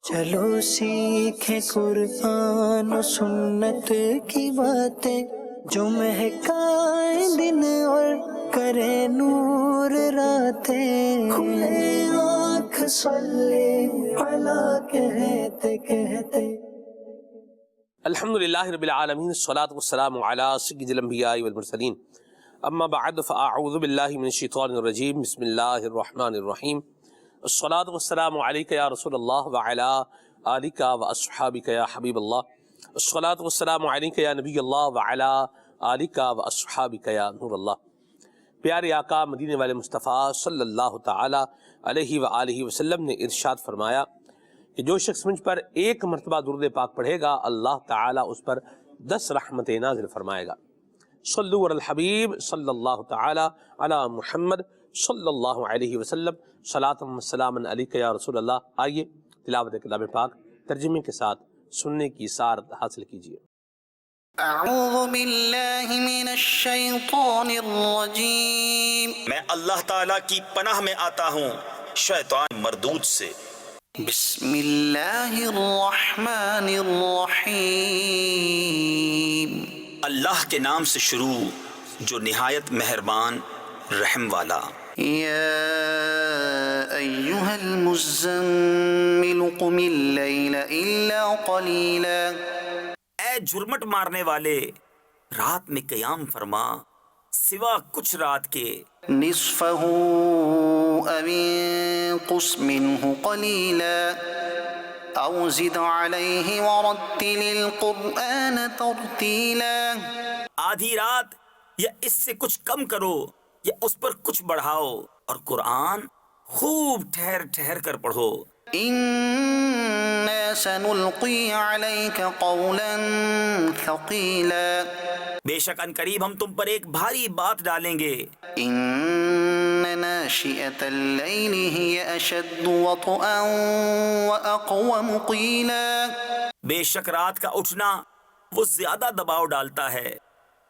چلو سیکھیں قرآن و سنت کی باتیں جو مہکائیں دن اور کرے نور راتیں، کھلے آنکھ صلی علی کہتے کہتے۔ الحمدللہ رب العالمین، الصلاۃ والسلام علی سید الانبیاء والمرسلین، اما بعد فاعوذ باللہ من الشیطان الرجیم، بسم اللہ الرحمن الرحیم۔ الصلاۃ والسلام علیک یا رسول اللہ وعلی آلک واصحابک یا حبیب اللہ۔ الصلاۃ والسلام علیک یا نبی اللہ وعلی آلک واصحابک یا نور اللہ۔ پیارے آقا مدینے والے مصطفیٰ صلی اللہ تعالی علیہ وآلہ وسلم نے ارشاد فرمایا کہ جو شخص مجھ پر ایک مرتبہ درود پاک پڑھے گا، اللہ تعالیٰ اس پر 10 رحمتیں نازل فرمائے گا۔ صلو علی الحبیب صلی اللہ تعالی علی محمد صلی اللہ علیہ وسلم، صلاۃ و سلام علیک یا رسول اللہ۔ آئیے تلاوت کلام پاک ترجمے کے ساتھ سننے کی سعادت حاصل کیجیے۔ اعوذ باللہ من الشیطان الرجیم، میں اللہ تعالیٰ کی پناہ میں آتا ہوں شیطان مردود سے۔ بسم اللہ الرحمن الرحیم، اللہ کے نام سے شروع جو نہایت مہربان رحم والا۔ یا ایہا المزمل قم اللیل الا قلیلا، اے جھرمٹ مارنے والے، رات میں قیام فرما سوا کچھ رات کے۔ نصفہ او انقص منہ قلیلا او زد علیہ ورتل القرآن ترتیلا، آدھی رات یا اس سے کچھ کم کرو یا اس پر کچھ بڑھاؤ، اور قرآن خوب ٹھہر ٹھہر کر پڑھو۔ انا سنلقی علیک قولا ثقیلا، بے شک ان قریب ہم تم پر ایک بھاری بات ڈالیں گے۔ ان ناشئۃ اللیل ہی اشد وطئا واقوم قیلا، بے شک رات کا اٹھنا وہ زیادہ دباؤ ڈالتا ہے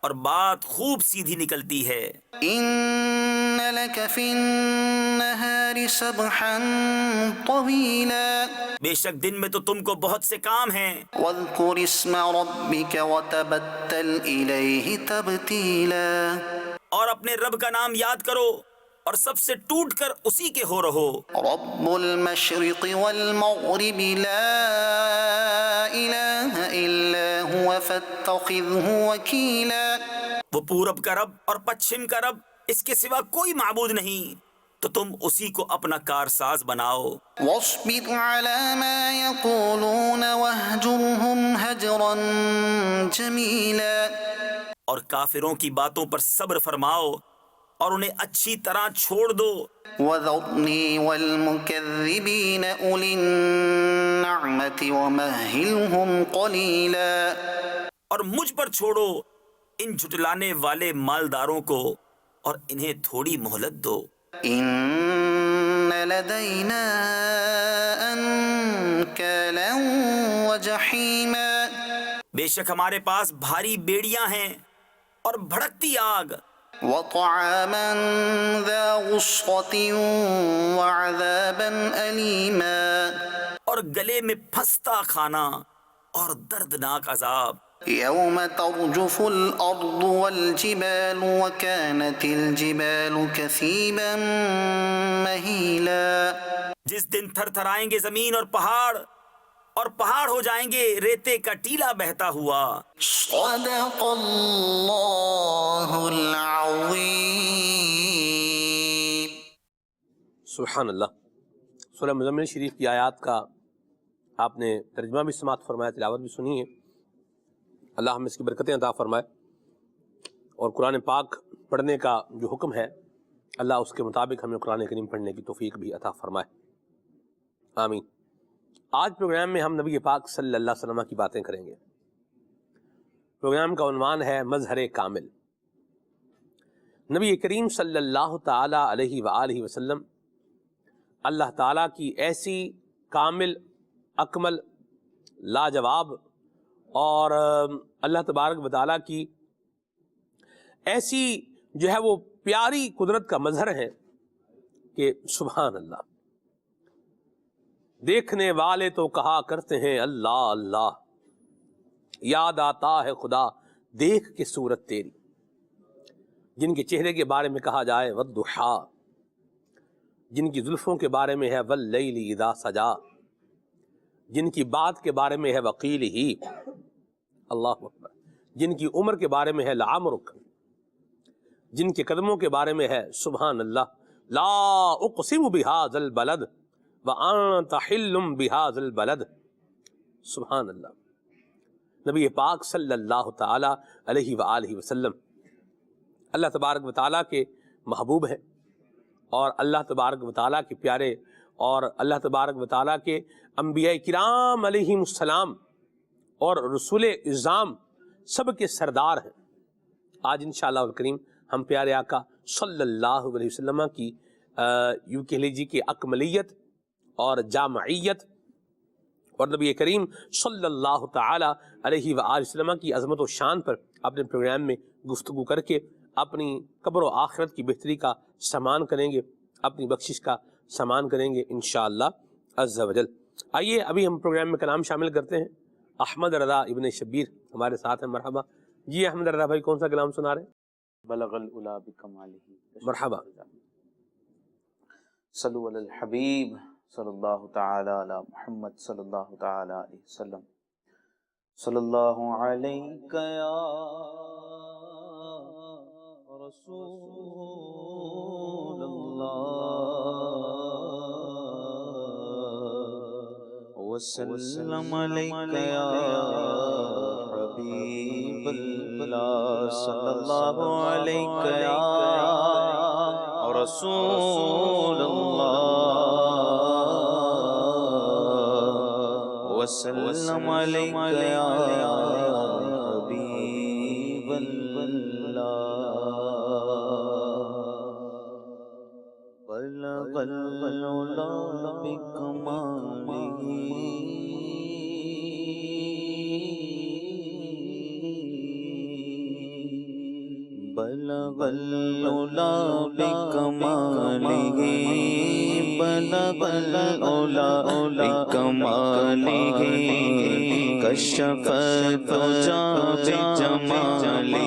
اور بات خوب سیدھی نکلتی ہے۔ ان لک فی النہار سبحا طویلا، بے شک دن میں تو تم کو بہت سے کام ہیں، واذکر اسم ربک وتبتل الیہ تبتیلا، اور اپنے رب کا نام یاد کرو اور سب سے ٹوٹ کر اسی کے ہو رہو۔ رب المشرق والمغرب لا الہ الا هو فاتخذہ وکیلا، وہ پورب کا رب اور پچھم کا رب، اس کے سوا کوئی معبود نہیں، تو تم اسی کو اپنا کارساز بناؤ۔ واصبر على ما يقولون واهجرهم هجرا جمیلا، اور کافروں کی باتوں پر صبر فرماؤ اور انہیں اچھی طرح چھوڑ دو۔ وذرنی والمکذبین اولی النعمت ومہلهم قلیلا، اور مجھ پر چھوڑو ان جھٹلانے والے مالداروں کو اور انہیں تھوڑی مہلت دو۔ ان لدینا انکالا وجحیما، بے شک ہمارے پاس بھاری بیڑیاں ہیں اور بھڑکتی آگ، وطعاما ذا غصة وعذابا أليما، اور گلے میں پھنستا کھانا اور دردناک عذاب۔ يوم ترجف الأرض والجبال وكانت الجبال كثيبا مهيلا، جس دن تھر تھر آئیں گے زمین اور پہاڑ ہو جائیں گے ریتے کا ٹیلا بہتا ہوا۔ صدق اللہ العظیم۔ سبحان اللہ۔ سورہ مزمل شریف کی آیات کا آپ نے ترجمہ بھی سماعت فرمایا، تلاوت بھی سنی ہے۔ اللہ ہمیں اس کی برکتیں عطا فرمائے، اور قرآن پاک پڑھنے کا جو حکم ہے اللہ اس کے مطابق ہمیں قرآن کریم پڑھنے کی توفیق بھی عطا فرمائے، آمین۔ آج پروگرام میں ہم نبی پاک صلی اللہ علیہ وسلم کی باتیں کریں گے۔ پروگرام کا عنوان ہے مظہر کامل۔ نبی کریم صلی اللہ تعالی علیہ وآلہ وسلم اللہ تعالیٰ کی ایسی کامل، اکمل، لاجواب اور اللہ تبارک و تعالیٰ کی ایسی جو ہے وہ پیاری قدرت کا مظہر ہے کہ سبحان اللہ۔ دیکھنے والے تو کہا کرتے ہیں اللہ اللہ، یاد آتا ہے خدا دیکھ کے صورت تیری۔ جن کے چہرے کے بارے میں کہا جائے والضحیٰ، جن کی زلفوں کے بارے میں ہے واللیل اذا سجا، جن کی بات کے بارے میں ہے وقیلہ، اللہ اکبر، جن کی عمر کے بارے میں ہے لعمرک، جن کے قدموں کے بارے میں ہے سبحان اللہ، لا اقسم بہذا البلد وانت حل بہذا البلد، سبحان اللہ۔ نبی پاک صلی اللہ تعالی علیہ وآلہ وسلم اللہ تبارک و تعالیٰ کے محبوب ہیں، اور اللہ تبارک و تعالیٰ کے پیارے، اور اللہ تبارک و تعالیٰ کے انبیاء کرام علیہم السلام اور رسول اعظام سب کے سردار ہیں۔ آج انشاءاللہ الکریم ہم پیارے آقا صلی اللہ علیہ وسلم کی یوں کہہ لیجیے کہ اکملیت اور جامعیت اور نبی کریم صلی اللہ تعالی علیہ وآلہ وسلم کی عظمت و شان پر اپنے پروگرام میں گفتگو کر کے اپنی قبر و آخرت کی بہتری کا سامان کریں گے، اپنی بخشش کا سامان کریں گے انشاءاللہ عز و جل۔ آئیے ابھی ہم پروگرام میں کلام شامل کرتے ہیں۔ احمد رضا ابن شبیر ہمارے ساتھ ہیں، مرحبا جی احمد رضا بھائی، کون سا کلام سنا رہے ہیں؟ بلغ العلا بکمالہ، مرحبا۔ صلو علی الحبیب صلی اللہ تعالی علی محمد صلی اللہ تعالی علیہ وسلم، صلی اللہ علیک یا رسول اللہ، وسلم علیک یا حبیب اللہ، صلی اللہ علیک یا رسول اللہ، وسلم علیک یا حبیب اللہ۔ بلغ العلا بکمالہ، بلغ العلا بکمالہ، بلغ العلا بکمالہ، کشف الدجی بجمالہ،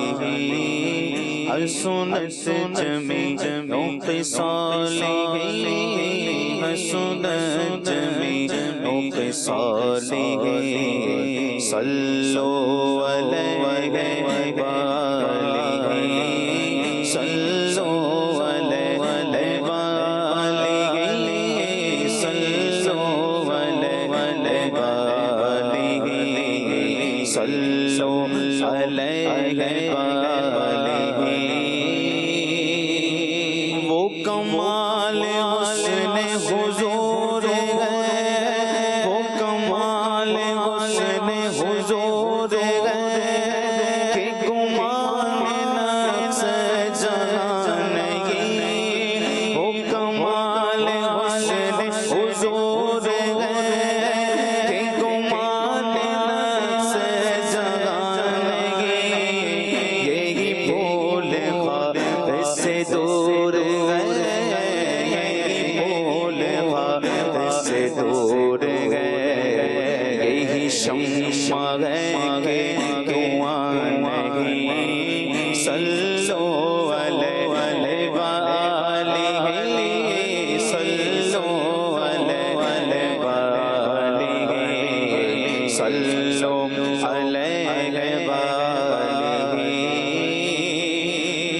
حسنت جمیع خصالہ، حسنت جمیع خصالہ، صلو علیہ وآلہ، صلو علیہ وآلہ، صلو علیہ وآلہ، صلو علیہ وآلہ۔ وہ کمال حسن حضور ہے، وہ کمال حسن حضور ہے کہ گمان نفس جہاں نہیں، وہ کمال حسن حضور ہے کہ گمان نفس جہاں نہیں، یہی بھول خواہ سے دور ہے، یہی بھول خواہ سے دور ہے، یہی شمع ہے کہ دھواں نہیں، صلو علیہ وآلہ، صلو علیہ وآلہ، صلو علیہ وآلہ۔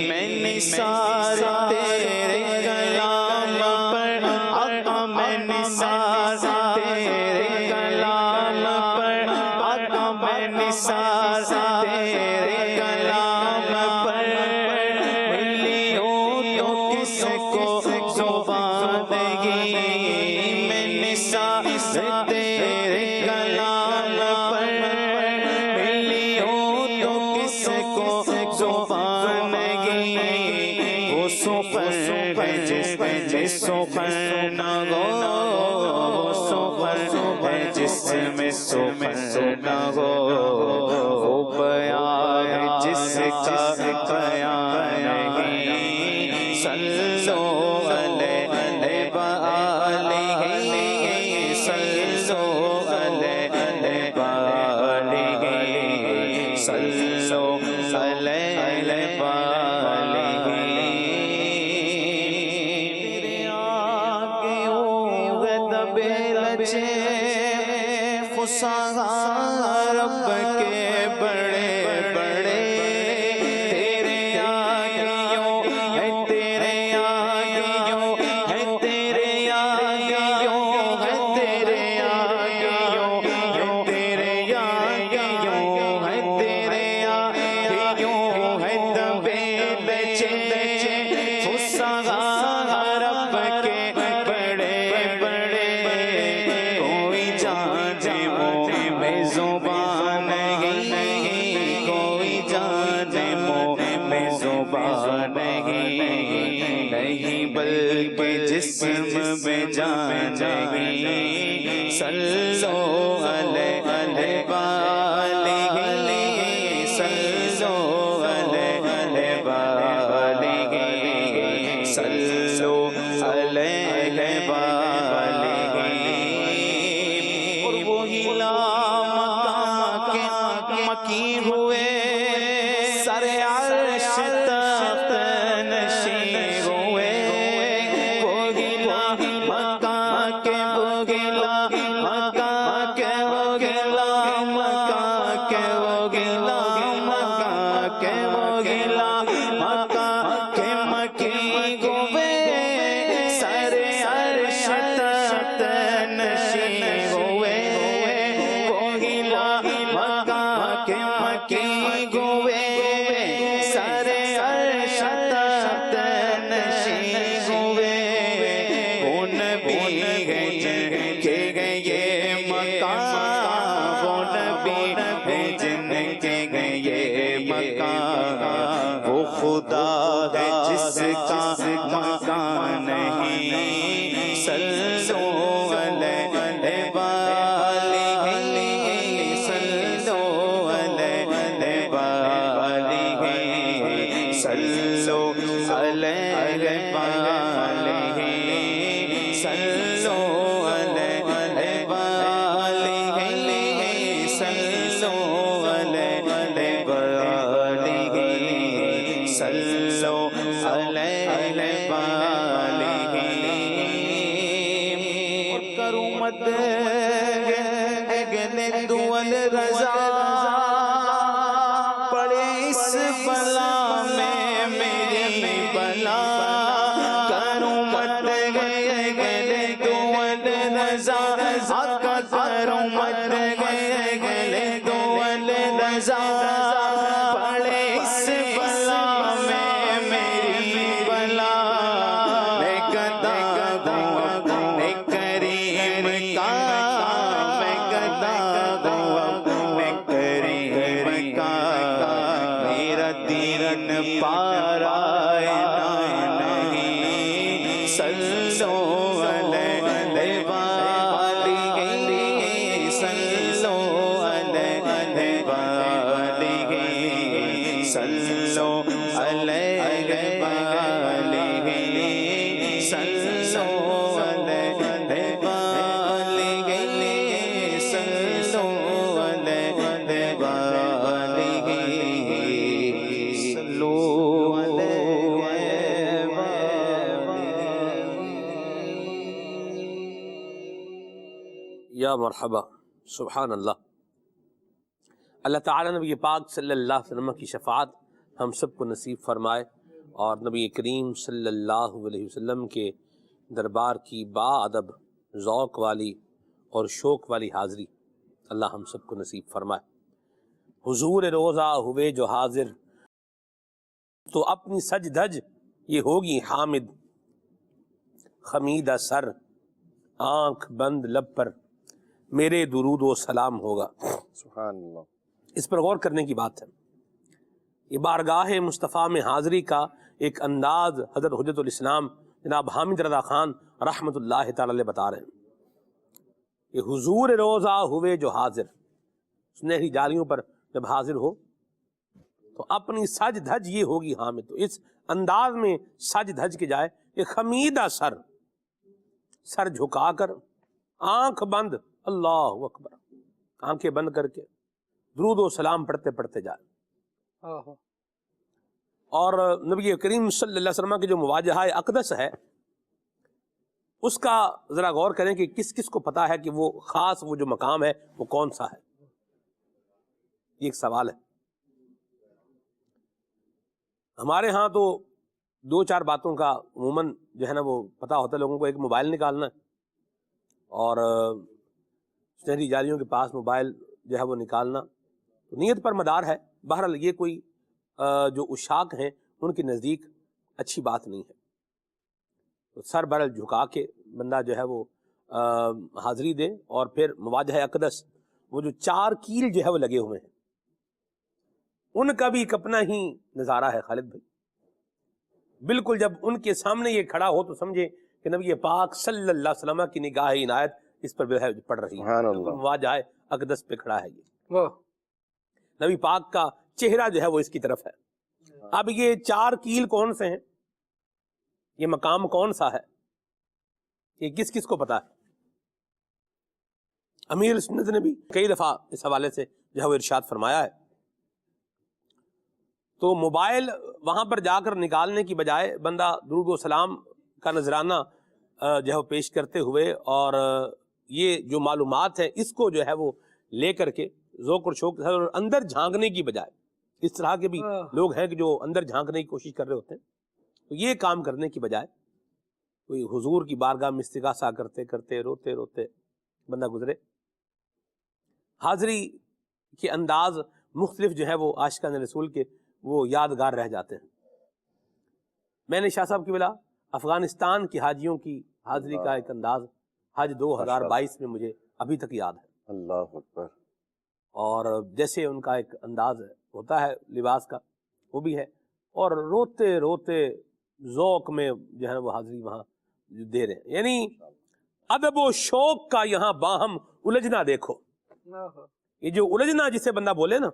میں نثار تیرے کلام پر، آقا میں نثار تیرے کلام پر، آقا میں نثار تیرے کلام پر، ملی ہو تو کس کو زبان دگی، میں نثار تیرے کلام پر، ملی ہو تو کس کو زبان دگی، وہ سخن ہے جس میں سخن نہ ہو، وہ سخن ہے جس میں سخن نہ ہو، وہ بیان ہے جس کا بیان نہیں، صلو علیہ وآلہ، صلو فسحا رب کے بڑے بڑے تیرے آگیوں ہے، تیرے آگیوں ہے، تیرے آگیوں ہے، تیرے آگیوں ہے، تیرے آگیوں ہے، تیرے آگیوں ہے، دبے بچے فسحا رب کے بڑے بڑے کوئی جانے منہ میں زبان نہیں، کوئی جانے منہ میں زبان نہیں، نہیں بلکہ جسم میں جان نہیں، صلو علیہ وآلہ، صلو علیہ وآلہ، صلو علیہ وآلہ۔ اور وہی لامکاں کے مکی ہوئے سر عرش تخت نشین ہوئے، وہی لامکاں کے، وہی لامکاں کے، وہی لامکاں کے، وہی لامکاں کے، وہی لامکاں کے مکی ہوئے سر عرش تخت نشین ہوئے، وہی لامکاں کے مکی ہوئے سر عرش تخت نشین ہوئے۔ وہ نبی ہے جن کے گئے یہ مقام، وہ نبی ہے جن کے گئے یہ مقام، وہ خدا ہے جس کا مکان نہیں، صلو علیہ وآلہ، صلو علیہ وآلہ، صلو علیہ وآلہ، صلو علیہ وآلہ، صلو علیہ وآلہ، صلو علیہ وآلہ۔ اور کرمت گلے دول رضا پڑے اس بلا میں میری بلا، کرمت گلے دول رضا، آقا کرمت گلے دول رضا پڑے اس بلا میں میری بلا، میں گدا ہوں میں کریم کا، میں گدا ہوں میں کریم کا، میرا دین پارائے نہیں، صلو علیہ وآلہ، صلو علیہ وآلہ، صلو علیہ وآلہ، صلو علیہ وآلہ، صلو علیہ وآلہ، صلو علیہ وآلہ۔ یا مرحبا، سبحان اللہ۔ اللہ تعالیٰ نبی پاک صلی اللہ علیہ وسلم کی شفاعت ہم سب کو نصیب فرمائے، اور نبی کریم صلی اللہ علیہ وسلم کے دربار کی با ادب، ذوق والی اور شوق والی حاضری اللہ ہم سب کو نصیب فرمائے۔ حضور روزہ ہوئے جو حاضر، تو اپنی سج دھج یہ ہوگی حامد، خمیدہ سر آنکھ بند لب پر میرے درود و سلام ہوگا۔ سبحان اللہ۔ اس پر غور کرنے کی بات ہے۔ یہ بارگاہ مصطفیٰ میں حاضری کا ایک انداز حضرت حجت الاسلام جناب حامد رضا خان رحمۃ اللہ تعالی علیہ بتا رہے ہیں کہ حضور روزہ ہوئے جو حاضر، سنہری جالیوں پر جب حاضر ہو تو اپنی سج دھج یہ ہوگی حامد۔ تو اس انداز میں سج دھج کے جائے کہ خمیدہ سر جھکا کر، آنکھ بند، اللہ اکبر، آنکھیں بند کر کے درود و سلام پڑھتے پڑھتے جائے۔ اور نبی کریم صلی اللہ علیہ وسلم کی جو مواجہہ اقدس ہے، اس کا ذرا غور کریں کہ کس کس کو پتا ہے کہ وہ خاص وہ جو مقام ہے وہ کون سا ہے. یہ ایک سوال ہے. ہمارے ہاں تو 2-4 باتوں کا عموماً جو ہے نا وہ پتہ ہوتا ہے لوگوں کو. ایک موبائل نکالنا ہے اور شہری جالیوں کے پاس موبائل جو ہے وہ نکالنا تو نیت پر مدار ہے. بہرحال یہ کوئی جو عشاق ہیں ان کے نزدیک اچھی بات نہیں ہے. تو سر برل جھکا کے بندہ جو ہے وہ حاضری دے اور پھر مواجہہ اقدس وہ جو 4 کیل جو ہے وہ لگے ہوئے ہیں ان کا بھی ایک اپنا ہی نظارہ ہے خالد بھائی. بالکل جب ان کے سامنے یہ کھڑا ہو تو سمجھے کہ نبی پاک صلی اللہ علیہ وسلم کی نگاہ عنایت اس پر پڑ رہی ہے. مواجہہ اقدس پہ کھڑا ہے یہ نبی پاک کا چہرہ جو ہے وہ اس کی طرف ہے. اب یہ 4 کیل کون سے ہیں, یہ مقام کون سا ہے, یہ کس کس کو پتا ہے؟ امیر سنت نے بھی کئی دفعہ اس حوالے سے جو ہے وہ ارشاد فرمایا ہے. تو موبائل وہاں پر جا کر نکالنے کی بجائے بندہ درود و سلام کا نذرانہ جو ہے وہ پیش کرتے ہوئے اور یہ جو معلومات ہیں اس کو جو ہے وہ لے کر کے ذوق اور شوق اور اندر جھانکنے کی بجائے, اس طرح کے بھی لوگ ہیں کہ جو اندر جھانکنے کی کوشش کر رہے ہوتے ہیں, تو یہ کام کرنے کی بجائے کوئی حضور کی بارگاہ میں استغاثہ کرتے کرتے روتے روتے بندہ گزرے. حاضری کے انداز مختلف جو ہے وہ عاشقان رسول کے وہ یادگار رہ جاتے ہیں. میں نے شاہ صاحب کی بلا افغانستان کی حاجیوں کی حاضری کا ایک انداز حج 2022 میں مجھے ابھی تک یاد ہے. اللہ اکبر. اور جیسے ان کا ایک انداز ہوتا ہے لباس کا وہ بھی ہے, اور روتے روتے ذوق میں جو ہے وہ حاضری وہاں دے رہے ہیں. یعنی ادب و شوق کا یہاں باہم الجھنا دیکھو. یہ جو الجھنا جسے بندہ بولے نا,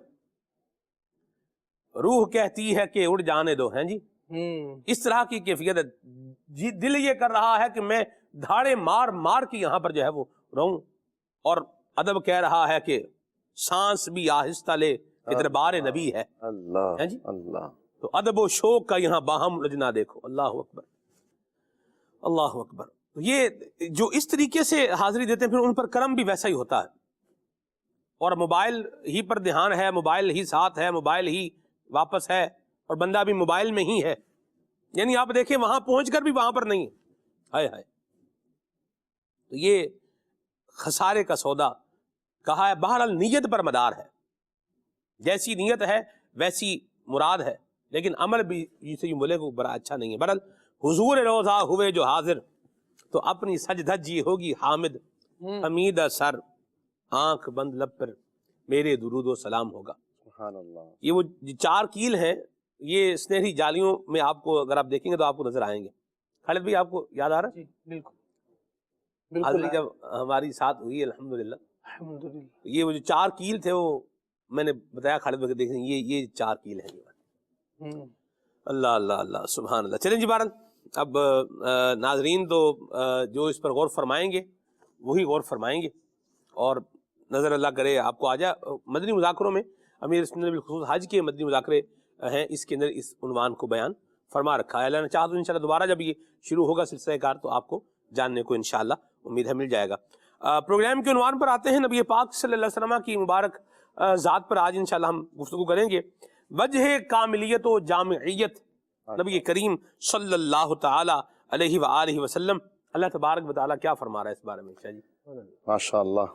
روح کہتی ہے کہ اڑ جانے دو, ہیں جی اس طرح کی کیفیت ہے. جی دل یہ کر رہا ہے کہ میں دھاڑے مار مار کے یہاں پر جو ہے وہ رہوں, اور ادب کہہ رہا ہے کہ سانس بھی آہستہ لے کہ دربار نبی ہے. اللہ جی اللہ. تو ادب و شوق کا یہاں باہم الجھنا دیکھو. اللہ اکبر اللہ اکبر. تو یہ جو اس طریقے سے حاضری دیتے ہیں پھر ان پر کرم بھی ویسا ہی ہوتا ہے. اور موبائل ہی پر دھیان ہے, موبائل ہی ساتھ ہے, موبائل ہی واپس ہے, اور بندہ بھی موبائل میں ہی ہے. یعنی آپ دیکھیں وہاں پہنچ کر بھی وہاں پر نہیں. ہائے ہائے. تو یہ خسارے کا سودا کہا ہے. بہرحال نیت پر مدار ہے, جیسی نیت ہے ویسی مراد ہے, لیکن عمل بھی جسے یوں بولے کو بڑا اچھا نہیں ہے. بہرحال حضور روضہ ہوئے جو حاضر تو اپنی سج دھج ہوگی حامد, حمیدہ سر آنکھ بند لب پر میرے درود و سلام ہوگا. سبحان اللہ. یہ وہ 4 کیل ہیں, یہ سنہری جالیوں میں آپ کو اگر آپ دیکھیں گے تو آپ کو نظر آئیں گے. خالد بھائی آپ کو یاد آ رہا ہے؟ بالکل حاضری جب ہماری ساتھ ہوئی الحمدللہ, یہ وہ جو 4 کیل تھے وہ میں نے بتایا خالد بھائی دیکھیں یہ 4 کیل ہیں. اللہ اللہ اللہ سبحان اللہ. چلیں جی بہرحال اب ناظرین تو جو اس پر غور فرمائیں گے وہی غور فرمائیں گے, اور نظر اللہ کرے آپ کو آ جائے. مدنی مذاکروں میں امیر سنت نے بالخصوص حج کے مدنی مذاکرے ہیں, اس کے اندر اس عنوان کو بیان فرما رکھا ہے. اللہ نے چاہا تو انشاءاللہ دوبارہ جب یہ شروع ہوگا سلسلہ کار تو آپ کو جاننے کو انشاءاللہ امید ہے مل جائے گا. پروگرام کے عنوان پر آتے ہیں. نبی پاک صلی اللہ علیہ وسلم کی مبارک ذات پر آج انشاءاللہ ہم گفتگو کریں گے. وجہ کاملیت و جامعیت نبی کریم صلی اللہ تعالی علیہ وآلہ وسلم. اللہ تبارک و تعالی کیا فرما رہا ہے اس بارے میں شاہ جی؟ ماشاء اللہ.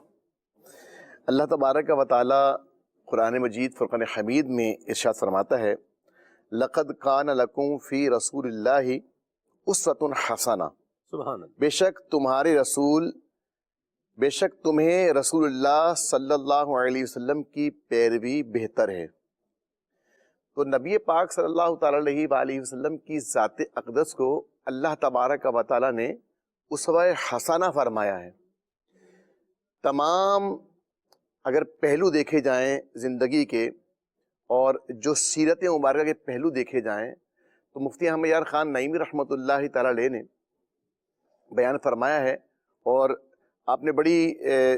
اللہ تبارک و تعالی قرآن مجید فرقان حمید میں ارشاد فرماتا ہے, لقد کان لکم فی رسول اللہ اسوۃ حسنہ. سبحان اللہ. بے شک تمہیں رسول اللہ صلی اللہ علیہ وسلم کی پیروی بہتر ہے. تو نبی پاک صلی اللہ تعالی علیہ وآلہ وسلم کی ذات اقدس کو اللہ تبارک و تعالی نے اسوہ حسنہ فرمایا ہے. تمام اگر پہلو دیکھے جائیں زندگی کے اور جو سیرت مبارکہ کے پہلو دیکھے جائیں تو مفتی احمد یار خان نعیمی رحمۃ اللہ تعالی علیہ نے بیان فرمایا ہے, اور آپ نے بڑی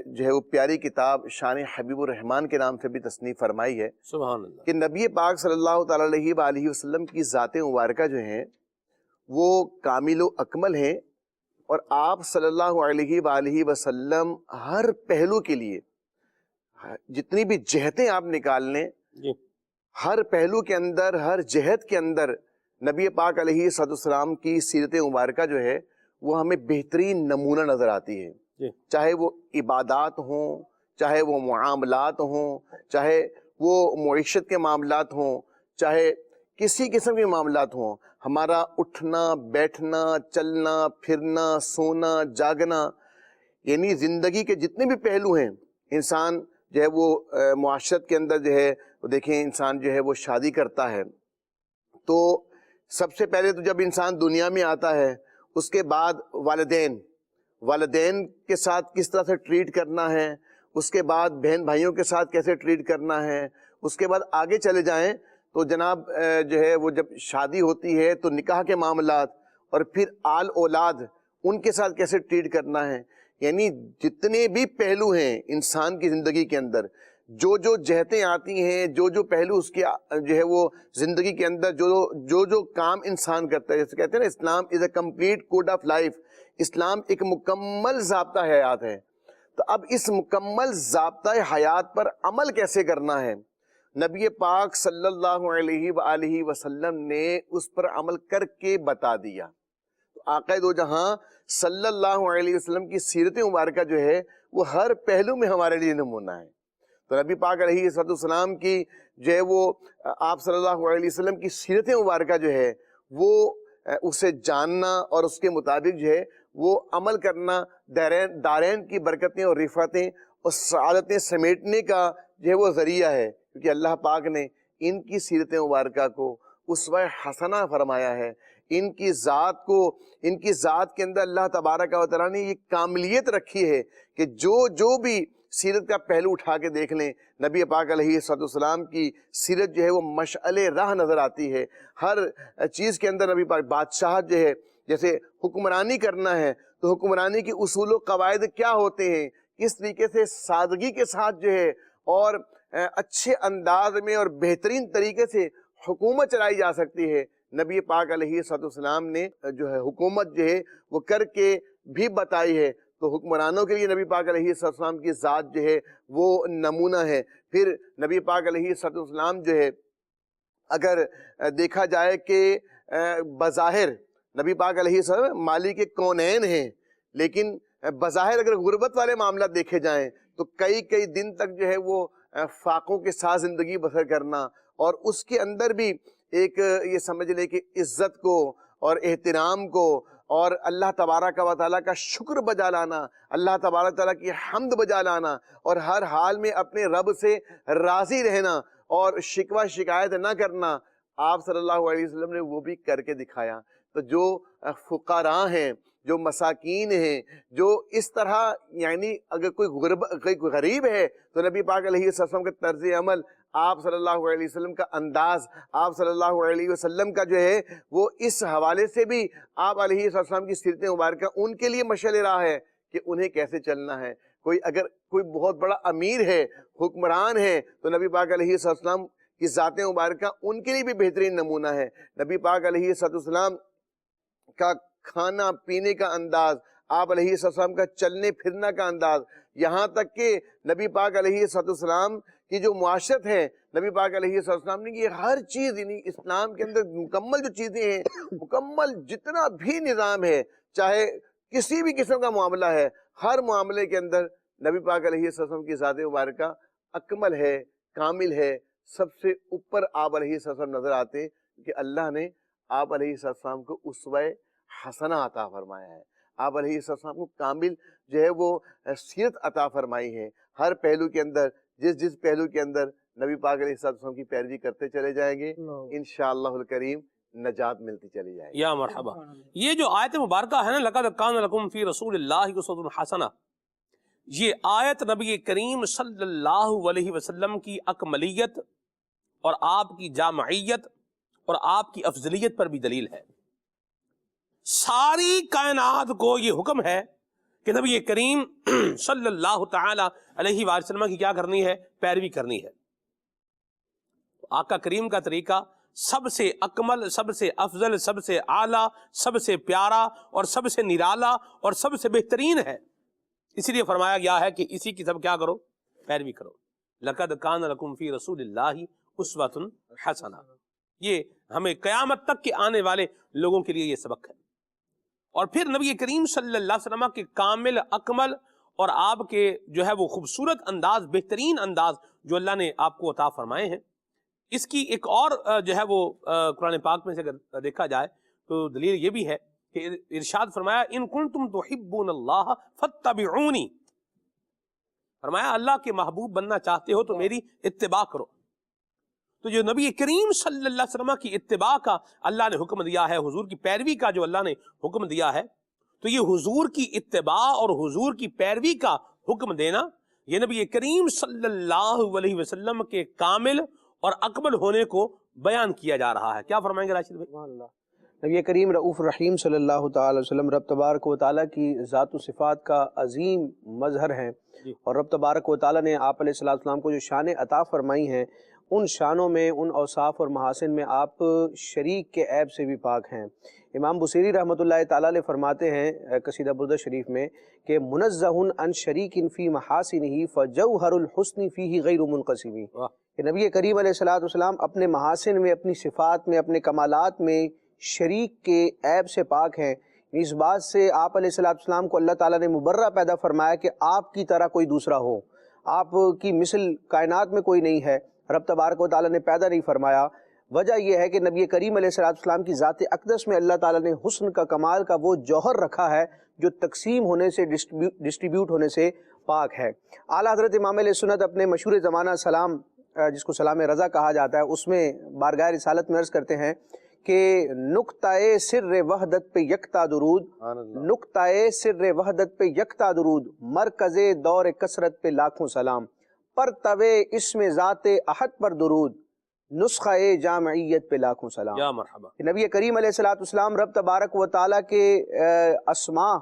جو ہے وہ پیاری کتاب شان حبیب الرحمن کے نام سے بھی تصنیف فرمائی ہے. سبحان اللہ. کہ نبی پاک صلی اللہ تعالی علیہ وآلہ وسلم کی ذات مبارکہ جو ہیں وہ کامل و اکمل ہیں, اور آپ صلی اللہ علیہ وآلہ وسلم ہر پہلو کے لیے جتنی بھی جہتیں آپ نکال لیں، جی ہر پہلو کے اندر، ہر جہت کے اندر نبی پاک علیہ الصلوۃ والسلام کی سیرت مبارکہ جو ہے وہ ہمیں بہترین نمونہ نظر آتی ہے، جی چاہے وہ عبادات ہوں، چاہے وہ معاملات ہوں، چاہے وہ معیشت کے معاملات ہوں، چاہے کسی قسم کے معاملات ہوں، ہمارا اٹھنا بیٹھنا چلنا پھرنا سونا جاگنا، یعنی زندگی کے جتنے بھی پہلو ہیں، انسان جو ہے وہ معاشرت کے اندر جو ہے وہ دیکھیں، انسان جو ہے وہ شادی کرتا ہے تو سب سے پہلے تو جب انسان دنیا میں آتا ہے اس کے بعد والدین کے ساتھ کس طرح سے ٹریٹ کرنا ہے، اس کے بعد بہن بھائیوں کے ساتھ کیسے ٹریٹ کرنا ہے، اس کے بعد آگے چلے جائیں تو جناب جو ہے وہ جب شادی ہوتی ہے تو نکاح کے معاملات، اور پھر آل اولاد ان کے ساتھ کیسے ٹریٹ کرنا ہے، یعنی جتنے بھی پہلو ہیں انسان کی زندگی کے اندر، جو جو جہتیں آتی ہیں، جو جو پہلو اس کے جو ہے وہ زندگی کے اندر جو کام انسان کرتا ہے، جیسے کہتے ہیں نا Islam is a complete code of life, اسلام ایک مکمل ضابطہ حیات ہے۔ تو اب اس مکمل ضابطہ حیات پر عمل کیسے کرنا ہے، نبی پاک صلی اللہ علیہ وآلہ وسلم نے اس پر عمل کر کے بتا دیا۔ آقا دو جہاں صلی اللہ علیہ وسلم کی سیرت مبارکہ جو ہے وہ ہر پہلو میں ہمارے لیے نمونہ ہے۔ تو نبی پاک علیہ السلام کی جو ہے وہ آپ صلی اللہ علیہ وسلم کی سیرت مبارکہ جو ہے وہ اسے جاننا اور اس کے مطابق جو ہے وہ عمل کرنا دارین کی برکتیں اور رفعتیں اور سعادتیں سمیٹنے کا جو ہے وہ ذریعہ ہے، کیونکہ اللہ پاک نے ان کی سیرت مبارکہ کو اسوہ حسنہ فرمایا ہے۔ ان کی ذات کے اندر اللہ تبارک و تعالیٰ نے یہ کاملیت رکھی ہے کہ جو بھی سیرت کا پہلو اٹھا کے دیکھ لیں، نبی پاک علیہ السلام کی سیرت جو ہے وہ مشعل راہ نظر آتی ہے۔ ہر چیز کے اندر نبی پاک، بادشاہت جو ہے، جیسے حکمرانی کرنا ہے تو حکمرانی کے اصول و قواعد کیا ہوتے ہیں، کس طریقے سے سادگی کے ساتھ جو ہے اور اچھے انداز میں اور بہترین طریقے سے حکومت چلائی جا سکتی ہے، نبی پاک علیہ السلام نے جو ہے حکومت جو ہے وہ کر کے بھی بتائی ہے۔ تو حکمرانوں کے لیے نبی پاک علیہ السلام کی ذات جو ہے وہ نمونہ ہے۔ پھر نبی پاک علیہ السلام جو ہے اگر دیکھا جائے کہ بظاہر نبی پاک علیہ السلام مالک کونین ہیں، لیکن بظاہر اگر غربت والے معاملات دیکھے جائیں تو کئی دن تک جو ہے وہ فاقوں کے ساتھ زندگی بسر کرنا، اور اس کے اندر بھی ایک یہ سمجھ لے کہ عزت کو اور احترام کو اور اللہ تبارک و تعالیٰ کا شکر بجا لانا، اللہ تبارک و تعالیٰ کی حمد بجا لانا، اور ہر حال میں اپنے رب سے راضی رہنا اور شکوہ شکایت نہ کرنا، آپ صلی اللہ علیہ وسلم نے وہ بھی کر کے دکھایا۔ تو جو فقراء ہیں، جو مساکین ہیں، جو اس طرح یعنی اگر کوئی غریب ہے تو نبی پاک علیہ السلام کا طرز عمل، آپ صلی اللہ علیہ وسلم کا انداز، آپ صلی اللہ علیہ وسلم کا جو ہے وہ اس حوالے سے بھی آپ علیہ السلام کی سیرت مبارکہ ان کے لیے مشعل راہ ہے کہ انہیں کیسے چلنا ہے۔ اگر کوئی بہت بڑا امیر ہے، حکمران ہے، تو نبی پاک علیہ السلام کی ذات مبارکہ ان کے لیے بھی بہترین نمونہ ہے۔ نبی پاک علیہ السلام کا کھانا پینے کا انداز، آپ علیہ السلام کا چلنے پھرنا کا انداز، یہاں تک کہ نبی پاک علیہ السلام کی جو معاشرت ہے، نبی پاک علیہ السلام نے یہ ہر چیز، یعنی اسلام کے اندر مکمل جو چیزیں ہیں، مکمل جتنا بھی نظام ہے، چاہے کسی بھی قسم کا معاملہ ہے، ہر معاملے کے اندر نبی پاک علیہ السلام کی ذات مبارکہ اکمل ہے، کامل ہے، سب سے اوپر آپ علیہ السلام نظر آتے ہیں، کہ اللہ نے آپ علیہ السلام کو اسوہ حسنہ عطا فرمایا ہے، آپ علیہ السلام کو کامل جو ہے وہ سیرت عطا فرمائی ہے۔ ہر پہلو کے اندر، جس پہلو کے اندر نبی پاک علیہ السلام کی پیروی کرتے چلے جائیں گے، انشاءاللہ الکریم نجات ملتی چلی جائے گی۔ یا مرحبا۔ یہ جو آیت مبارکہ ہے نا، لَقَدْ كَانَ لَكُمْ فِي رَسُولِ اللَّهِ أُسْوَةٌ حَسَنَةٌ، یہ آیت نبی کریم صلی اللہ علیہ وسلم کی اکملیت اور آپ کی جامعیت اور آپ کی افضلیت پر بھی دلیل ہے۔ ساری کائنات کو یہ حکم ہے کہ نبی کریم صلی اللہ تعالی علیہ وآلہ وسلم کی کیا کرنی ہے؟ پیروی کرنی ہے۔ آقا کریم کا طریقہ سب سے اکمل، سب سے افضل، سب سے اعلیٰ، سب سے پیارا اور سب سے نرالا اور سب سے بہترین ہے، اسی لیے فرمایا گیا ہے کہ اسی کی سب کیا کرو، پیروی کرو۔ لَقَدْ كَانَ لَكُمْ فِي رَسُولِ اللَّهِ أُسْوَةٌ حَسَنَةٌ، یہ ہمیں قیامت تک کے آنے والے لوگوں کے لیے یہ سبق ہے۔ اور پھر نبی کریم صلی اللہ علیہ وسلم کے کامل، اکمل اور آپ کے جو ہے وہ خوبصورت انداز، بہترین انداز جو اللہ نے آپ کو عطا فرمائے ہیں، اس کی ایک اور جو ہے وہ قرآن پاک میں سے اگر دیکھا جائے تو دلیل یہ بھی ہے کہ ارشاد فرمایا ان کنتم تحبون اللہ فاتبعونی، فرمایا اللہ کے محبوب بننا چاہتے ہو تو میری اتباع کرو۔ تو جو نبی کریم صلی اللہ علیہ وسلم کی اتباع کا اللہ نے حکم دیا ہے، حضور کی پیروی کا جو اللہ نے حکم دیا ہے، تو یہ حضور کی اتباع اور حضور کی پیروی کا حکم دینا، یہ نبی کریم صلی اللہ علیہ وسلم کے کامل اور اکمل ہونے کو بیان کیا جا رہا ہے۔ کیا فرمائیں گے راشد بھائی؟ نبی کریم رؤوف الرحیم صلی اللہ تعالی وسلم رب تبارک و تعالیٰ کی ذات و صفات کا عظیم مظہر ہیں، اور رب تبارک و تعالیٰ نے آپ علیہ السلام کو جو شان عطا فرمائی ہیں، ان شانوں میں، ان اوصاف اور محاسن میں آپ شریک کے عیب سے بھی پاک ہیں۔ امام بصیری رحمۃ اللہ تعالیٰ علیہ فرماتے ہیں قصیدہ بردہ شریف میں کہ منزہ عن شریک فی محاسنہ فجوہر الحسن فیہ غیر منقسم، کہ نبی کریم علیہ السلام اپنے محاسن میں، اپنی صفات میں، اپنے کمالات میں شریک کے عیب سے پاک ہیں۔ اس بات سے آپ علیہ السلام کو اللہ تعالیٰ نے مبرہ پیدا فرمایا کہ آپ کی طرح کوئی دوسرا ہو، آپ کی مثل کائنات میں کوئی نہیں ہے، رب تبارک و تعالیٰ نے پیدا نہیں فرمایا۔ وجہ یہ ہے کہ نبی کریم علیہ السلام کی ذات اقدس میں اللہ تعالیٰ نے حسن کا، کمال کا وہ جوہر رکھا ہے جو تقسیم ہونے سے، ڈسٹریبیوٹ ہونے سے پاک ہے۔ اعلیٰ حضرت امام علیہ سنت اپنے مشہور زمانہ سلام، جس کو سلام رضا کہا جاتا ہے، اس میں بارگاہ رسالت میں عرض کرتے ہیں کہ نقطۂ سر وحدت پہ یکتا درود، نقطۂ سر وحدت پہ یکتا درود، مرکز دور کثرت پہ لاکھوں سلام، پرتوے اسم ذات احد پر درود، نسخہ جامعیت پہ لاکھوں سلام۔ یا مرحبا۔ نبی کریم علیہ السلام رب تبارک و تعالیٰ کے اسماء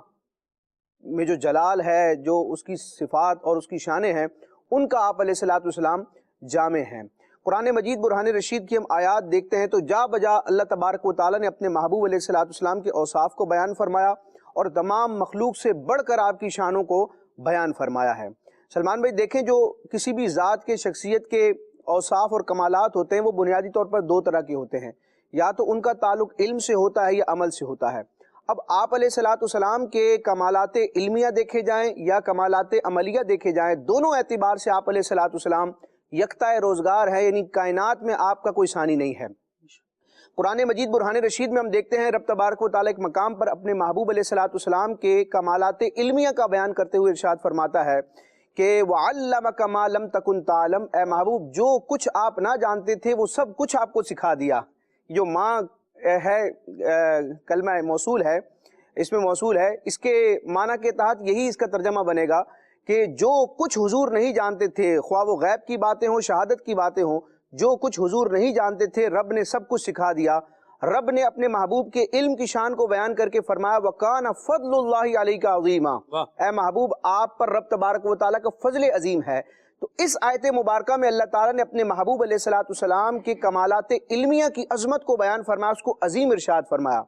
میں جو جلال ہے، جو اس کی صفات اور اس کی شانیں ہیں، ان کا آپ علیہ السلام جامع ہیں۔ قرآن مجید برہان رشید کی ہم آیات دیکھتے ہیں تو جا بجا اللہ تبارک و تعالیٰ نے اپنے محبوب علیہ السلام کے اوصاف کو بیان فرمایا اور تمام مخلوق سے بڑھ کر آپ کی شانوں کو بیان فرمایا ہے۔ سلمان بھائی دیکھیں، جو کسی بھی ذات کے، شخصیت کے اوصاف اور کمالات ہوتے ہیں وہ بنیادی طور پر دو طرح کے ہوتے ہیں، یا تو ان کا تعلق علم سے ہوتا ہے یا عمل سے ہوتا ہے۔ اب آپ علیہ السلام کے کمالات علمیہ دیکھے جائیں یا کمالات عملیہ دیکھے جائیں، دونوں اعتبار سے آپ علیہ السلام یکتا روزگار ہے، یعنی کائنات میں آپ کا کوئی ثانی نہیں ہے۔ قرآن مجید برہان رشید میں ہم دیکھتے ہیں رب تبارک و تعالیٰ ایک مقام پر اپنے محبوب علیہ السلام کے کمالات علمیہ کا بیان کرتے ہوئے ارشاد فرماتا ہے کہ وَعَلَّمَكَ مَا لَمْ تَكُنْ تَعْلَمْ، اے محبوب جو کچھ آپ نہ جانتے تھے وہ سب کچھ آپ کو سکھا دیا۔ جو ماں ہے کلمہ موصول ہے، اس میں موصول ہے، اس کے معنی کے تحت یہی اس کا ترجمہ بنے گا کہ جو کچھ حضور نہیں جانتے تھے، خواہ وہ غیب کی باتیں ہوں، شہادت کی باتیں ہوں، جو کچھ حضور نہیں جانتے تھے رب نے سب کچھ سکھا دیا۔ رب نے اپنے محبوب کے علم کی شان کو بیان کر کے فرمایا وَكَانَ فَضْلُ اللَّهِ عَلَيْكَ عَظِيمًا، اے محبوب آپ پر رب تبارک و تعالیٰ کا فضل عظیم ہے۔ تو اس آیت مبارکہ میں اللہ تعالیٰ نے اپنے محبوب علیہ السلام کے کمالات علمیہ کی عظمت کو بیان فرمایا، اس کو عظیم ارشاد فرمایا۔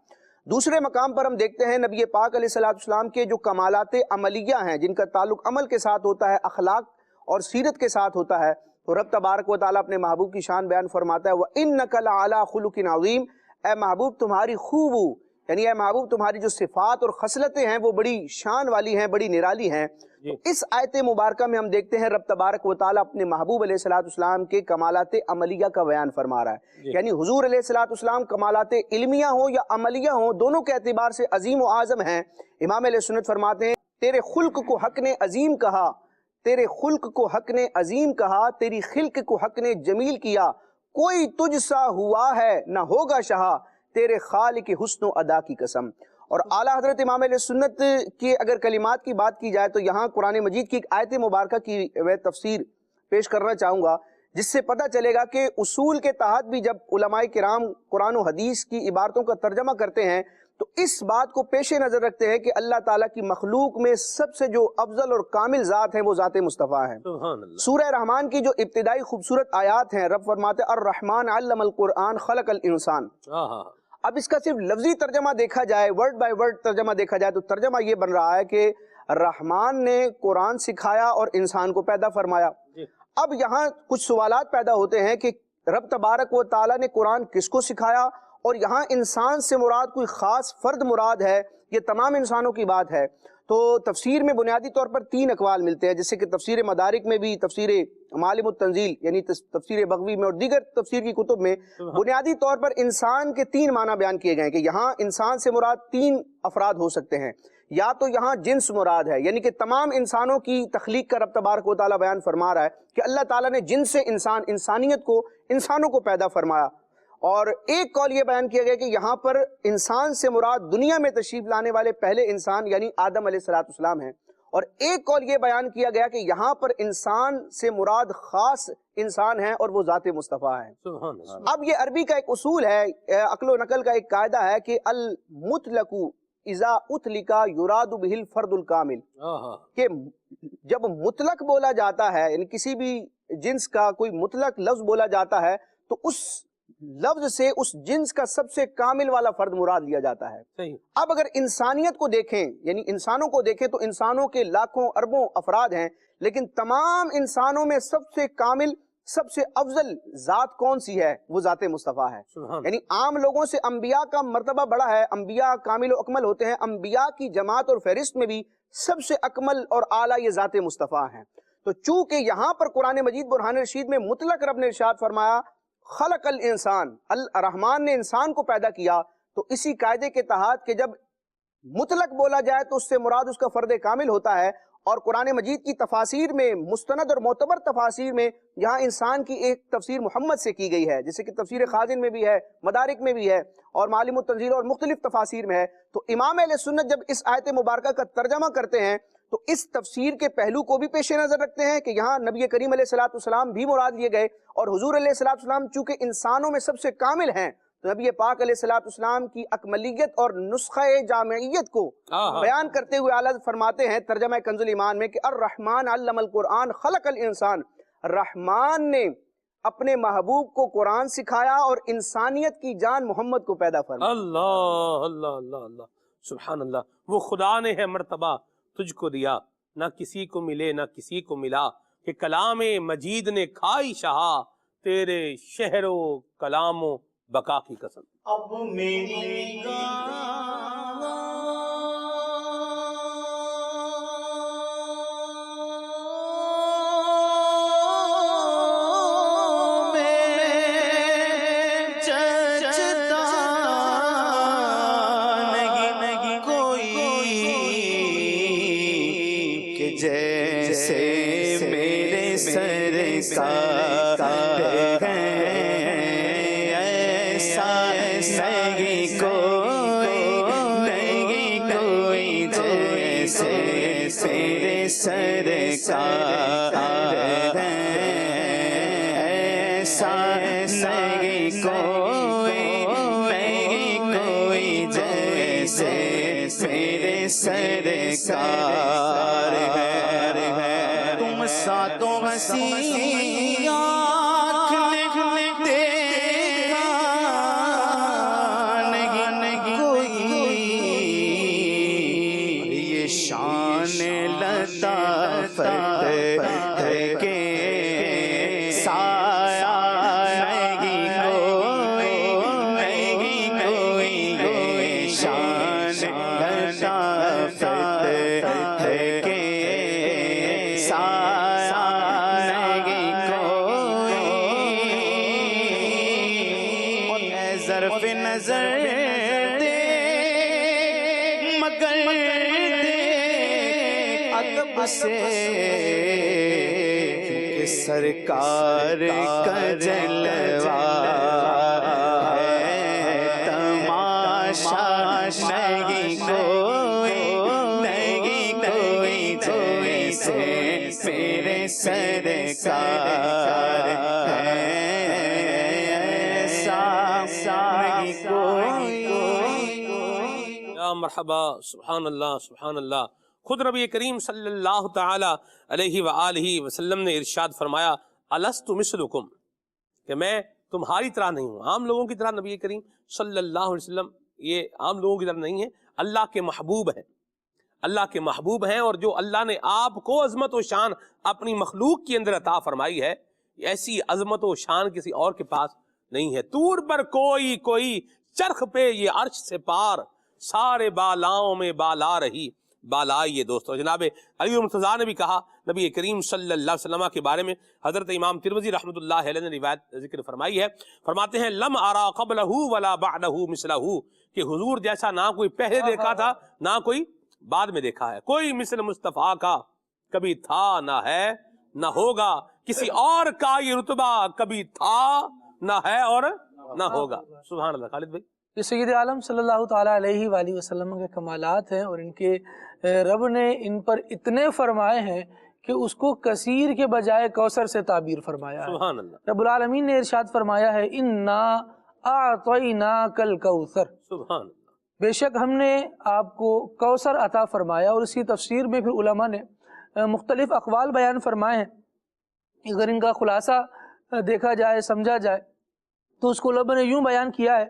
دوسرے مقام پر ہم دیکھتے ہیں نبی پاک علیہ السلام کے جو کمالات عملیہ ہیں، جن کا تعلق عمل کے ساتھ ہوتا ہے، اخلاق اور سیرت کے ساتھ ہوتا ہے، تو رب تبارک و تعالیٰ اپنے محبوب کی شان بیان فرماتا ہے وَإِنَّكَ لَعَلَىٰ خُلُقٍ عَظِيمٍ، اے محبوب تمہاری خوبو، یعنی اے محبوب تمہاری جو صفات اور خصلتیں ہیں وہ بڑی شان والی ہیں، بڑی نرالی ہیں۔ تو اس آیت مبارکہ میں ہم دیکھتے ہیں رب تبارک و تعالیٰ اپنے محبوب علیہ السلام کے کمالات عملیہ کا بیان فرما رہا ہے، یعنی حضور علیہ السلام کمالات علمیہ ہوں یا عملیہ ہوں، دونوں کے اعتبار سے عظیم و اعظم ہیں۔ امام علیہ سنت فرماتے ہیں تیرے خلق کو حق نے عظیم کہا، تیرے خلق کو حق نے عظیم کہا، تیری خلق کو حق نے جمیل کیا، کوئی تجھ سا ہوا ہے نہ ہوگا شہا، تیرے خالق حسن و ادا کی قسم۔ اور اعلیٰ حضرت امام علیہ سنت کے اگر کلمات کی بات کی جائے تو یہاں قرآن مجید کی ایک آیت مبارکہ کی میں تفسیر پیش کرنا چاہوں گا، جس سے پتہ چلے گا کہ اصول کے تحت بھی جب علماء کرام قرآن و حدیث کی عبارتوں کا ترجمہ کرتے ہیں تو اس بات کو پیش نظر رکھتے ہیں کہ اللہ تعالیٰ کی مخلوق میں سب سے جو افضل اور کامل ذات ہے وہ ذات مصطفیٰ ہے۔ سبحان اللہ۔ سورہ رحمان کی جو ابتدائی خوبصورت آیات ہیں، رب فرماتے الرحمن علم القرآن خلق الانسان۔ اب اس کا صرف لفظی ترجمہ دیکھا جائے، ورڈ بائی ورڈ ترجمہ دیکھا جائے، تو ترجمہ یہ بن رہا ہے کہ رحمان نے قرآن سکھایا اور انسان کو پیدا فرمایا۔ اب یہاں کچھ سوالات پیدا ہوتے ہیں کہ رب تبارک و تعالیٰ نے قرآن کس کو سکھایا، اور یہاں انسان سے مراد کوئی خاص فرد مراد ہے، یہ تمام انسانوں کی بات ہے؟ تو تفسیر میں بنیادی طور پر 3 اقوال ملتے ہیں، جیسے کہ تفسیر مدارک میں بھی، تفسیر معالم التنزیل یعنی تفسیر بغوی میں، اور دیگر تفسیر کی کتب میں بنیادی طور پر انسان کے 3 معنی بیان کیے گئے ہیں کہ یہاں انسان سے مراد 3 افراد ہو سکتے ہیں۔ یا تو یہاں جنس مراد ہے، یعنی کہ تمام انسانوں کی تخلیق کا رب تبارک و تعالیٰ بیان فرما رہا ہے کہ اللہ تعالیٰ نے جن سے انسانیت کو، انسانوں کو پیدا فرمایا۔ اور ایک قول یہ بیان کیا گیا کہ یہاں پر انسان سے مراد دنیا میں تشریف لانے والے پہلے انسان یعنی آدم علیہ السلام ہیں، اور ایک قول یہ بیان کیا گیا کہ یہاں پر انسان سے مراد خاص انسان ہے اور وہ ذات مصطفیٰ ہے۔ اب یہ عربی کا ایک اصول ہے، عقل و نقل کا ایک قاعدہ ہے کہ المطلق اذا اطلق یراد به الفرد الکامل، کہ جب مطلق بولا جاتا ہے یعنی کسی بھی جنس کا کوئی مطلق لفظ بولا جاتا ہے تو اس لفظ سے اس جنس کا سب سے کامل والا فرد مراد لیا جاتا ہے۔ اب اگر انسانیت کو دیکھیں یعنی انسانوں کو دیکھیں تو انسانوں کے لاکھوں اربوں افراد ہیں، لیکن تمام انسانوں میں سب سے کامل، سب سے افضل ذات کون سی ہے؟ وہ ذات مصطفیٰ ہے۔ یعنی عام لوگوں سے انبیاء کا مرتبہ بڑا ہے، انبیاء کامل و اکمل ہوتے ہیں، انبیاء کی جماعت اور فہرست میں بھی سب سے اکمل اور اعلیٰ یہ ذات مصطفیٰ ہیں۔ تو چونکہ یہاں پر قرآن مجید برہان رشید میں مطلق رب نے ارشاد فرمایا خلق الانسان، الرحمن نے انسان کو پیدا کیا، تو اسی قاعدے کے تحت کہ جب مطلق بولا جائے تو اس سے مراد اس کا فرد کامل ہوتا ہے، اور قرآن مجید کی تفاسیر میں، مستند اور معتبر تفاسیر میں، یہاں انسان کی ایک تفسیر محمد سے کی گئی ہے، جیسے کہ تفسیر خازن میں بھی ہے، مدارک میں بھی ہے، اور معالم التنزیل اور مختلف تفاسیر میں ہے۔ تو امام اہل سنت جب اس آیت مبارکہ کا ترجمہ کرتے ہیں تو اس تفسیر کے پہلو کو بھی پیش نظر رکھتے ہیں کہ یہاں نبی کریم علیہ السلام بھی مراد لیے گئے، اور حضور علیہ السلام چونکہ انسانوں میں سب سے کامل ہیں تو نبی پاک علیہ السلام کی اکملیت اور نسخہ جامعیت کو بیان کرتے ہوئے اعلیٰ فرماتے ہیں ترجمہ کنز الایمان میں کہ الرحمن علم القرآن خلق الانسان، رحمان نے اپنے محبوب کو قرآن سکھایا اور انسانیت کی جان محمد کو پیدا فرمایا۔ اللہ اللہ اللہ اللہ، سبحان اللہ۔ وہ خدا نے ہے مرتبہ تجھ کو دیا، نہ کسی کو ملے نہ کسی کو ملا، کہ کلام مجید نے کھائی شہا، تیرے شہر و کلام و بقا کی قسم۔ اب میری جیسے میرے سرکار ایسا نہیں کوئی جیسے میرے سرکار ایسا نہیں کوئی جیسے میرے سرکار ہے۔ تم ساتوں وسیع آنکھ نے دیکھا نہیں کوئی، یہ شان لطافت ہے کہ سایہ نہیں کوئی، یہ شان لطافت ہے کہ ظرف نظر دے مگر دے ادب سے، کہ سرکار کا جلوہ ہے تماشا نہیں کوئی جیسے میرے سرکار ہے۔ مرحبا سبحان اللہ سبحان اللہ۔ خود نبی کریم صلی اللہ تعالی علیہ وآلہ وسلم نے ارشاد فرمایا الست مثلکم، کہ میں تمہاری طرح نہیں ہوں، عام لوگوں کی طرح نبی کریم صلی اللہ علیہ وسلم یہ عام لوگوں کی طرح نہیں ہے، اللہ کے محبوب ہیں، اللہ کے محبوب ہیں، اور جو اللہ نے آپ کو عظمت و شان اپنی مخلوق کے اندر عطا فرمائی ہے، ایسی عظمت و شان کسی اور کے پاس نہیں ہے۔ طور پر کوئی چرخ پہ یہ عرش سے پار، سارے بالاؤں میں بالا رہی بالائی یہ دوستو۔ جناب علی مرتضیٰ نے بھی کہا نبی کریم صلی اللہ علیہ وسلم کے بارے میں، حضرت امام ترمذی رحمۃ اللہ علیہ نے روایت ذکر فرمائی ہے، فرماتے ہیں لم ارا قبلہ ولا بعدہ مثلہ، کہ حضور جیسا نہ کوئی پہلے دیکھا تھا نہ کوئی بعد میں دیکھا ہے، کوئی مثل مصطفیٰ کا کبھی تھا نہ ہے نہ ہوگا، کسی اور کا یہ رتبہ کبھی تھا نہ ہے اور نہ ہوگا۔ سبحان اللہ۔ خالد بھائی، یہ سید عالم صلی اللہ تعالیٰ علیہ وآلہ وسلم کے کمالات ہیں، اور ان کے رب نے ان پر اتنے فرمائے ہیں کہ اس کو کثیر کے بجائے کوثر سے تعبیر فرمایا ہے۔ سبحان اللہ۔ رب العالمین نے ارشاد فرمایا ہے انا اعطیناک الکوثر، سبحان اللہ۔ بے شک ہم نے آپ کو کوثر عطا فرمایا، اور اس کی تفسیر میں پھر علماء نے مختلف اقوال بیان فرمائے ہیں۔ اگر ان کا خلاصہ دیکھا جائے سمجھا جائے تو اس کو علماء نے یوں بیان کیا ہے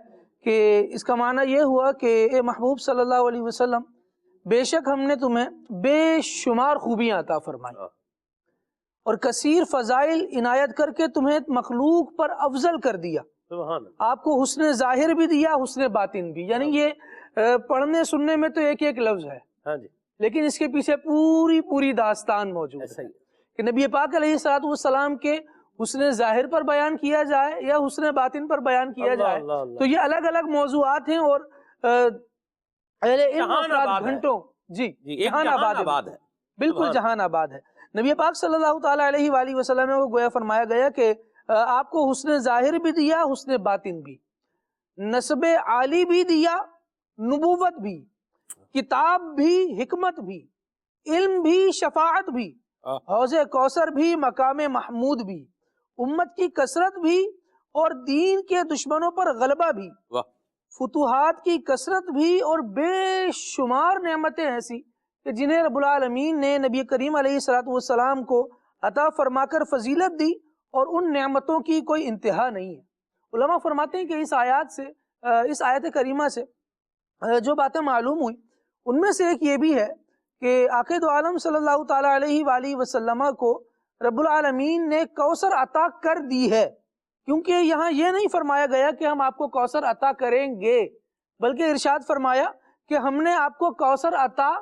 کہ اس کا معنی یہ ہوا کہ اے محبوب صلی اللہ علیہ وسلم، بے شک ہم نے تمہیں بے شمار خوبیاں عطا فرمائی اور کثیر فضائل عنایت کر کے تمہیں مخلوق پر افضل کر دیا۔ سبحان اللہ۔ آپ کو حسن ظاہر بھی دیا، حسن باطن بھی، یعنی یہ پڑھنے سننے میں تو ایک ایک لفظ ہے، ہاں جی، لیکن اس کے پیچھے پوری داستان موجود ہے کہ نبی پاک علیہ الصلوۃ والسلام کے حسن ظاہر پر بیان کیا جائے یا حسن باطن پر بیان کیا جائے تو یہ الگ الگ موضوعات ہیں، اور اہل علم افراد گھنٹوں جہان آباد ہے، بالکل جہان آباد ہے۔ نبی پاک صلی اللہ تعالیٰ علیہ وآلہ وسلم کو گویا فرمایا گیا کہ آپ کو حسن ظاہر بھی دیا، حسن باطن بھی، نسب عالی بھی دیا، نبوت بھی، کتاب بھی، حکمت بھی، علم بھی، شفاعت بھی، حوض کوثر بھی، مقام محمود بھی، امت کی کثرت بھی، اور دین کے دشمنوں پر غلبہ بھی، فتوحات کی کثرت بھی، اور بے شمار نعمتیں ایسی کہ جنہیں رب العالمین نے نبی کریم علیہ الصلوۃ والسلام کو عطا فرما کر فضیلت دی، اور ان نعمتوں کی کوئی انتہا نہیں ہے۔ علماء فرماتے ہیں کہ اس آیات سے، اس آیت کریمہ سے جو باتیں معلوم ہوئی ان میں سے ایک یہ بھی ہے کہ آقا دو عالم صلی اللہ تعالیٰ علیہ وآلہ وسلم کو رب العالمین نے کوثر عطا کر دی ہے، کیونکہ یہاں یہ نہیں فرمایا گیا کہ ہم آپ کو کوثر عطا کریں گے، بلکہ ارشاد فرمایا کہ ہم نے آپ کو کوثر عطا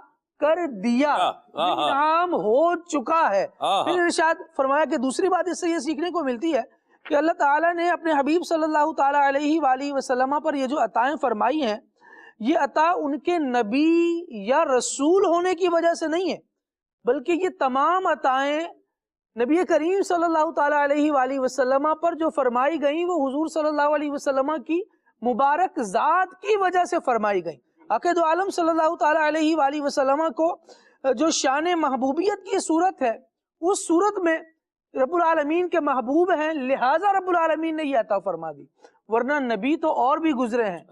کر دیا، انعام ہو چکا ہے۔ پھر ارشاد فرمایا کہ دوسری بات اس سے یہ سیکھنے کو ملتی ہے کہ اللہ تعالیٰ نے اپنے حبیب صلی اللہ تعالیٰ علیہ وآلہ وسلم پر یہ جو عطائیں فرمائی ہیں، یہ عطا ان کے نبی یا رسول ہونے کی وجہ سے نہیں ہے، بلکہ یہ تمام عطائیں نبی کریم صلی اللہ تعالیٰ علیہ وآلہ وسلم پر جو فرمائی گئیں وہ حضور صلی اللہ علیہ وسلم کی مبارک ذات کی وجہ سے فرمائی گئیں۔ عقید عالم صلی اللہ تعالیٰ علیہ وآلہ وسلم کو جو شان محبوبیت کی صورت ہے، اس صورت میں رب العالمین کے محبوب ہیں، لہٰذا رب العالمین نے یہ عطا فرما دی، ورنہ نبی تو اور بھی گزرے ہیں،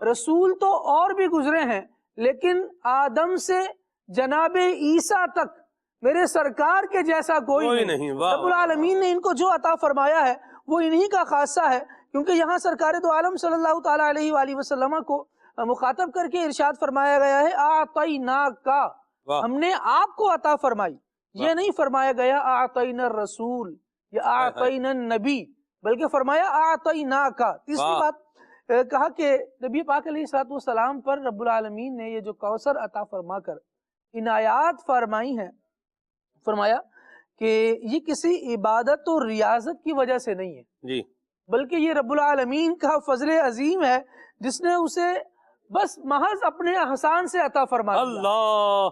رسول تو اور بھی گزرے ہیں، لیکن آدم سے جناب عیسیٰ تک میرے سرکار کے جیسا کوئی نہیں۔ رب العالمین نے ان کو جو عطا فرمایا ہے وہ انہی کا خاصہ ہے، کیونکہ یہاں سرکار دو عالم صلی اللہ تعالیٰ علیہ وآلہ وسلم کو مخاطب کر کے ارشاد فرمایا گیا ہے اعطیناک، ہم نے آپ کو عطا فرمائی، یہ نہیں فرمایا گیا اعطینا الرسول یا اعطینا النبی، بلکہ فرمایا اعطیناک۔ تیسری بات کہا کہ نبی پاک علیہ الصلوۃ والسلام پر رب العالمین نے یہ جو کوثر عطا فرما کر عنایات فرمائی ہیں، فرمایا کہ یہ کسی عبادت و ریاضت کی وجہ سے نہیں ہے، بلکہ یہ رب العالمین کا فضل عظیم ہے جس نے اسے بس محض اپنے احسان سے عطا فرما دیا۔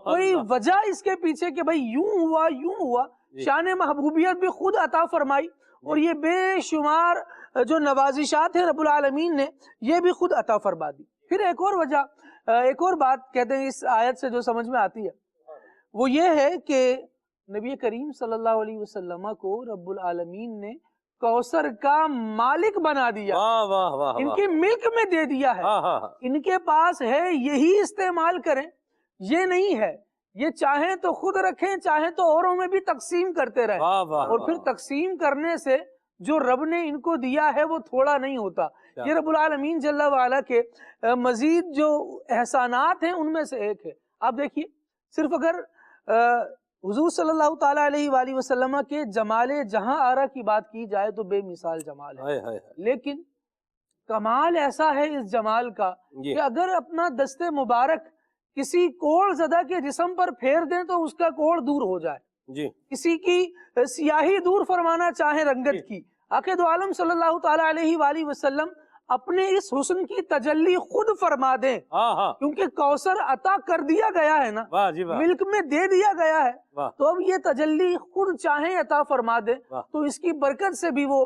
کوئی وجہ اس کے پیچھے کہ بھئی یوں ہوا، شان محبوبیت بھی خود عطا فرمائی، اور یہ بے شمار جو نوازشات ہیں رب العالمین نے یہ بھی خود عطا فرما دی۔ پھر ایک اور وجہ، ایک اور بات کہتے ہیں اس آیت سے جو سمجھ میں آتی ہے، وہ یہ ہے کہ نبی کریم صلی اللہ علیہ وسلم کو رب العالمین نے کوثر کا مالک بنا دیا، واہ واہ واہ ان کی ملک میں دے دیا ہے، ان کے پاس ہے یہی استعمال کریں، یہ نہیں ہے یہ چاہیں تو خود رکھیں چاہیں تو اوروں میں بھی تقسیم کرتے رہیں، اور پھر تقسیم کرنے سے جو رب نے ان کو دیا ہے وہ تھوڑا نہیں ہوتا۔ یہ رب العالمین جل وعلا کے مزید جو احسانات ہیں ان میں سے ایک ہے۔ آپ دیکھیے صرف اگر حضور صلی اللہ تعالیٰ علیہ وآلہ وسلم کے جمال جہاں آرا کی بات کی جائے تو بے مثال جمال ہے، لیکن کمال ایسا ہے اس جمال کا کہ اگر اپنا دست مبارک کسی کوڑ زدہ کے جسم پر پھیر دیں تو اس کا کوڑ دور ہو جائے، کسی کی سیاہی دور فرمانا چاہیں رنگت کی، آقا دو عالم صلی اللہ تعالیٰ علیہ وآلہ وسلم اپنے اس حسن کی تجلی خود فرما دیں، کیونکہ کوثر عطا کر دیا گیا ہے نا، ملک میں دے دیا گیا ہے، تو اب یہ تجلی خود چاہیں عطا فرما دیں تو اس کی برکت سے بھی وہ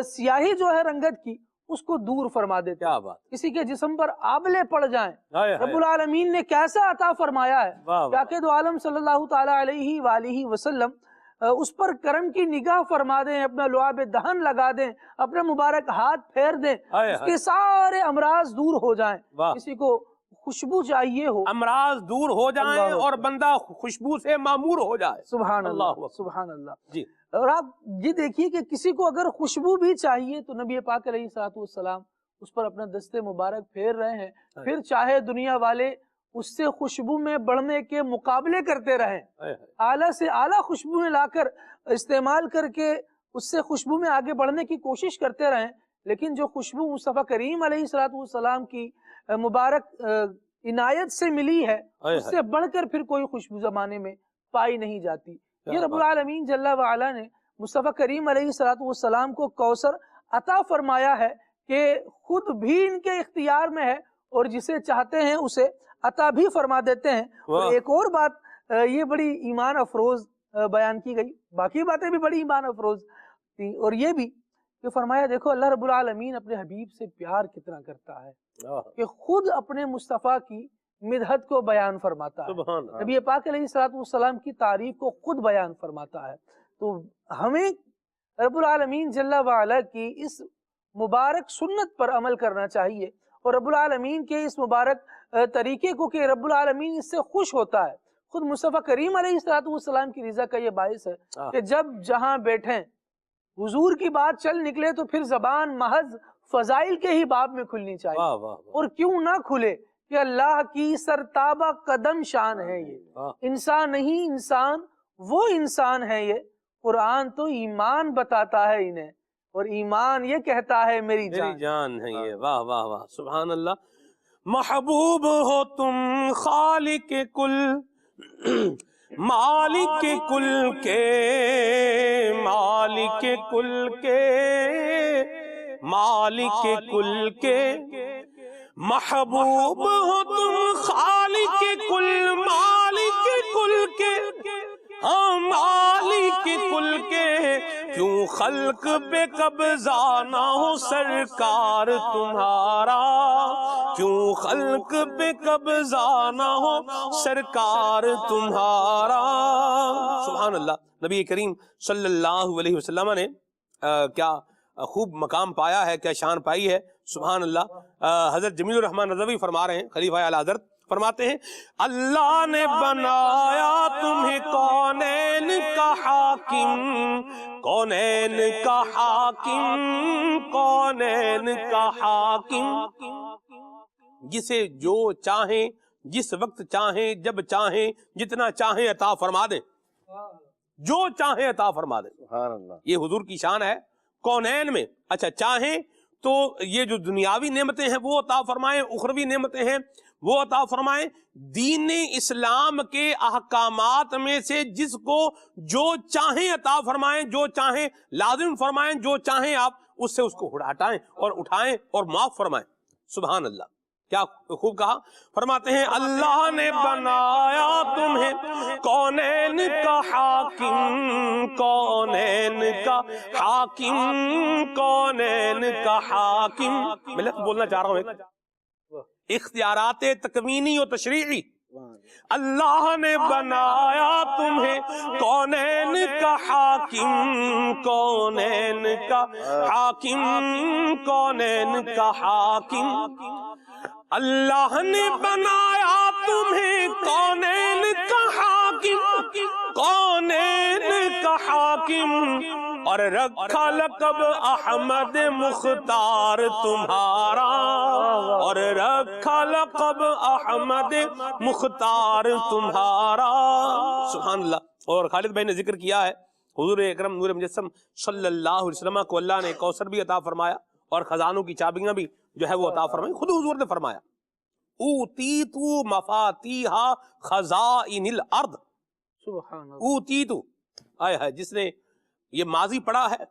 سیاہی جو ہے رنگت کی اس کو دور فرما دیتے ہیں۔ کسی کے جسم پر آبلے پڑ جائیں، رب العالمین نے کیسا عطا فرمایا ہے کہ آقا دو عالم صلی اللہ تعالیٰ علیہ وآلہ وسلم اس پر کرم کی نگاہ فرما دیں، اپنا لعاب دہن لگا دیں، اپنے مبارک ہاتھ پھیر دیں، اس کے سارے امراض دور ہو جائیں۔ کسی کو خوشبو چاہیے ہو، امراض دور ہو جائیں اور بندہ خوشبو سے معمور ہو جائے۔ سبحان اللہ سبحان اللہ۔ اور آپ یہ دیکھیے کہ کسی کو اگر خوشبو بھی چاہیے تو نبی پاک علیہ الصلوۃ والسلام اس پر اپنا دست مبارک پھیر رہے ہیں، پھر چاہے دنیا والے اس سے خوشبو میں بڑھنے کے مقابلے کرتے رہیں، اعلیٰ سے اعلیٰ خوشبو میں لا کر استعمال کر کے اس سے خوشبو میں آگے بڑھنے کی کوشش کرتے رہیں، لیکن جو خوشبو مصطفیٰ کریم علیہ الصلوۃ والسلام کی مبارک عنایت سے ملی ہے اس سے بڑھ کر پھر کوئی خوشبو زمانے میں پائی نہیں جاتی۔ یہ رب العالمین جل وعلا نے مصطفیٰ کریم علیہ الصلوۃ والسلام کو کوثر عطا فرمایا ہے کہ خود بھی ان کے اختیار میں ہے اور جسے چاہتے ہیں اسے عطا بھی فرما دیتے ہیں۔ اور ایک اور بات یہ بڑی ایمان افروز بیان کی گئی، باقی باتیں بھی بڑی ایمان افروز تھی، اور یہ بھی کہ فرمایا دیکھو اللہ رب العالمین اپنے حبیب سے پیار کتنا کرتا ہے کہ خود اپنے مصطفیٰ کی مدحت کو بیان فرماتا ہے، نبی پاک علیہ الصلوۃ والسلام کی تعریف کو خود بیان فرماتا ہے۔ تو ہمیں رب العالمین جل وعلا کی اس مبارک سنت پر عمل کرنا چاہیے، اور رب العالمین کے اس مبارک طریقے کو کہ رب العالمین اس سے خوش ہوتا ہے، خود مصطفیٰ کریم علیہ الصلوۃ والسلام کی رضا کا یہ باعث ہے کہ جب جہاں بیٹھیں حضور کی بات چل نکلے تو پھر زبان محض فضائل کے ہی باب میں کھلنی چاہیے، اور کیوں نہ کھلے کہ اللہ کی سرتابہ قدم شان ہے یہ، انسان نہیں انسان وہ انسان ہے یہ، قرآن تو ایمان بتاتا ہے انہیں، اور ایمان یہ کہتا ہے میری جان ہے یہ۔ واہ واہ واہ سبحان اللہ۔ محبوب ہو تم خالق کل مالک کل کے، مالک کل کے، مالک کل کے، محبوب ہو تم خالق کل مالک کل کے، ہاں مالک کل کے، کیوں خلق پہ قبضہ نہ ہو سرکار تمہارا، کیوں خلق پہ قبضہ نہ ہو سرکار تمہارا۔ سبحان اللہ۔ نبی کریم صلی اللہ علیہ وسلم نے کیا خوب مقام پایا ہے، کیا شان پائی ہے، سبحان اللہ۔ حضرت جمیل الرحمن رضوی فرما رہے ہیں، خلیفہ اعلی حضرت فرماتے ہیں اللہ نے بنایا تمہیں کونین کا حاکم، کونین کا حاکم، کونین کا حاکم، جسے جو چاہیں جس وقت چاہیں جب چاہیں جتنا چاہیں عطا فرما دے، جو چاہیں عطا فرما دے۔ سبحان اللہ۔ یہ حضور کی شان ہے کونین میں۔ اچھا چاہیں تو یہ جو دنیاوی نعمتیں ہیں وہ عطا فرمائیں، اخروی نعمتیں ہیں وہ عطا فرمائیں، دین اسلام کے احکامات میں سے جس کو جو چاہیں عطا فرمائیں، جو چاہیں لازم فرمائیں، جو چاہیں آپ اس سے اس کو ہٹائیں اور اٹھائیں اور معاف فرمائیں۔ سبحان اللہ، کیا خوب کہا۔ فرماتے ہیں اللہ نے بنایا تمہیں کونین کا حاکم، کونین کا حاکم، کونین کا حاکم۔ میں لفظ بولنا چاہ رہا ہوں، اختیارات تکوینی و تشریعی اللہ نے بنایا تمہیں کونین کا حاکم، کونین کا حاکم، کونین کا حاکم، اللہ نے بنایا تمہیں کونین کا حاکم، کونین کا حاکم، اور رکھا لقب احمد مختار تمہارا، اور رکھا لقب احمد مختار تمہارا، سبحان اللہ۔ اور خالد بھائی نے ذکر کیا ہے حضور اکرم نور مجسم صلی اللہ علیہ وسلم کو اللہ نے کوثر بھی عطا فرمایا اور خزانوں کی چابیاں بھی جو ہے وہ عطا فرمائی۔ خود حضور نے فرمایا اوتیت مفاتیح خزائن الارض، سبحان اللہ، اوتیت، آئے ہے جس نے یہ ماضی پڑھا ہے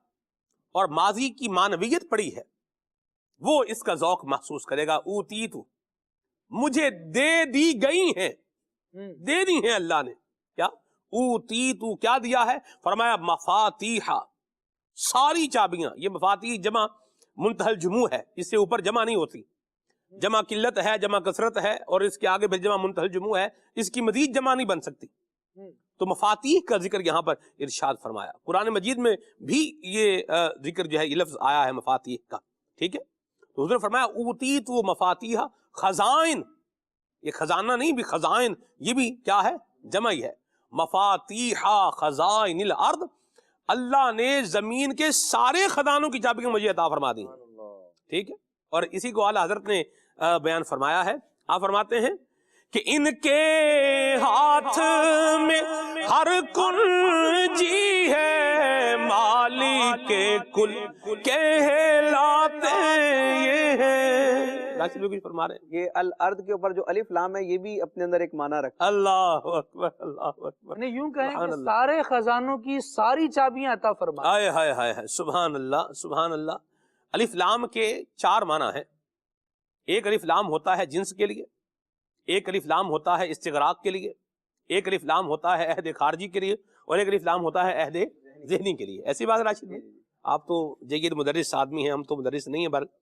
اور ماضی کی معنویت پڑھی ہے وہ اس کا ذوق محسوس کرے گا۔ اوتیت، مجھے دے دی گئی ہیں، دے دی ہیں اللہ نے، کیا اوتیت، کیا دیا ہے؟ فرمایا مفاتیح، ساری چابیاں۔ یہ مفاتیح جمع منتہی الجموع ہے، اس سے اوپر جمع نہیں ہوتی، جمع قلت ہے، جمع کثرت ہے، اور اس کے آگے پھر جمع منتہی الجموع ہے، اس کی مزید جمع نہیں بن سکتی۔ تو مفاتیح کا ذکر یہاں پر ارشاد فرمایا۔ قرآن مجید میں بھی یہ ذکر جو ہے یہ لفظ آیا ہے مفاتیح کا، ٹھیک ہے؟ تو حضور نے فرمایا اوتیت وہ مفاتیح خزائن، یہ خزانہ نہیں بھی خزائن، یہ بھی کیا ہے؟ جمع ہی ہے۔ مفاتیح خزائن الارض، اللہ نے زمین کے سارے خزانوں کی چابیاں مجھے عطا فرما دی، ٹھیک ہے؟ اور اسی کو اعلیٰ حضرت نے بیان فرمایا ہے۔ آپ فرماتے ہیں کہ ان کے ہاتھ میں ہر کنجی ہے، مالک کل کہلاتے یہ ہیں۔ راکش بھی کچھ فرما رہے ہیں، یہ الارض کے اوپر جو الف لام ہے یہ بھی اپنے اندر ایک معنی رکھتا ہے۔ اللہ اکبر، اللہ اکبر، یعنی یوں کہیں سبحان کہ اللہ، سارے خزانوں کی ساری چابیاں عطا فرما۔ ہائے ہائے ہائے ہائے، سبحان اللہ، سبحان اللہ۔ الف لام کے 4 معنی ہیں۔ ایک الف لام ہوتا ہے جنس کے لیے، ایک الف لام ہوتا ہے استغراق کے لیے، ایک الف لام ہوتا ہے عہد خارجی کے لیے، اور ایک الف لام ہوتا ہے عہد ذہنی کے لیے۔ ایسی بات راشد بھائی؟ آپ تو جید مدرس آدمی ہیں، ہم تو مدرس نہیں ہیں، بلکہ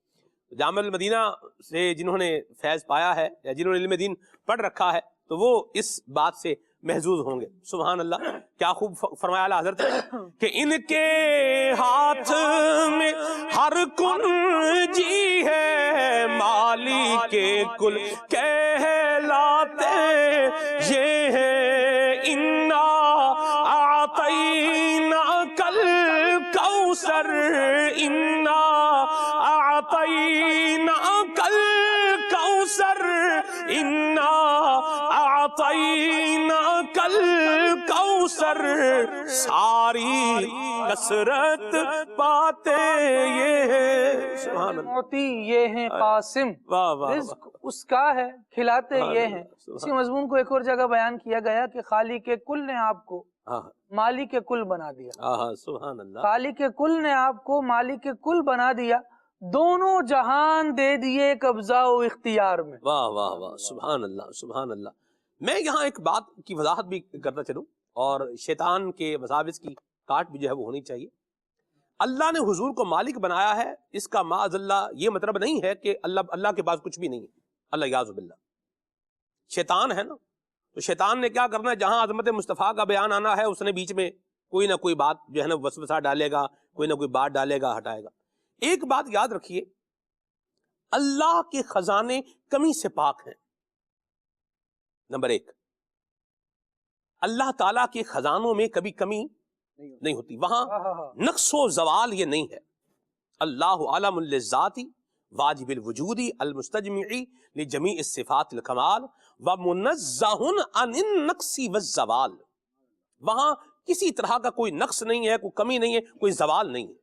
جامع المدینہ سے جنہوں نے فیض پایا ہے یا جنہوں نے علم دین پڑھ رکھا ہے تو وہ اس بات سے محظوظ ہوں گے۔ سبحان اللہ، کیا خوب فرمایا اعلیٰ حضرت کہ ان کے ہاتھ میں ہر کنجی ہے، مالک کل کہلاتے یہ ہے، انا اعطیناک الکوثر، انا اعطیناک الکوثر، انا اعطیناک الکوثر، ساری کثرت پاتے یہ ہے۔ سبحان اللہ، موتی یہ ہیں قاسم، واہ واہ، رزق اس کا ہے، کھلاتے یہ ہیں۔ اسی مضمون کو ایک اور جگہ بیان کیا گیا کہ خالق کل نے آپ کو مالک کل بنا دیا، سبحان اللہ، خالق کل نے آپ کو مالک کل بنا دیا، دونوں جہان دے دیے قبضہ و اختیار میں۔ واہ واہ واہ، سبحان اللہ، سبحان اللہ۔ میں یہاں ایک بات کی وضاحت بھی کرتا چلوں، اور شیطان کے وساوس کی کاٹ بھی جو ہے وہ ہونی چاہیے۔ اللہ نے حضور کو مالک بنایا ہے، اس کا معاذ اللہ یہ مطلب نہیں ہے کہ اللہ کے پاس کچھ بھی نہیں ہے، اللہ یعوذ باللہ۔ شیطان ہے نا، تو شیطان نے کیا کرنا ہے، جہاں عظمت مصطفیٰ کا بیان آنا ہے اس نے بیچ میں کوئی نہ کوئی بات جو ہے نا وسوسہ ڈالے گا، کوئی نہ کوئی بات ڈالے گا، ہٹائے گا۔ ایک بات یاد رکھیے، اللہ کے خزانے کمی سے پاک ہیں۔ نمبر 1، اللہ تعالیٰ کے خزانوں میں کبھی کمی نہیں ہوتی، وہاں نقص و زوال یہ نہیں ہے۔ اللہ عالم الذات واجب الوجود المستجمع لجمیع الصفات الکمال ومنزہ عن النقص والزوال، وہاں کسی طرح کا کوئی نقص نہیں ہے، کوئی کمی نہیں ہے، کوئی زوال نہیں ہے۔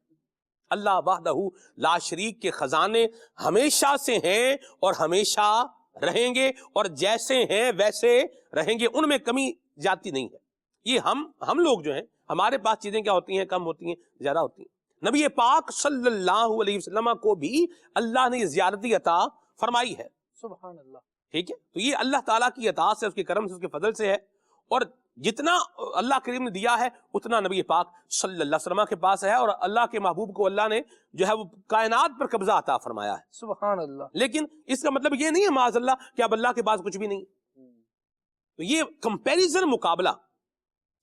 اللہ وحدہ لا شریک کے خزانے ہمیشہ سے ہیں اور ہمیشہ رہیں گے، اور جیسے ہیں ویسے رہیں گے، ان میں کمی جاتی نہیں ہے۔ یہ ہم لوگ جو ہیں، ہمارے پاس چیزیں کیا ہوتی ہیں، کم ہوتی ہیں، زیادہ ہوتی ہیں۔ نبی پاک صلی اللہ علیہ وسلم کو بھی اللہ نے زیادتی عطا فرمائی ہے، سبحان اللہ، ٹھیک ہے؟ تو یہ اللہ تعالیٰ کی عطا سے، اس کے کرم سے، اس کے فضل سے ہے، اور جتنا اللہ کریم نے دیا ہے اتنا نبی پاک صلی اللہ علیہ وسلم کے پاس ہے، اور اللہ کے محبوب کو اللہ نے جو ہے وہ کائنات پر قبضہ عطا فرمایا ہے، سبحان اللہ۔ لیکن اس کا مطلب یہ نہیں ہے معاذ اللہ کہ اب اللہ کے پاس کچھ بھی نہیں۔ تو یہ کمپیریزن مقابلہ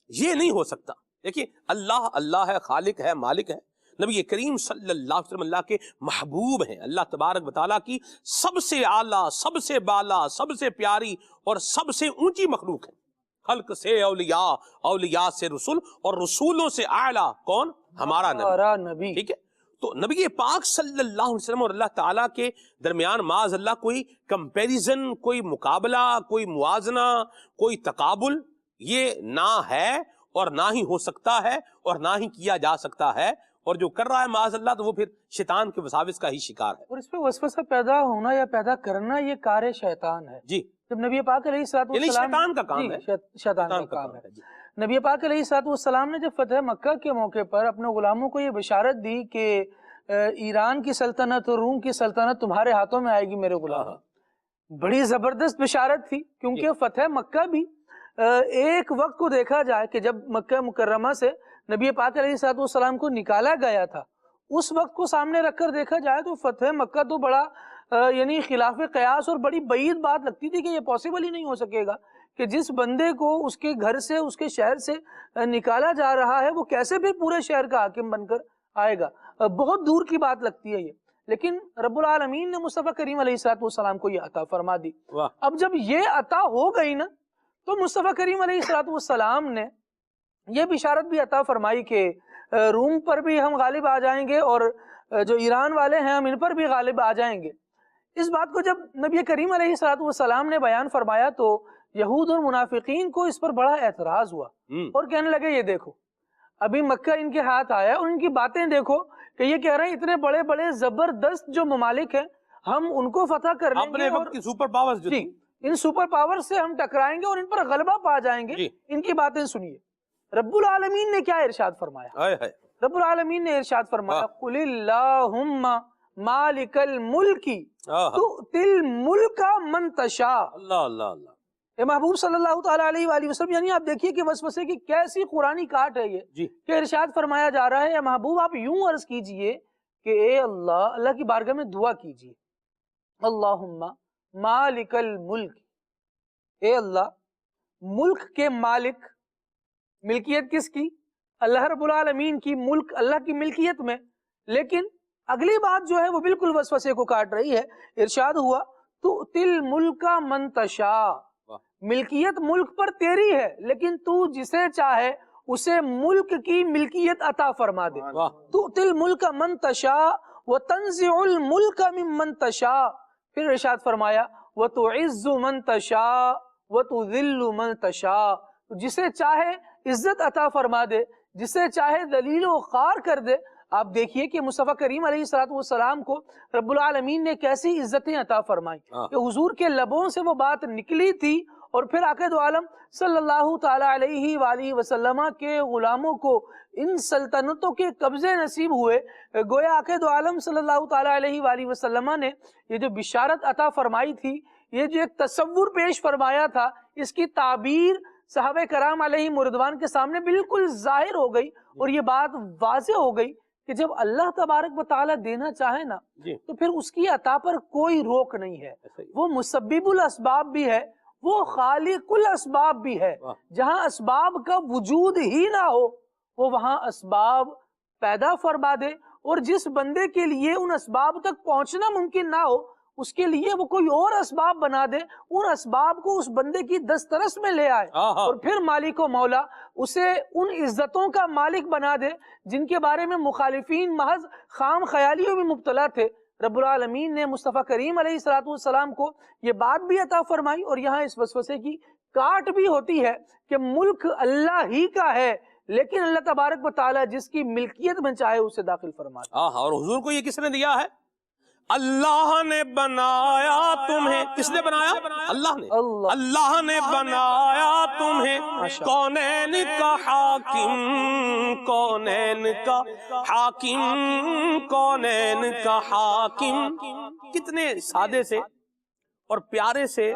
یہ نہیں ہو سکتا. دیکھیے اللہ اللہ ہے، خالق ہے، مالک ہے. نبی کریم صلی اللہ علیہ وسلم اللہ کے محبوب ہیں، اللہ تبارک و تعالیٰ کی سب سے اعلیٰ، سب سے بالا، سب سے پیاری اور سب سے اونچی مخلوق ہے. خلق سے اولیاء، اولیاء سے رسول، اور رسولوں سے اعلیٰ کون؟ ہمارا نبی. ٹھیک ہے. تو نبی پاک صلی اللہ علیہ وسلم اور اللہ تعالیٰ کے درمیان معاذ اللہ کوئی کمپیریزن، کوئی مقابلہ، کوئی موازنہ، کوئی تقابل یہ نہ ہے اور نہ ہی ہو سکتا ہے اور نہ ہی کیا جا سکتا ہے. اور جو کر رہا ہے معاذ اللہ تو وہ پھر شیطان کے وساوس کا ہی شکار ہے. اور اس پہ وسوسہ پیدا ہونا یا پیدا کرنا یہ کار شیطان ہے. جی، جب نبی پاک علیہ الصلوۃ والسلام، شیطان کا کام ہے، شیطان کا کام ہے. جی. نبی پاک علیہ الصلوۃ والسلام نے جب فتح مکہ کے موقع پر اپنے غلاموں کو یہ بشارت دی کہ ایران کی سلطنت اور روم کی سلطنت تمہارے ہاتھوں میں آئے گی میرے غلام، بڑی زبردست بشارت تھی. کیونکہ فتح مکہ بھی ایک وقت کو دیکھا جائے کہ جب مکہ مکرمہ سے نبی پاک علیہ الصلوۃ والسلام کو نکالا گیا تھا، اس وقت کو سامنے رکھ کر دیکھا جائے تو فتح مکہ تو بڑا یعنی خلاف قیاس اور بڑی بعید بات لگتی تھی کہ یہ پاسبل ہی نہیں ہو سکے گا کہ جس بندے کو اس کے گھر سے، اس کے شہر سے نکالا جا رہا ہے وہ کیسے بھی پورے شہر کا حاکم بن کر آئے گا. بہت دور کی بات لگتی ہے یہ. لیکن رب العالمین نے مصطفیٰ کریم علیہ الصلوۃ والسلام کو یہ عطا فرما دی. اب جب یہ عطا ہو گئی نا تو مصطفیٰ کریم علیہ الصلوۃ والسلام نے یہ بشارت بھی عطا فرمائی کہ روم پر بھی ہم غالب آ جائیں گے اور جو ایران والے ہیں ہم ان پر بھی غالب آ جائیں گے. اس بات کو جب نبی کریم علیہ الصلوۃ والسلام نے بیان فرمایا تو یہود اور منافقین کو اس پر بڑا اعتراض ہوا اور کہنے لگے یہ دیکھو ابھی مکہ ان کے ہاتھ آیا اور ان کی باتیں دیکھو کہ یہ کہہ رہے ہیں اتنے بڑے بڑے زبردست جو ممالک ہیں ہم ان کو فتح کر لیں گے، اپنے وقت کی سپر پاورز جو جی ان سپر پاور سے ہم ٹکرائیں گے اور ان پر غلبہ پا جائیں گے. ان کی باتیں سنیے رب العالمین نے کیا ارشاد فرمایا. رب العالمین نے ارشاد فرمایا قل اللہم مالک الملک تؤتی الملک من تشاء. اللہ اللہ اللہ. اے محبوب صلی اللہ تعالیٰ علیہ وآلہ وسلم، یعنی آپ دیکھیے کہ وسوسے کی کیسی قرآنی کاٹ ہے یہ کہ ارشاد فرمایا جا رہا ہے اے محبوب آپ یوں عرض کیجئے کہ اے اللہ، اللہ کی بارگاہ میں دعا کیجئے اللہم مالک الملک، اے اللہ ملک کے مالک. ملکیت کس کی؟ اللہ رب العالمین کی. ملک اللہ کی ملکیت میں. لیکن اگلی بات جو ہے وہ بالکل وسوسے کو کاٹ رہی ہے. ارشاد ہوا تؤتی الملک من تشاء، ملکیت ملک پر تیری ہے لیکن تو جسے چاہے اسے ملک کی ملکیت عطا فرما دے. تؤتی الملک من تشاء وتنزع الملک ممن تشاء. پھر ارشاد فرمایا وتعز من تشاء وتذل من تشاء. جسے چاہے عزت عطا فرما دے، جسے چاہے ذلیل و خوار کر دے. آپ دیکھیے کہ مصطفیٰ کریم علیہ الصلوۃ والسلام کو رب العالمین نے کیسی عزتیں عطا فرمائیں کہ حضور کے لبوں سے وہ بات نکلی تھی اور پھر آقا دو عالم صلی اللہ تعالیٰ علیہ وآلہ وسلم کے غلاموں کو ان سلطنتوں کے قبضے نصیب ہوئے. گویا آقا دو عالم صلی اللہ تعالیٰ علیہ وآلہ وسلم نے یہ جو بشارت عطا فرمائی تھی، یہ جو ایک تصور پیش فرمایا تھا، اس کی تعبیر صحابہ کرام علیہ رضوان کے سامنے بالکل ظاہر ہو گئی اور یہ بات واضح ہو گئی کہ جب اللہ تبارک و تعالیٰ دینا چاہے نا تو پھر اس کی عطا پر کوئی روک نہیں ہے. وہ مسبب الاسباب بھی ہے، وہ خالق الاسباب بھی ہے. جہاں اسباب کا وجود ہی نہ ہو وہ وہاں اسباب پیدا فرما دے، اور جس بندے کے لیے ان اسباب تک پہنچنا ممکن نہ ہو اس کے لیے وہ کوئی اور اسباب بنا دے، ان اسباب کو اس بندے کی دسترس میں لے آئے اور پھر مالک و مولا اسے ان عزتوں کا مالک بنا دے جن کے بارے میں مخالفین محض خام خیالیوں میں مبتلا تھے. رب العالمین نے مصطفیٰ کریم علیہ الصلوۃ والسلام کو یہ بات بھی عطا فرمائی. اور یہاں اس وسوسے کی کاٹ بھی ہوتی ہے کہ ملک اللہ ہی کا ہے لیکن اللہ تبارک و تعالیٰ جس کی ملکیت میں چاہے اسے داخل فرماتا. اور حضور کو یہ کس نے دیا ہے؟ اللہ نے بنایا تمہیں. کس نے بنایا؟ اللہ نے. اللہ نے بنایا تمہیں کونین کا حاکم، کونین کا حاکم، کونین کا حاکم. کتنے سادے سے اور پیارے سے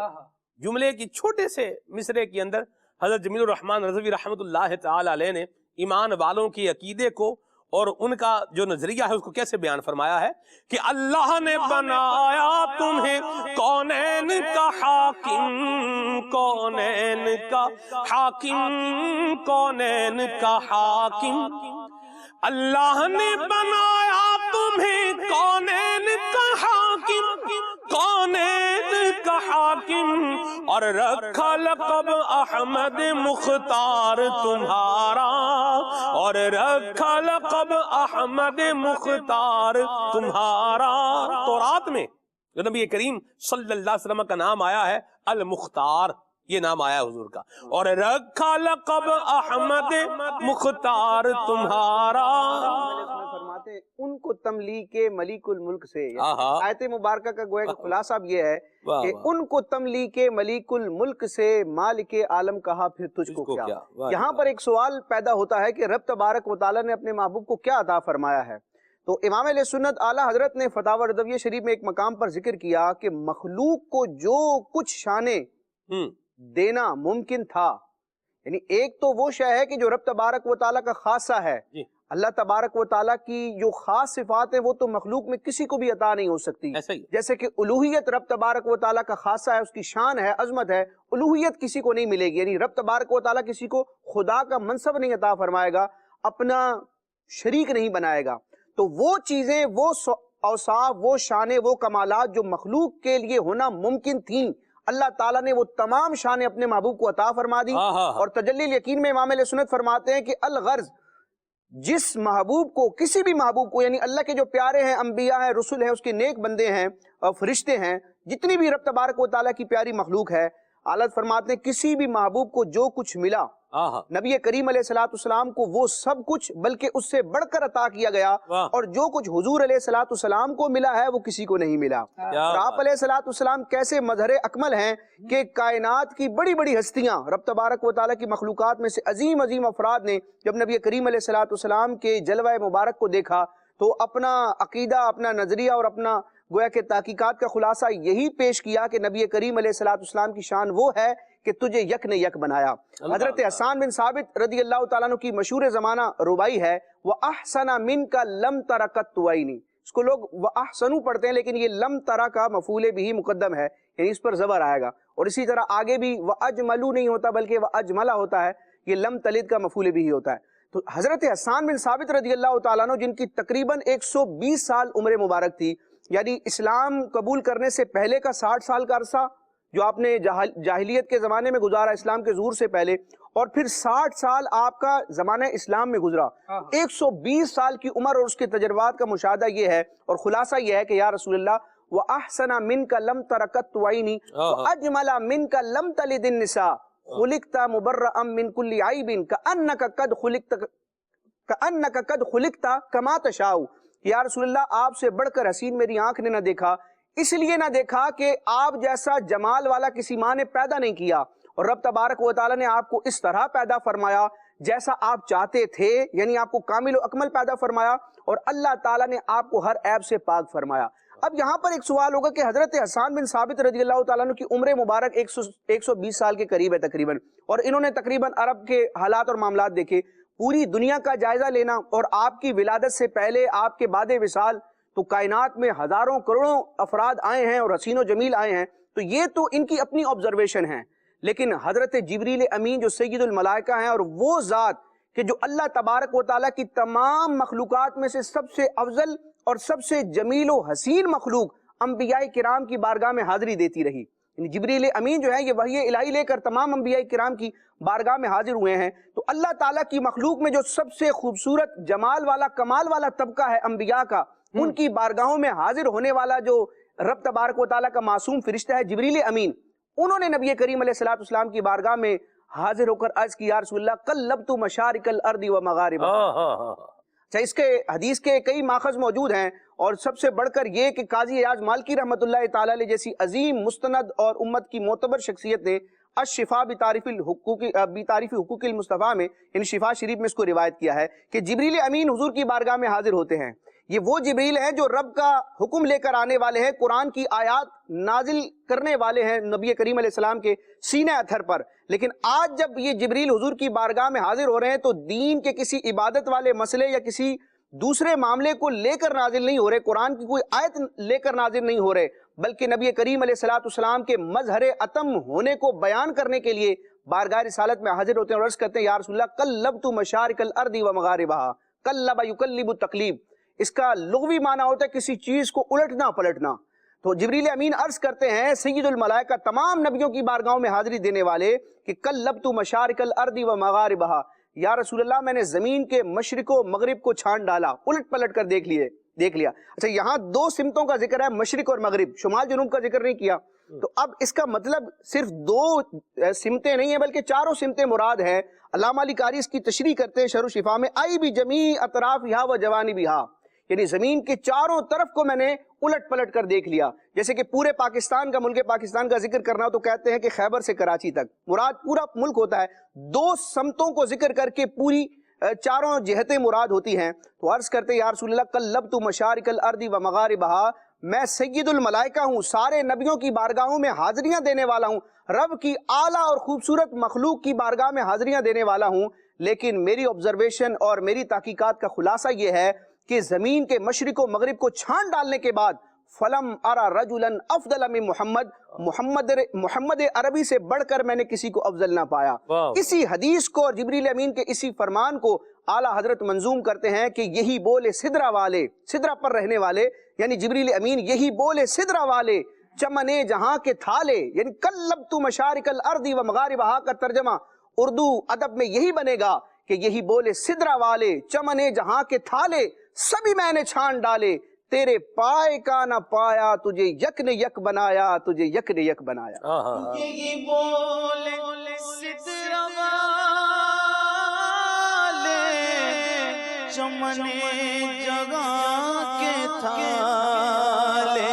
جملے کی چھوٹے سے مصرے کے اندر حضرت جمیل الرحمن رضوی رحمۃ اللہ تعالی علیہ نے ایمان والوں کی عقیدے کو اور ان کا جو نظریہ ہے اس کو کیسے بیان فرمایا ہے کہ اللہ نے بنایا تمہیں کونین کا حاکم، کونین کا حاکم، کونین کا حاکم، اللہ نے بنایا تمہیں کونین کا حاکم، کونین کا حاکم، اور رکھا لقب احمد مختار تمہارا، اور رکھا لقب احمد مختار تمہارا۔ تورات میں جو نبی کریم صلی اللہ علیہ وسلم کا نام آیا ہے المختار، یہ نام آیا ہے حضور کا، اور رکھا لقب احمد مختار تمہارا۔ فرماتے ہیں ان کو تملیک ملیک الملک سے، آیت مبارکہ کا گویا کہ خلاصہ اب یہ ہے کہ ان کو تملیک ملیک الملک سے مالک عالم کہا پھر تجھ کو کیا۔ یہاں پر ایک سوال پیدا ہوتا ہے کہ رب تبارک و تعالیٰ نے اپنے محبوب کو کیا عطا فرمایا ہے؟ تو امام علیہ سنت اعلیٰ حضرت نے فتاوی رضویہ شریف میں ایک مقام پر ذکر کیا کہ مخلوق کو جو کچھ شانے دینا ممکن تھا، یعنی ایک تو وہ شے ہے کہ جو رب تبارک و تعالیٰ کا خاصہ ہے، اللہ تبارک و تعالیٰ کی جو خاص صفات ہیں وہ تو مخلوق میں کسی کو بھی عطا نہیں ہو سکتی، جیسے کہ الوہیت رب تبارک و تعالیٰ کا خاصہ ہے، اس کی شان ہے، عظمت ہے، الوہیت کسی کو نہیں ملے گی، یعنی رب تبارک و تعالیٰ کسی کو خدا کا منصب نہیں عطا فرمائے گا، اپنا شریک نہیں بنائے گا۔ تو وہ چیزیں، وہ اوصاف، وہ شانیں، وہ کمالات جو مخلوق کے لیے ہونا ممکن تھیں، اللہ تعالیٰ نے وہ تمام شانیں اپنے محبوب کو عطا فرما دی۔ اور تجلی الیقین میں امام علیہ سنت فرماتے ہیں کہ الغرض، جس محبوب کو، کسی بھی محبوب کو، یعنی اللہ کے جو پیارے ہیں، انبیاء ہیں، رسول ہیں، اس کے نیک بندے ہیں، فرشتے ہیں، جتنی بھی رب تبارک و تعالیٰ کی پیاری مخلوق ہے، حضرت فرماتے ہیں کسی بھی محبوب کو جو کچھ ملا، نبی کریم علیہ الصلوۃ والسلام کو وہ سب کچھ بلکہ اس سے بڑھ کر عطا کیا گیا، اور جو کچھ حضور علیہ الصلوۃ والسلام کو ملا ہے وہ کسی کو نہیں ملا۔ اور آپ علیہ الصلوۃ والسلام کیسے مظہر اکمل ہیں کہ کائنات کی بڑی بڑی ہستیاں، رب تبارک و تعالیٰ کی مخلوقات میں سے عظیم عظیم افراد نے جب نبی کریم علیہ الصلوۃ والسلام کے جلوہ مبارک کو دیکھا تو اپنا عقیدہ، اپنا نظریہ اور اپنا گویا کہ تحقیقات کا خلاصہ یہی پیش کیا کہ نبی کریم علیہ الصلوۃ والسلام کی شان وہ ہے کہ تجھے یک نے یک بنایا۔ حضرت حسان بن ثابت رضی اللہ تعالیٰ عنہ کی مشہور زمانہ ربائی ہے، وَأَحْسَنَ مِنْكَ لَمْ تَرَ قَطُّ عَيْنِي، اس کو لوگ وَأَحْسَنُ پڑھتے ہیں لیکن یہ لم ترا کا مفعول بھی مقدم ہے، یعنی اس پر زبر آئے گا، اور اسی طرح آگے بھی وَأَجْمَلُ نہیں ہوتا بلکہ وَأَجْمَلَ ہوتا ہے، یہ لم تلد کا مفعول بھی ہوتا ہے۔ تو حضرت حسان بن ثابت رضی اللہ تعالیٰ عنہ جن کی تقریباً 120 سال عمر مبارک تھی، یعنی اسلام قبول کرنے سے پہلے کا 60 سال کا عرصہ جو آپ نے جاہلیت کے زمانے میں گزارا اسلام کے ظہور سے پہلے، اور پھر 60 سال آپ کا زمانہ اسلام میں گزرا، 120 سال کی عمر اور اس کے تجربات کا مشاہدہ یہ ہے، اور خلاصہ یہ ہے کہ یا رسول اللہ وَأَحْسَنَ مِنْكَ لَمْ تَرَ قَطُّ عَيْنِي وَأَجْمَلَ مِنْكَ لَمْ تَلِدِ النِّسَاءُ خُلِقْتَ مُبَرَّأً مِنْ كُلِّ عَيْبٍ كَأَنَّكَ قَدْ خُلِقْتَ كَمَا تَشَاءُ۔ یا رسول اللہ آپ سے بڑھ کر حسین میری آنکھ نے نہ دیکھا، اس لیے نہ دیکھا کہ آپ جیسا جمال والا کسی ماں نے پیدا نہیں کیا، اور رب تبارک و تعالیٰ نے آپ کو اس طرح پیدا فرمایا جیسا آپ چاہتے تھے، یعنی آپ کو کامل و اکمل پیدا فرمایا، اور اللہ تعالیٰ نے آپ کو ہر عیب سے پاک فرمایا۔ اب یہاں پر ایک سوال ہوگا کہ حضرت حسان بن ثابت رضی اللہ تعالیٰ عنہ کی عمر مبارک 120 سال کے قریب ہے تقریباً، اور انہوں نے تقریباً عرب کے حالات اور معاملات دیکھے، پوری دنیا کا جائزہ لینا، اور آپ کی ولادت سے پہلے، آپ کے بعد وصال تو کائنات میں ہزاروں کروڑوں افراد آئے ہیں اور حسین و جمیل آئے ہیں، تو یہ تو ان کی اپنی آبزرویشن ہے، لیکن حضرت جبریل امین جو سید الملائکہ ہیں، اور وہ ذات کہ جو اللہ تبارک و تعالیٰ کی تمام مخلوقات میں سے سب سے افضل اور سب سے جمیل و حسین مخلوق انبیاء کرام کی بارگاہ میں حاضری دیتی رہی، یعنی جبریل امین جو ہے یہ وحی الہی لے کر تمام انبیاء کرام کی بارگاہ میں حاضر ہوئے ہیں، تو اللہ تعالیٰ کی مخلوق میں جو سب سے خوبصورت جمال والا کمال والا طبقہ ہے انبیاء کا، ان کی بارگاہوں میں حاضر ہونے والا جو رب تبارک و تعالیٰ کا معصوم فرشتہ ہے جبریل امین، انہوں نے نبی کریم علیہ الصلوۃ والسلام کی بارگاہ میں حاضر ہو کر عرض کی یا رسول اللہ قلبت مشارق الارض و مغاربها۔ اچھا، اس کے حدیث کے کئی ماخذ موجود ہیں، اور سب سے بڑھ کر یہ کہ قاضی ایاز مالکی رحمۃ اللہ تعالی علیہ جیسی عظیم مستند اور امت کی معتبر شخصیت نے الشفاء بتعریف حقوق المصطفیٰ میں، ان شفا شریف میں اس کو روایت کیا ہے کہ جبریل امین حضور کی بارگاہ میں حاضر ہوتے ہیں۔ یہ وہ جبریل ہیں جو رب کا حکم لے کر آنے والے ہیں، قرآن کی آیات نازل کرنے والے ہیں نبی کریم علیہ السلام کے سینہ اتھر پر، لیکن آج جب یہ جبریل حضور کی بارگاہ میں حاضر ہو رہے ہیں تو دین کے کسی عبادت والے مسئلے یا کسی دوسرے معاملے کو لے کر نازل نہیں ہو رہے، قرآن کی کوئی آیت لے کر نازل نہیں ہو رہے، بلکہ نبی کریم علیہ الصلوۃ والسلام کے مظہر اتم ہونے کو بیان کرنے کے لیے بارگاہ رسالت میں حاضر ہوتے ہیں اور عرض کرتے ہیں یا رسول اللہ قلبت مشارق الارض و مغاربہا، قلب یقلب التقلیب، اس کا لغوی معنی ہوتا ہے کسی چیز کو الٹنا پلٹنا۔ تو جبریل امین عرض کرتے ہیں سید الملائکہ تمام نبیوں کی بارگاہوں میں حاضری دینے والے کہ قلبت مشارق الارض و مغاربہا، یا رسول اللہ میں نے زمین کے مشرق و مغرب کو چھان ڈالا، الٹ پلٹ کر دیکھ لیا۔ اچھا یہاں دو سمتوں کا ذکر ہے، مشرق اور مغرب، شمال جنوب کا ذکر نہیں کیا، تو اب اس کا مطلب صرف دو سمتیں نہیں ہیں بلکہ چاروں سمتیں مراد ہیں۔ علامہ علی قاری اس کی تشریح کرتے ہیں شرح الشفا میں، آئی بھی جمیع اطرافہا و جوانبہا، یعنی زمین کے چاروں طرف کو میں نے الٹ پلٹ کر دیکھ لیا۔ جیسے کہ پورے پاکستان کا، ملک پاکستان کا ذکر کرنا ہو تو کہتے ہیں کہ خیبر سے کراچی تک، مراد پورا ملک ہوتا ہے، دو سمتوں کو ذکر کر کے پوری چاروں جہتیں مراد ہوتی ہیں۔ تو عرض کرتے یا رسول اللہ قلبت مشارق الارض و مغاربہا، میں سید الملائکہ ہوں، سارے نبیوں کی بارگاہوں میں حاضریاں دینے والا ہوں، رب کی اعلیٰ اور خوبصورت مخلوق کی بارگاہ میں حاضریاں دینے والا ہوں، لیکن میری آبزرویشن اور میری تحقیقات کا خلاصہ یہ ہے کہ زمین کے مشرق و مغرب کو چھان ڈالنے کے بعد فلم ارا رجلا افضل من محمد عربی سے بڑھ کر میں نے کسی کو افضل نہ پایا۔ اسی حدیث کو اور جبریل امین کے اسی فرمان کو اعلیٰ حضرت منظوم کرتے ہیں کہ یہی بولے سدرہ والے، سدرہ پر رہنے والے یعنی جبریل امین، یہی بولے سدرہ والے چمنے جہاں کے تھالے، یعنی قلبت مشارق الارض و مغاربہا کا ترجمہ اردو ادب میں یہی بنے گا کہ یہی بولے سدرہ والے چمنے جہاں کے تھالے سبھی میں نے چھان ڈالے، تیرے پائے کا نہ پایا، تجھے یک نے یک بنایا، تجھے یک نے یک بنایا۔ یہی بولے سدرہ والے چمنے جگہ کے تھالے،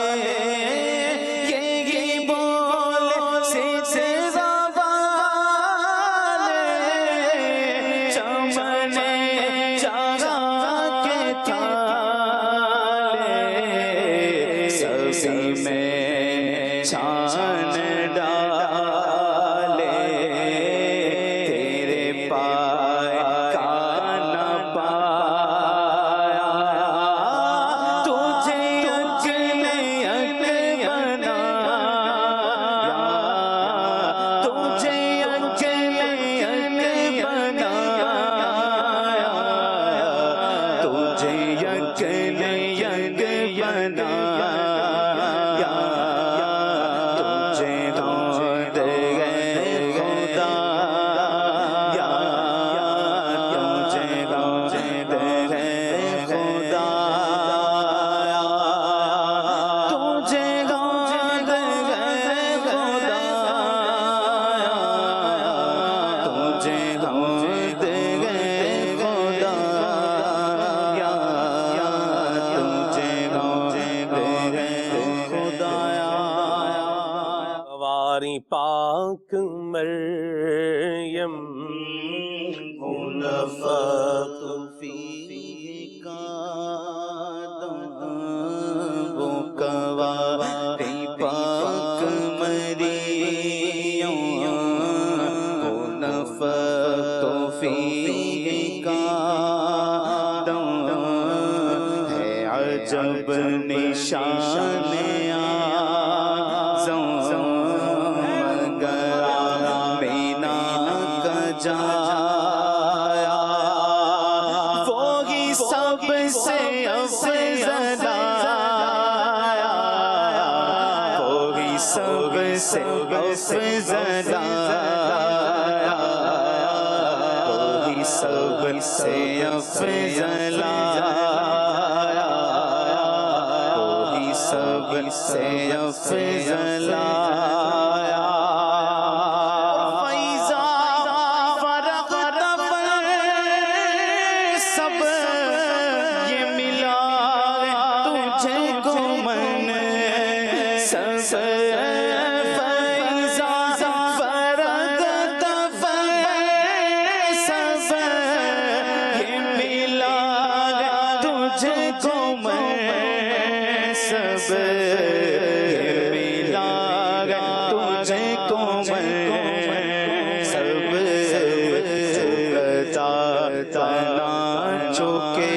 یہی بولے سدرہ والے چمنے جگہ کے تھالے، سبھی میں چھان ڈالے، تیرے پائے کا نہ پایا، تجھے یک نے یک بنایا، تجھے یک نے یک بنایا، تجھے یک نے یک بنایا، تجھے دود ہے خدا، تجھے دود ہے خدا، تجھے دود ہے خدا، تجھے دود ہے خدا، تجھے دود ہے خدایا۔ واری پاک مریم نفخت فیہ واری پاک مریم نفخت فیہ ہے عجب نشان جایا، وہی سب سے افضل آیا، وہی سب سے افضل آیا، وہی سب سے افضل آیا، وہی سب سے افضل آیا۔ تنا چکے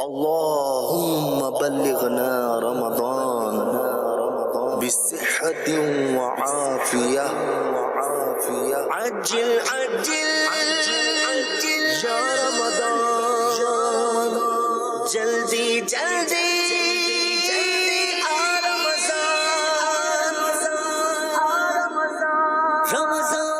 اللهم بلغنا رمضان بصحة وعافية عجل عجل يا رمضان جلدی جلدی آ رمضان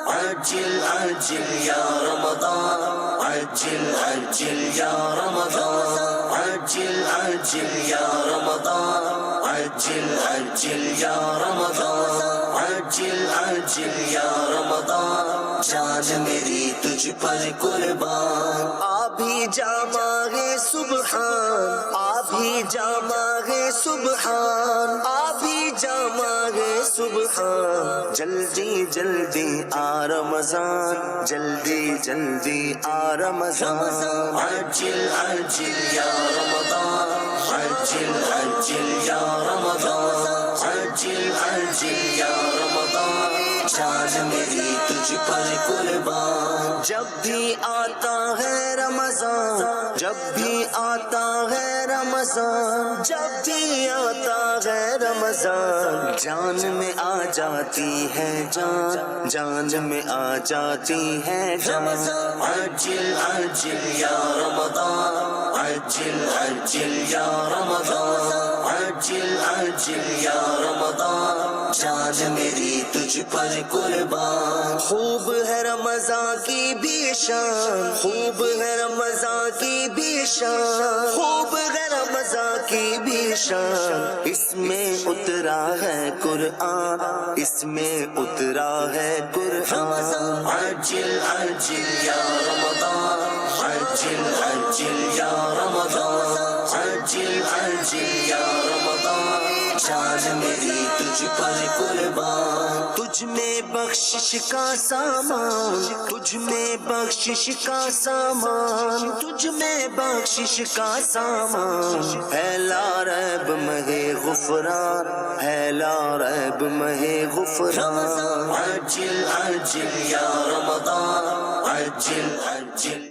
عجل عجل يا رمضان عجل عجل يا رمضان عجل عجل يا رمضان عجل عجل يا رمضان عجل عجل يا رمضان جان میری تجھ پر قربان آبھی جا ماغے سبحان آبھی جا ماغے سبحان آبھی جا ماغے سبحان جلدی جلدی آ رمضان جلدی جلدی آ رمضان عجل عجل یا رمضان عجل عجل یا رمضان عجل عجل یا رمضان جان میری تجھ پر قربان جب بھی آتا ہے رمضان جب بھی آتا ہے رمضان جب بھی آتا ہے رمضان جان میں آ جاتی ہے جان جان میں آ جاتی ہے جان عجل عجل یا رمضان عجل عجل یا رمضان عجل عجل یا رمضان جان میری تجھ پر قربان خوب ہے رمضان کی بھی شان خوب ہے رمضان کی بھی شان خوب ہے رمضان کی بھی شان اس میں اترا ہے قرآن اس میں اترا ہے قرآن عجل عجل یا رمضان عجل عجل یا رمضان عجل عجل یا رمضان جان میری تجھ پر قربان تجھ میں بخشش کا سامان تجھ میں بخشش کا سامان تجھ میں بخشش کا سامان ہے لا ریب مہ غفران ہے لا ریب مہ غفران عجل عجل یا رمضان عجل عجل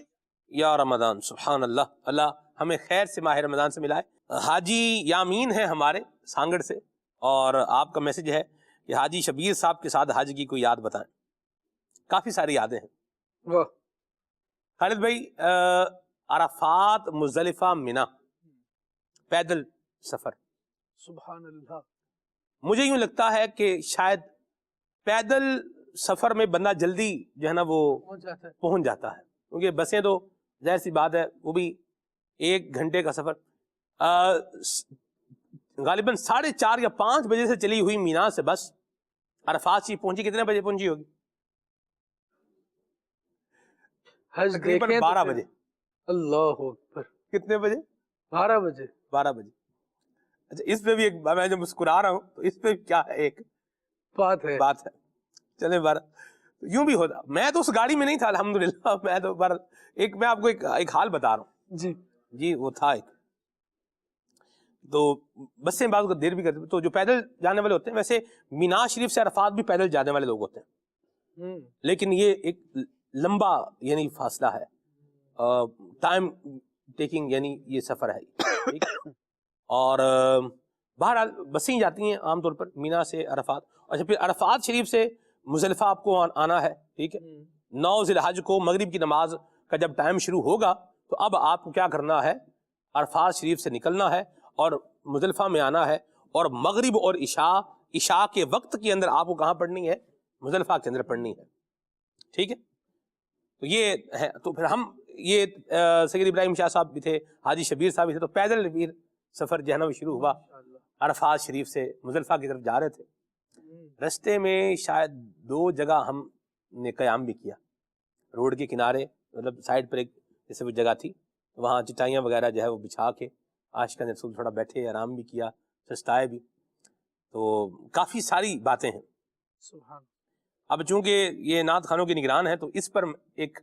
یا رمضان۔ سبحان اللہ، اللہ ہمیں خیر سے ماہ رمضان سے ملائے۔ حاجی یامین ہے ہمارے سانگڑ سے، اور آپ کا میسج ہے کہ حاجی شبیر صاحب کے ساتھ حج کی کوئی یاد بتائیں۔ کافی ساری یادیں ہیں۔ واہ خالد بھائی، عرفات مزدلفہ منی پیدل سفر، سبحان اللہ، مجھے یوں لگتا ہے کہ شاید پیدل سفر میں بندہ جلدی جو ہے نا وہ پہنچ جاتا ہے، کیونکہ بسیں تو ظاہر سی بات ہے وہ بھی 1 گھنٹے کا سفر، غالباً 4:30 یا 5 بجے سے چلی ہوئی مینا سے بس عرفات سے پہنچی، کتنے بجے پہنچی ہوگی؟ تقریباً 12 بجے۔ اللہ اکبر، کتنے بجے؟ 12 بجے 12 بجے۔ اچھا، اس پہ بھی ایک، میں جو مسکرا رہا ہوں تو اس پہ کیا ہے، ایک بات ہے چلے 12 یوں بھی ہوتا۔ میں تو اس گاڑی میں نہیں تھا الحمدللہ، میں تو میں آپ کو ایک حال بتا رہا ہوں جی وہ تھا ایک، تو بسیں بعض کو دیر بھی کرتے، تو جو پیدل جانے والے ہوتے ہیں، ویسے مینا شریف سے عرفات بھی پیدل جانے والے لوگ ہوتے ہیں، لیکن یہ ایک لمبا یعنی فاصلہ ہے، ٹائم ٹیکنگ یعنی یہ سفر ہے، ٹھیک ہے؟ اور بہرحال بسیں جاتی ہیں عام طور پر مینا سے عرفات۔ اچھا، پھر عرفات شریف سے مزدلفہ آپ کو آنا ہے، ٹھیک ہے؟ 9 ذی الحج کو مغرب کی نماز کا جب ٹائم شروع ہوگا تو اب آپ کو کیا کرنا ہے، عرفات شریف سے نکلنا ہے اور مزدلفہ میں آنا ہے، اور مغرب اور عشاء کے وقت کے اندر آپ کو کہاں پڑھنی ہے، مزدلفہ کے اندر پڑھنی ہے، ٹھیک ہے؟ تو یہ ہے، تو پھر ہم یہ سید ابراہیم شاہ صاحب بھی تھے، حاجی شبیر صاحب بھی تھے، تو پیدل پھر سفر جو ہے نا وہ شروع ہوا، عرفات شریف سے مزدلفہ کی طرف جا رہے تھے، رستے میں شاید 2 جگہ ہم نے قیام بھی کیا، روڈ کے کنارے، مطلب سائڈ پر ایک جیسے وہ جگہ تھی، وہاں چٹائیاں وغیرہ جو ہے وہ بچھا کے عاشقان رسول تھوڑا بیٹھے، آرام بھی کیا، سستائے بھی، تو کافی ساری باتیں ہیں۔ سبحان۔ اب چونکہ یہ نعت خانوں کے نگران ہیں تو اس پر ایک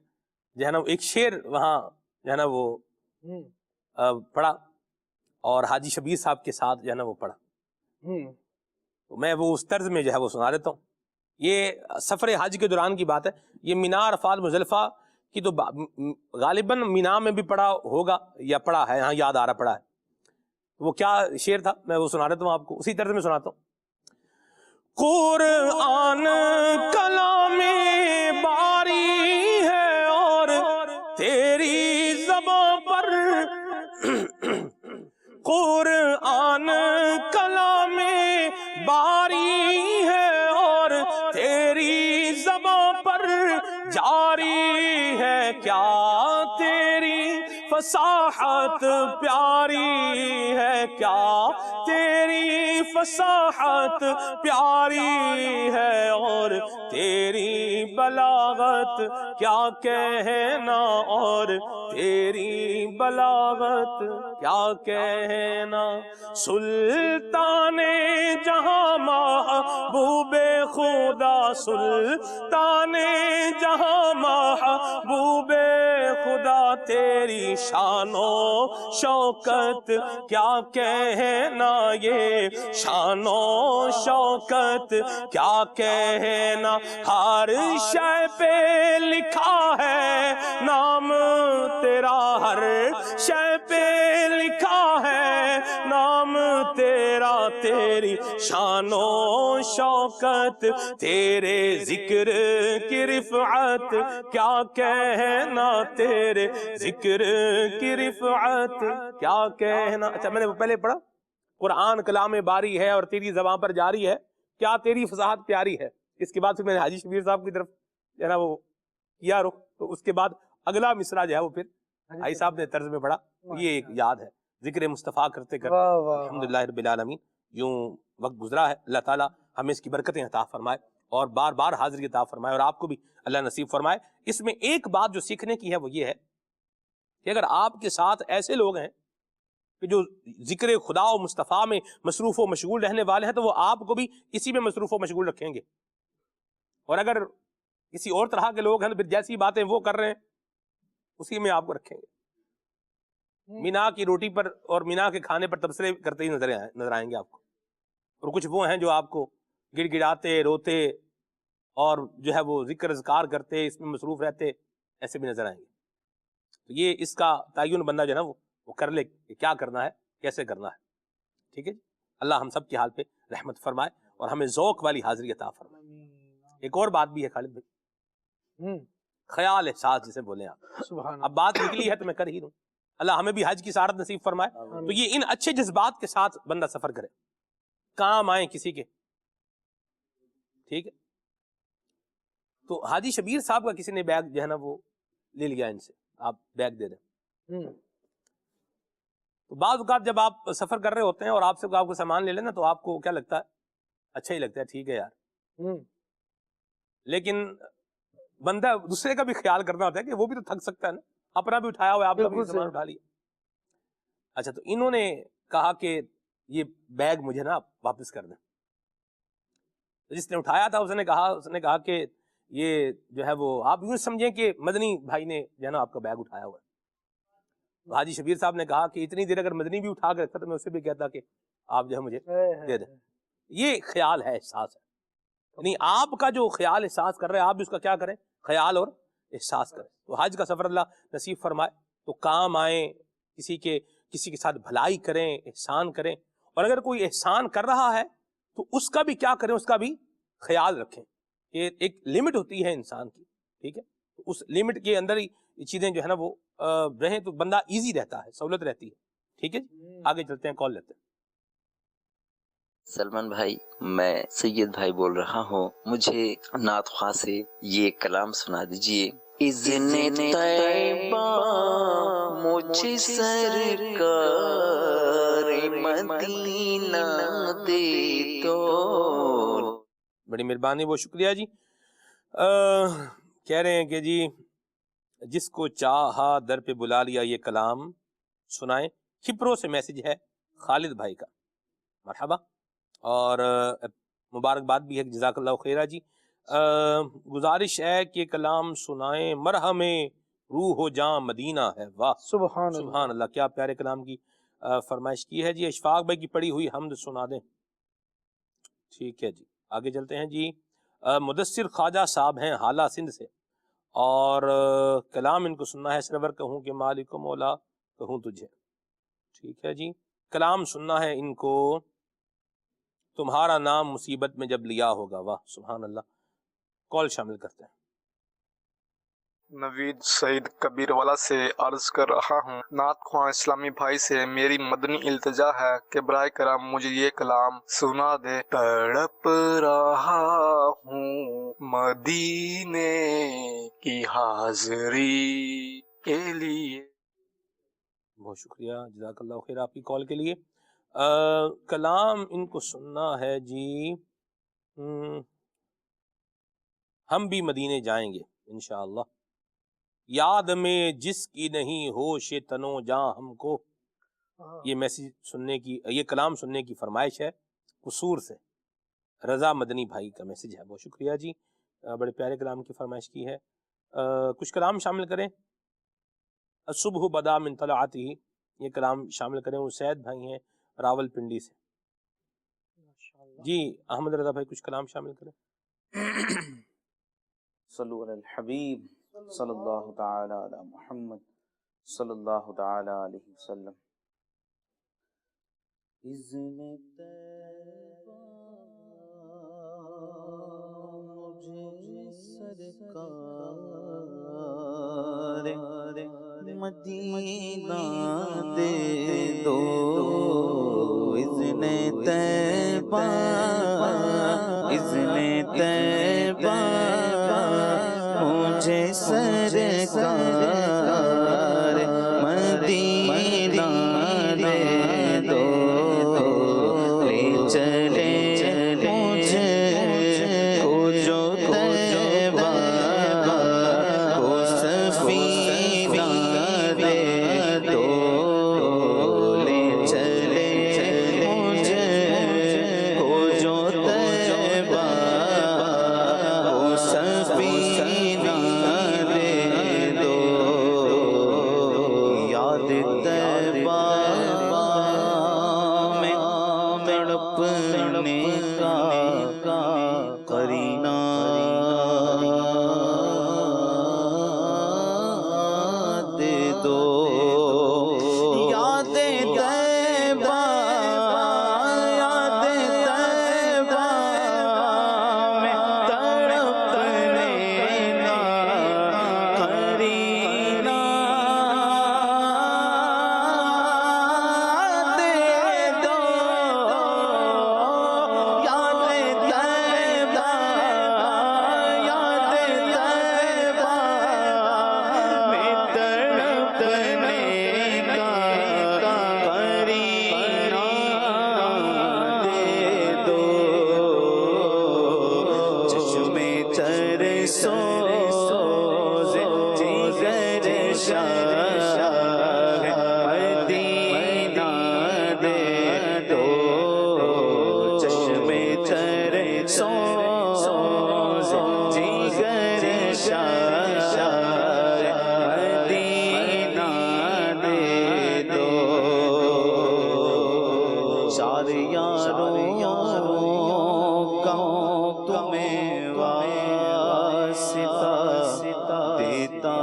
جو ہے نا ایک شعر وہاں جو ہے نا وہ پڑھا اور حاجی شبیر صاحب کے ساتھ جو ہے نا وہ پڑھا. تو میں وہ اس طرز میں جو ہے وہ سنا دیتا ہوں. یہ سفر حج کے دوران کی بات ہے. یہ مینا عرفات مزدلفہ کی تو غالباً مینا میں بھی پڑھا ہوگا یا پڑھا ہے, ہاں یاد آ رہا پڑھا ہے. وہ کیا شعر تھا میں وہ سنا دیتا ہوں آپ کو, اسی طرز میں سناتا ہوں. قرآن کلام باری ہے اور تیری زباں پر قرآن کلام باری ہے اور تیری زباں پر جاری ہے, کیا تیری فصاحت پیاری ہے, کیا تیری فصاحت پیاری ہے اور تیری بلاغت کیا کہنا, اور تیری بلاغت کیا کہنا. سلطان جہاں محبوب خدا, سلطان جہاں محبوب خدا, تیری شان و شوکت کیا کہنا, یہ شان و شوکت کیا کہنا. ہر شے پہ لکھا ہے نام تیرا, ہر شے پہ لکھا ہے نام تیرا, تیری شان و شوکت, تیرے ذکر کی رفعت کیا کہنا, تیرے ذکر کی رفعت کیا کہنا. اچھا میں نے پہلے پڑھا قرآن کلام باری ہے اور تیری زبان پر جاری ہے, کیا تیری فصاحت پیاری ہے. اس کے بعد پھر میں نے حاجی شبیر صاحب کی طرف جو ہے نا وہ کیا رخ, تو اس کے بعد اگلا مصرع جو ہے وہ پھر حاجی صاحب نے طرز میں پڑھا. یہ ایک یاد ہے ذکر مصطفیٰ کرتے کرتے الحمدللہ رب العالمین یوں وقت گزرا ہے. اللہ تعالیٰ ہمیں اس کی برکتیں عطا فرمائے اور بار بار حاضری عطا فرمائے, اور آپ کو بھی اللہ نصیب فرمائے. اس میں ایک بات جو سیکھنے کی ہے وہ یہ ہے کہ اگر آپ کے ساتھ ایسے لوگ ہیں کہ جو ذکر خدا و مصطفیٰ میں مصروف و مشغول رہنے والے ہیں, تو وہ آپ کو بھی اسی میں مصروف و مشغول رکھیں گے. اور اگر کسی اور طرح کے لوگ ہیں تو پھر جیسی باتیں وہ کر رہے ہیں اسی میں آپ کو رکھیں گے. مینا کی روٹی پر اور مینا کے کھانے پر تبصرے کرتے ہی نظر آئیں گے آپ کو, اور کچھ وہ ہیں جو آپ کو گڑ گڑاتے روتے اور جو ہے وہ ذکر اذکار کرتے اس میں مصروف رہتے, ایسے بھی نظر آئیں گے. تو یہ اس کا تعین بندہ جو ہے نا وہ کر لے کہ کیا کرنا ہے, کیسے کرنا ہے. ٹھیک ہے جی. اللہ ہم سب کی حال پہ رحمت فرمائے اور ہمیں ذوق والی حاضری عطا فرمائے. ایک اور بات بھی ہے خالد بھائی, خیال احساس جسے بولیں آپ. اب بات نکلی ہے تو میں کر ہی دوں. اللہ ہمیں بھی حج کی سعادت نصیب فرمائے. تو یہ ان اچھے جذبات کے ساتھ بندہ سفر کرے, کام آئیں کسی کے. ٹھیک ہے. تو حاجی شبیر صاحب کا کسی نے بیگ جو ہے نا وہ لے لیا ان سے, آپ بیگ دے دیں. تو بعض اوقات جب آپ سفر کر رہے ہوتے ہیں اور آپ سے آپ کو سامان لے لینا تو آپ کو کیا لگتا ہے, اچھا ہی لگتا ہے, ٹھیک ہے یار. لیکن بندہ دوسرے کا بھی خیال کرنا ہوتا ہے کہ وہ بھی تو تھک سکتا ہے نا, اپنا بھی اٹھایا ہوا, آپ کا بھی سامان اٹھا لیا. اچھا تو انہوں نے کہا کہ یہ بیگ مجھے نا واپس کر دیں. جس نے اٹھایا تھا اس نے کہا کہ یہ جو ہے وہ آپ یوں سمجھیں کہ مدنی بھائی نے جو ہے نا آپ کا بیگ اٹھایا ہوا ہے. تو حاجی شبیر صاحب نے کہا کہ اتنی دیر اگر مدنی بھی اٹھا کے رکھتا تو میں اسے بھی کہتا کہ آپ جو ہے مجھے دے دیں. یہ خیال ہے, احساس ہے. یعنی آپ کا جو خیال احساس کر رہے ہیں آپ بھی اس کا کیا کریں, خیال اور احساس کریں. تو حج کا سفر اللہ نصیب فرمائے. تو کام آئیں کسی کے ساتھ بھلائی کریں, احسان کریں. اور اگر کوئی احسان کر رہا ہے تو اس کا بھی کیا کریں, اس کا بھی خیال رکھیں کہ ایک لمٹ ہوتی ہے انسان کی. ٹھیک ہے. تو اس لمٹ کے اندر ہی یہ چیزیں جو ہے نا وہ رہیں تو بندہ ایزی رہتا ہے, سہولت رہتی ہے. ٹھیک ہے. آگے چلتے ہیں, کال لیتے ہیں. سلمان بھائی, میں سید بھائی بول رہا ہوں. مجھے نعت خواہ سے یہ کلام سنا دیجئے. اذن طیبہ مجھ سرکار مدینہ دے تو. بڑی مہربانی, وہ شکریہ جی. کہہ رہے ہیں کہ جی جس کو چاہا در پہ بلا لیا, یہ کلام سنائیں. کھپرو سے میسج ہے خالد بھائی کا. مرحبا, اور مبارکباد بھی ہے, جزاک اللہ خیرہ جی. گزارش ہے کہ کلام سنائیں مرہم روح و جاں مدینہ ہے. واہ سبحان اللہ. سبحان اللہ، کیا پیارے کلام کی فرمائش کی ہے جی. اشفاق بھائی کی پڑھی ہوئی حمد سنا دیں. ٹھیک ہے جی، آگے چلتے ہیں جی. مدثر خواجہ صاحب ہیں حالہ سندھ سے، اور کلام ان کو سننا ہے. سرور کہوں کہ مالک و مولا کہوں تجھے. ٹھیک ہے جی، کلام سننا ہے ان کو. تمہارا نام مصیبت میں جب لیا ہوگا. واہ سبحان اللہ. کال شامل کرتے ہیں. نوید سعید کبیر والا سے عرض کر رہا ہوں. نعت خواں اسلامی بھائی سے میری مدنی التجا ہے کہ برائے کرم مجھے یہ کلام سنا دے. تڑپ رہا ہوں مدینے کی حاضری کے لیے. بہت شکریہ، جزاک اللہ خیر آپ کی کال کے لیے. کلام ان کو سننا ہے جی. ہم بھی مدینے جائیں گے انشاءاللہ. یاد میں جس کی نہیں ہوش تنو جاں ہم کو. یہ میسج سننے کی، یہ کلام سننے کی فرمائش ہے قصور سے. رضا مدنی بھائی کا میسج ہے. بہت شکریہ جی، بڑے پیارے کلام کی فرمائش کی ہے. کچھ کلام شامل کریں. صبح بدا من طلعتی، یہ کلام شامل کریں. وہ سید بھائی ہیں راول پنڈی سے. جی احمد رضا بھائی کچھ کلام شامل کریں. صلو علی الحبیب صلی اللہ تعالی علی محمد صلی اللہ تعالی علیہ وسلم. اذن طیبہ مجھے سرکار مدینہ دے دو. اذن طیبہ اذن طیبہ مجھے سرکار مدینہ دے دو. لے چلے مجھے کو جو طیبہ کو سفینہ دے دو. لے چلے مجھے کو جو طیبہ کو سفینہ دے دو. یاد طیبہ میں تڑپنے کا قرینہ دے دو. یاد طیبہ یاد طیبہ میں تڑپنے کا قرینہ دے دو. یاد طیبہ یاد طیبہ میں تڑپنے کا قرینہ دے دو. چشمے تر سوز جگر شاہ مدینہ دے دو. چشمے تر سوز جگر شاہ مدینہ دے دو. چار یاروں کا تمہیں واسطہ دیتا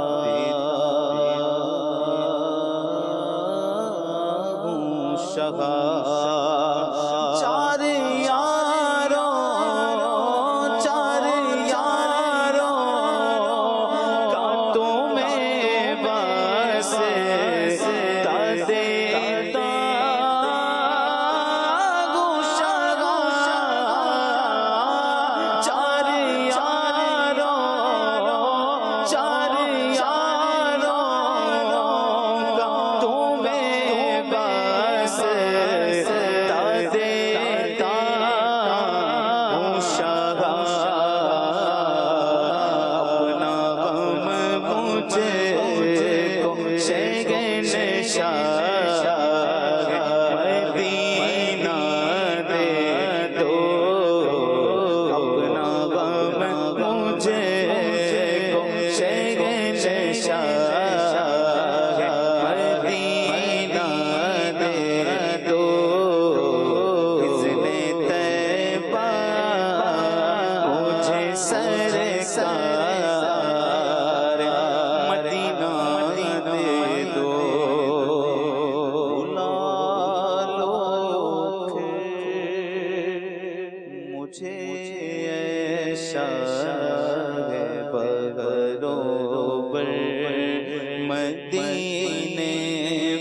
مدینے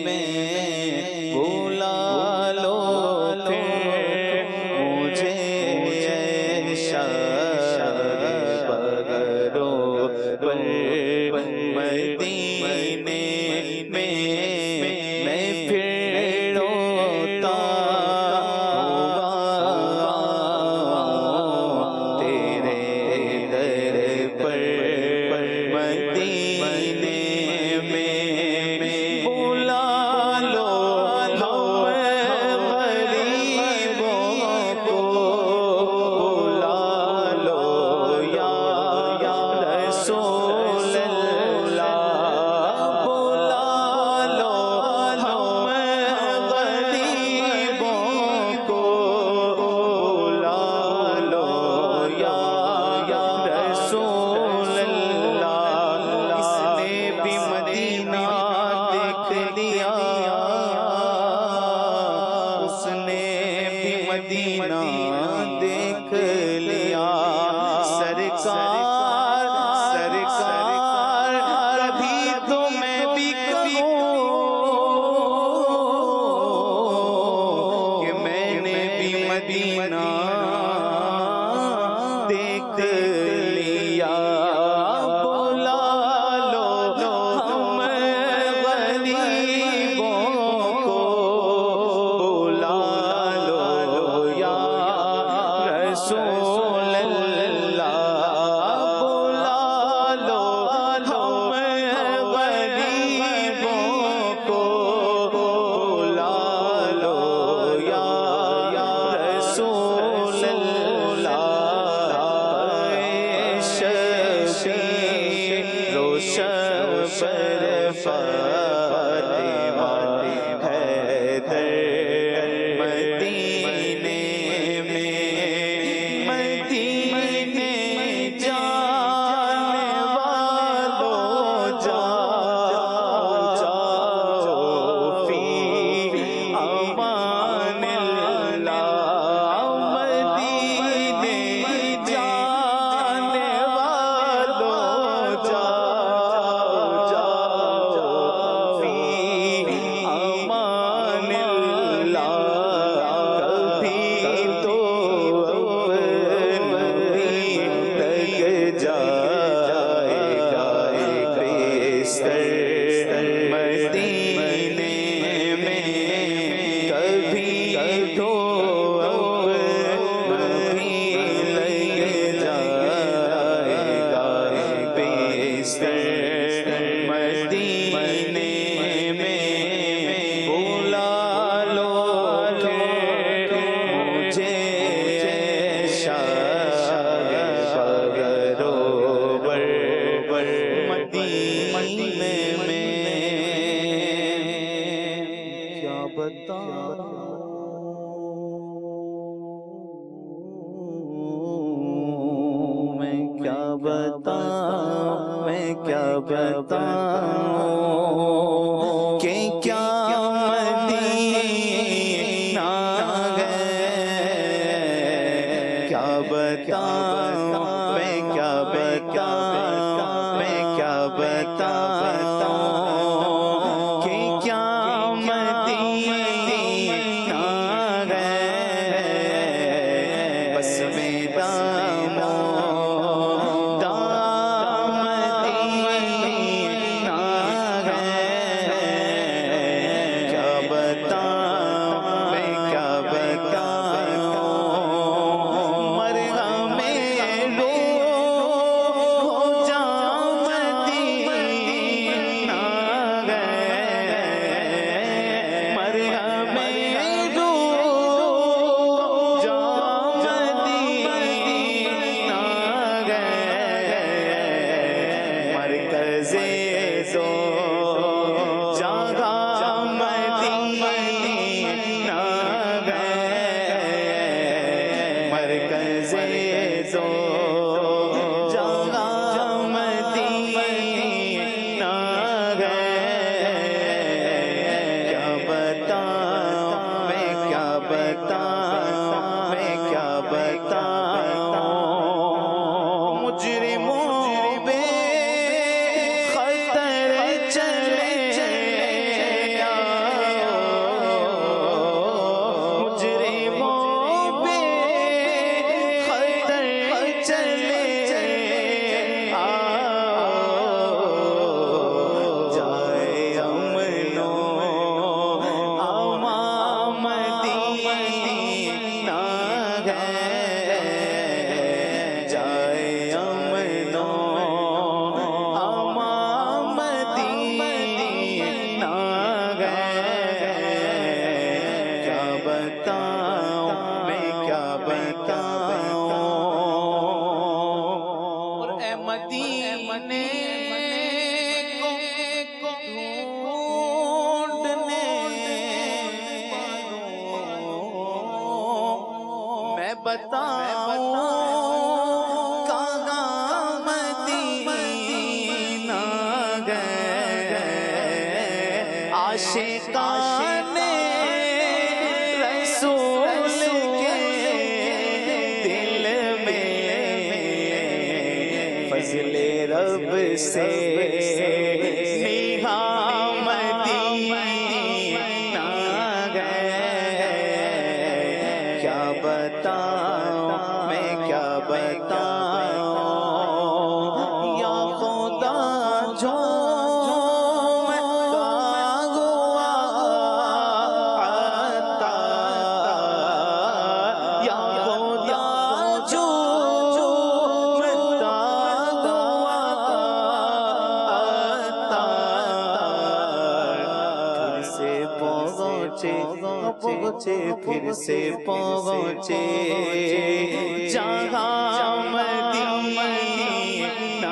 میں بلا لو پھر مجھے بغرو پر مدینے میں پھر روتا ہوا تیرے در پر مدینے میں بلا لو ہم غریبوں کو بلا لو یا رسول اللہ بلا لو ہم غریبوں کو بلا لو یا رسول اللہ اس نے بھی مدینہ دیکھ لیا اس نے بھی مدینہ دیکھ لیا سرکار سرکار کبھی تو میں بھی کہوں کہ میں نے بھی مدینہ دیکھ لیا بلا لو ہم غریبوں کو بلا لو یا رسول اللہ بلا لو ہم غریبوں کو بلا لو یا رسول اللہ شبیر و شبر فاطمہ حیدر مدینے مدینے جانے والوں جاؤ فی امان اللہ مدینے جانے والوں جاؤ فی امان اللہ کبھی تو لگ جائے گا بستر مدینے میں کبھی تو لگ جائے گا بستر مدینے میں بلا لو مجھے مدینے میں کیا بتاؤں میں کیا بتاؤں میں کیا بتاؤں کہ کیا مدینہ ہے کیا بتاؤں میں کیا بتاؤں میں کیا بتاؤں کہ کیا مدینہ ہے بس میرا مدینہ ہے کیا بتاؤں میں کیا بتاؤں مرغم لو جا مدینہ ہے مرغم لو جا مدینہ ہے مرکز زو جگہ مدینہ ہے مرکز زو جگہ مدینہ ہے کیا بتاؤں میں کیا بتاؤں میں کیا بتاؤں مجرموں بے خطر بتاؤں کہاں مدینہ گئے عاشقان رسول کے دل میں فضل رب سے پھر سے پہنچے جہاں مدینہ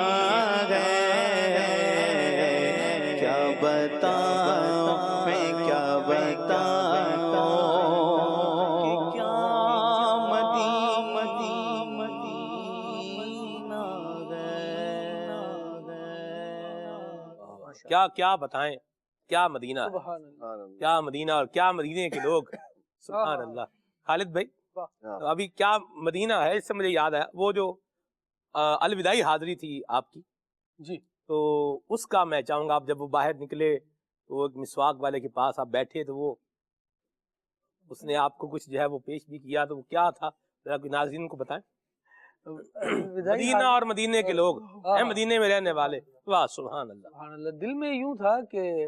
ہے کیا بتاؤں میں کیا بتاؤں کیا مدینہ کیا کیا بتائیں، کیا مدینہ ہے، کیا مدینہ اور کیا مدینے کے لوگ، سبحان اللہ۔ خالد بھائی ابھی کیا مدینہ ہے، اس سے مجھے یاد ہے وہ جو الوداعی حاضری تھی آپ کی جی، تو اس کا میں چاہوں گا، آپ جب وہ باہر نکلے تو وہ ایک مسواک والے کے پاس آپ بیٹھے تو وہ اس نے آپ کو کچھ جو ہے وہ پیش بھی کیا، تو وہ کیا تھا ذرا کوئی ناظرین کو بتائیں۔ مدینہ اور مدینے کے لوگ ہیں، مدینے میں رہنے والے، واہ سبحان اللہ سبحان اللہ۔ دل میں یوں تھا کہ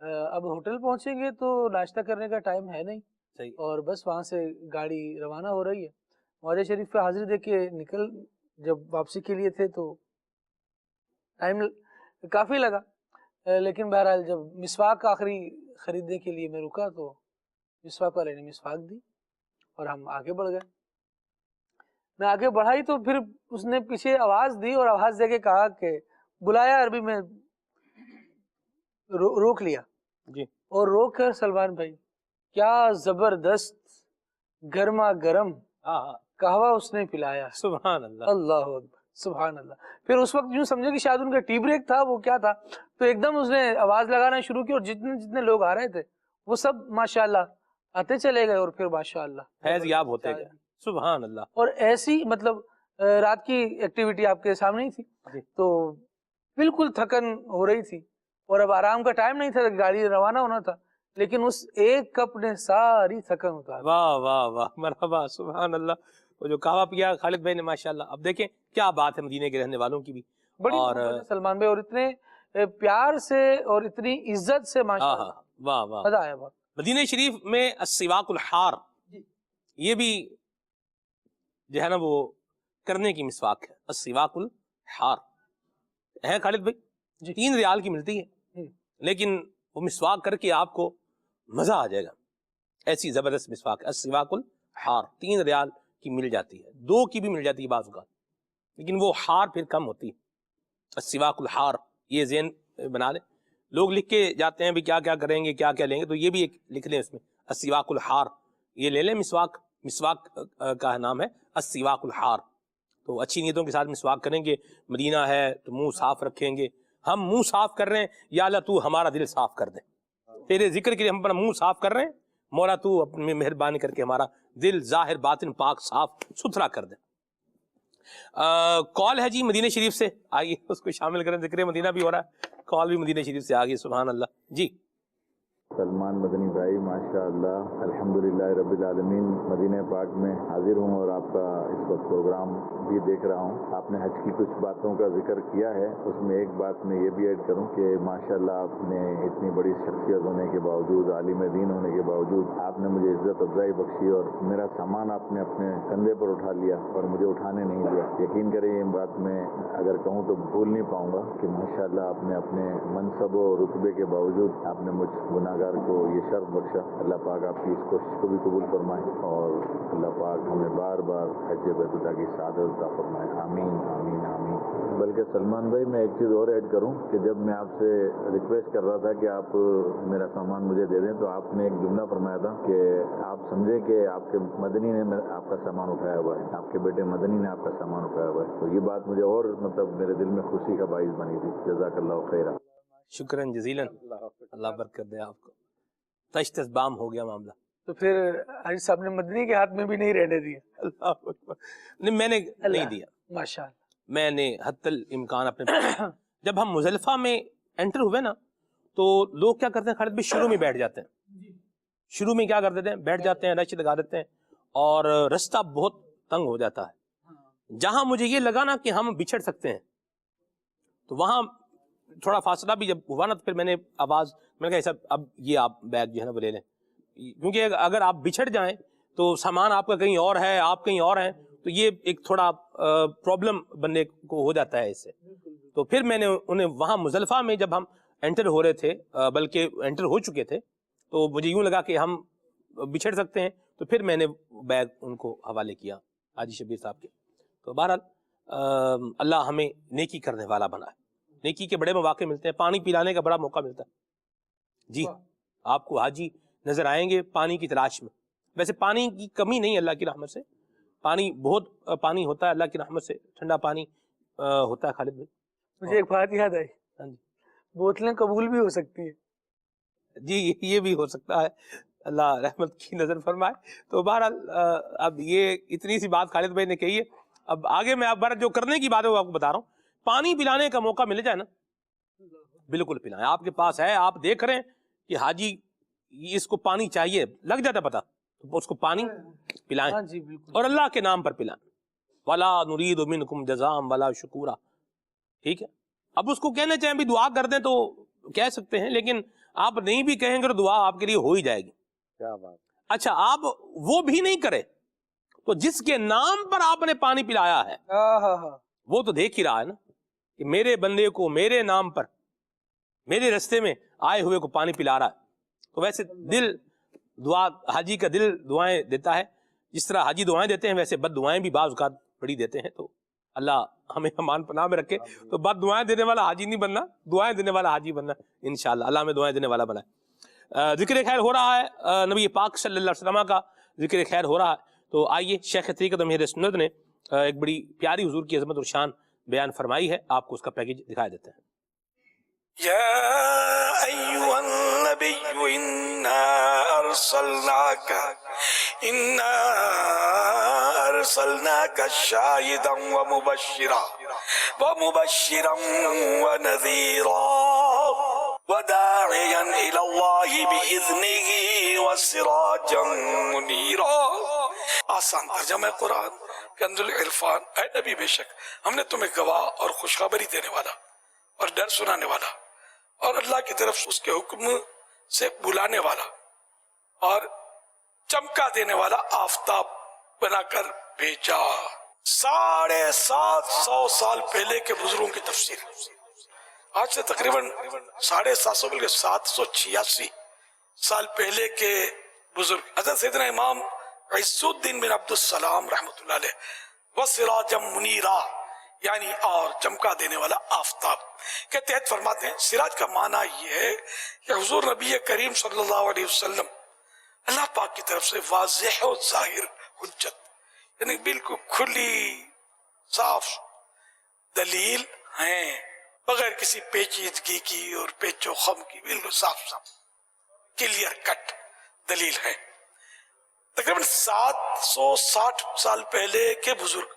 اب ہوٹل پہنچیں گے تو ناشتہ کرنے کا ٹائم ہے نہیں، اور بس وہاں سے گاڑی روانہ ہو رہی ہے، معاہدہ شریف پہ حاضری دے کے نکل جب واپسی کے لیے تھے تو ٹائم کافی لگا، لیکن بہرحال جب مسواک آخری خریدنے کے لیے میں رکا تو مسواک والے نے مسواک دی اور ہم آگے بڑھ گئے۔ میں آگے بڑھائی تو پھر اس نے پیچھے آواز دی اور آواز دے کے کہا کہ بلایا، عربی میں روک لیا جی، اور روک کر سلمان بھائی کیا زبردست گرما گرم قہوہ اس نے پلایا، سبحان اللہ، اللہ اکبر سبحان اللہ۔ پھر اس وقت یوں سمجھے کہ شاید ان کا ٹی بریک تھا، وہ کیا تھا، تو ایک دم اس نے آواز لگانا شروع کی اور جتنے لوگ آ رہے تھے وہ سب ماشاءاللہ آتے چلے گئے اور پھر ماشاءاللہ فیض یاب ہوتے گئے، سبحان اللہ۔ اور ایسی مطلب رات کی ایکٹیویٹی آپ کے سامنے ہی تھی تو بالکل تھکن ہو رہی تھی اور اب آرام کا ٹائم نہیں تھا، گاڑی روانہ ہونا تھا، لیکن اس ایک کپ نے ساری تھکن اتار دی۔ واہ واہ واہ مرحبا سبحان اللہ۔ وہ جو قہوہ پیا خالد بھائی نے ماشاءاللہ، اب دیکھیں کیا بات ہے مدینے کے رہنے والوں کی بھی، بڑی اور سلمان بھائی اور اتنے پیار سے اور اتنی عزت سے ماشاءاللہ، واہ واہ، مزہ آیا بہت۔ مدینہ شریف میں السواق الحار، یہ بھی جو ہے نا وہ کرنے کی مسواک ہے، السواق الحار ہے خالد بھائی، 3 ریال کی ملتی ہے، لیکن وہ مسواک کر کے آپ کو مزہ آ جائے گا، ایسی زبردست مسواک ہے السواق الحار، 3 ریال کی مل جاتی ہے، 2 کی بھی مل جاتی ہے بعض اوقات، لیکن وہ حار پھر کم ہوتی ہے۔ السواق الحار یہ ذہن بنا لیں، لوگ لکھ کے جاتے ہیں بھی کیا کیا کریں گے، کیا کیا لیں گے، تو یہ بھی ایک لکھ لیں اس میں السواق الحار، یہ لے لیں مسواک کا نام ہے السواق الحار۔ تو اچھی نیتوں کے ساتھ مسواک کریں گے، مدینہ ہے تو منہ صاف رکھیں گے، ہم منہ صاف کر رہے ہیں، یا اللہ تو ہمارا دل صاف کر دے، تیرے ذکر کے لیے ہم اپنا منہ صاف کر رہے ہیں، مولا تو اپنی مہربانی کر کے ہمارا دل ظاہر باطن پاک صاف ستھرا کر دے۔ کال ہے جی مدینہ شریف سے، آئیے اس کو شامل کریں، ذکر مدینہ بھی ہو رہا ہے، کال بھی مدینہ شریف سے آ گئی، سبحان اللہ جی۔ سلمان مدنی بھائی ماشاءاللہ الحمدللہ رب العالمین، مدینہ پاک میں حاضر ہوں اور آپ کا اس وقت پروگرام بھی دیکھ رہا ہوں۔ آپ نے حج کی کچھ باتوں کا ذکر کیا ہے، اس میں ایک بات میں یہ بھی ایڈ کروں کہ ماشاءاللہ آپ نے اتنی بڑی شخصیت ہونے کے باوجود، عالم دین ہونے کے باوجود آپ نے مجھے عزت افزائی بخشی اور میرا سامان آپ نے اپنے کندھے پر اٹھا لیا اور مجھے اٹھانے نہیں دیا۔ یقین کریں یہ بات میں اگر کہوں تو بھول نہیں پاؤں گا کہ ماشاءاللہ آپ نے اپنے منصب و رتبے کے باوجود آپ نے مجھ گناہگار سرکار کو یہ شرف بخشا. اللہ پاک آپ کی اس کوشش کو بھی قبول فرمائے اور اللہ پاک ہمیں بار بار حج بیت اللہ کی سعادت عطا فرمائے. آمین آمین آمین. بلکہ سلمان بھائی میں ایک چیز اور ایڈ کروں کہ جب میں آپ سے ریکویسٹ کر رہا تھا کہ آپ میرا سامان مجھے دے دیں تو آپ نے ایک جملہ فرمایا تھا کہ آپ سمجھے کہ آپ کے مدنی نے آپ کا سامان اٹھایا ہوا ہے, آپ کے بیٹے مدنی نے آپ کا سامان اٹھایا ہوا ہے. تو یہ بات مجھے اور مطلب میرے دل میں خوشی کا باعث بنی تھی. جزاک اللہ خیرہ. شکراً جزیلاً, اللہ برکت دے آپ کو. تشتس بام ہو گیا معاملہ. تو پھر حاجی صاحب نے مدنی کے ہاتھ میں بھی نہیں رہنے دیا. اللہ اکبر. نہیں میں نے نہیں دیا, ماشاءاللہ. میں نے حتی الامکان اپنے جب ہم مزدلفہ میں انٹر ہوئے نا تو لوگ کیا کرتے ہیں خالد بھائی, شروع میں بیٹھ جاتے ہیں. شروع میں کیا کر دیتے ہیں, بیٹھ جاتے ہیں, رش لگا دیتے ہیں اور رستہ بہت تنگ ہو جاتا ہے. جہاں مجھے یہ لگا نا کہ ہم بچھڑ سکتے ہیں تو وہاں تھوڑا فاصلہ بھی جب ہوا نا تو پھر میں نے آواز, میں نے کہا صاحب اب یہ آپ بیگ جو ہے نا وہ لے لیں, کیونکہ اگر آپ بچھڑ جائیں تو سامان آپ کا کہیں اور ہے, آپ کہیں اور ہیں, تو یہ ایک تھوڑا پرابلم بننے کو ہو جاتا ہے اس سے. تو پھر میں نے انہیں وہاں مزدلفہ میں جب ہم انٹر ہو رہے تھے, بلکہ انٹر ہو چکے تھے, تو مجھے یوں لگا کہ ہم بچھڑ سکتے ہیں, تو پھر میں نے بیگ ان کو حوالے کیا حاجی شبیر صاحب کے. تو بہرحال اللہ ہمیں نیکی کرنے والا بنا ہے. نیکی کے بڑے مواقع ملتے ہیں, پانی پلانے کا بڑا موقع ملتا ہے. جی آپ کو حاجی نظر آئیں گے پانی کی تلاش میں. ویسے پانی کی کمی نہیں اللہ کی رحمت سے, پانی بہت پانی ہوتا ہے اللہ کی رحمت سے, ٹھنڈا پانی ہوتا ہے. خالد بھائی مجھے ایک بات یاد آئی, ہاں جی, بوتلیں قبول بھی ہو سکتی ہیں. جی یہ بھی ہو سکتا ہے, اللہ رحمت کی نظر فرمائے. تو بہرحال اب یہ اتنی سی بات خالد بھائی نے کہی ہے. اب آگے میں اب جو کرنے کی بات ہے وہ آپ کو بتا رہا ہوں. پانی پلانے کا موقع مل جائے نا, بالکل پلائیں. آپ کے پاس ہے, آپ دیکھ رہے ہیں کہ حاجی اس کو پانی چاہیے, لگ جاتا پتا, تو اس کو پانی پلائیں اور اللہ کے نام پر پلائیں. وَلَا نُرِيدُ مِنْكُمْ جَزَاءً وَلَا شُكُورًا. ٹھیک ہے, اب اس کو کہنا چاہیں بھی دعا کر دیں تو کہہ سکتے ہیں, لیکن آپ نہیں بھی کہیں گے تو دعا آپ کے لیے ہو ہی جائے گی. کیا بات. اچھا آپ وہ بھی نہیں کرے تو جس کے نام پر آپ نے پانی پلایا ہے وہ تو دیکھ ہی رہا ہے نا کہ میرے بندے کو میرے نام پر میرے رستے میں آئے ہوئے کو پانی پلا رہا ہے. تو ویسے دل دعا, حاجی کا دل دعائیں دیتا ہے. جس طرح حاجی دعائیں دیتے ہیں ویسے بد دعائیں بھی بعض اوقات بڑی دیتے ہیں. تو اللہ ہمیں امان پناہ میں رکھے. تو بد دعائیں دینے والا حاجی نہیں بننا, دعائیں دینے والا حاجی بننا انشاءاللہ. اللہ ہمیں دعائیں دینے والا بنائے. ذکر خیر ہو رہا ہے, نبی پاک صلی اللہ علیہ وسلم کا ذکر خیر ہو رہا ہے. تو آئیے شیخ طریقت امیر سنت نے ایک بڑی پیاری حضور کی عظمت اور شان بیان فرمائی ہے, آپ کو اس کا پیکیج دکھا دیتے ہیں. یا ایھا النبی انا ارسلناک شاہدا ومبشرا ونذیرا وداعیا الی اللہ باذنہ وسراجا منیرا. آسان ترجمہ قرآن کنز العرفان. اے نبی بے شک ہم نے تمہیں گواہ اور خوشخبری دینے والا اور ڈر سنانے والا اور اللہ کی طرف اس کے حکم سے بلانے والا اور چمکا دینے والا آفتاب بنا کر بھیجا. 750 سال پہلے کے بزرگوں کی تفسیر. آج سے تقریباً 750 بلکہ 786 سال پہلے کے بزرگ حضرت سیدنا امام عز الدین بن عبد السلام رحمۃ اللہ علیہ وسراجا منیرا یعنی اور چمکا دینے والا آفتاب کے تحت فرماتے ہیں. سراج کا معنی یہ ہے کہ حضور نبی کریم صلی اللہ علیہ وسلم اللہ پاک کی طرف سے واضح و ظاہر حجت یعنی بالکل کھلی صاف دلیل ہیں, بغیر کسی پیچیدگی کی اور پیچ و خم کی, بالکل صاف کلیئر کٹ دلیل ہے. تقریباً 760 سال پہلے کے بزرگ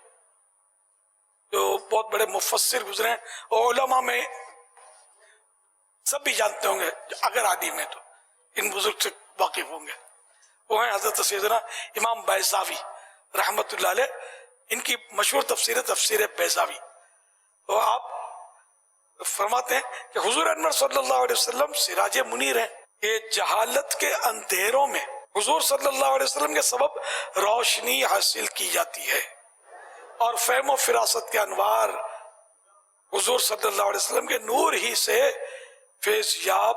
جو بہت بڑے مفسر گزرے ہیں, علماء میں سب بھی جانتے ہوں گے, اگر عادی میں تو ان بزرگ سے واقف ہوں گے. وہ ہیں حضرت سیدنا امام بیضاوی رحمت اللہ علیہ. ان کی مشہور تفسیر بیضاوی. تو آپ فرماتے ہیں کہ حضور انور صلی اللہ علیہ وسلم سراج منیر ہیں. یہ جہالت کے اندھیروں میں حضور صلی اللہ علیہ وسلم کے سبب روشنی حاصل کی جاتی ہے اور فہم و فراست کے انوار حضور صلی اللہ علیہ وسلم کے نور ہی سے فیض یاب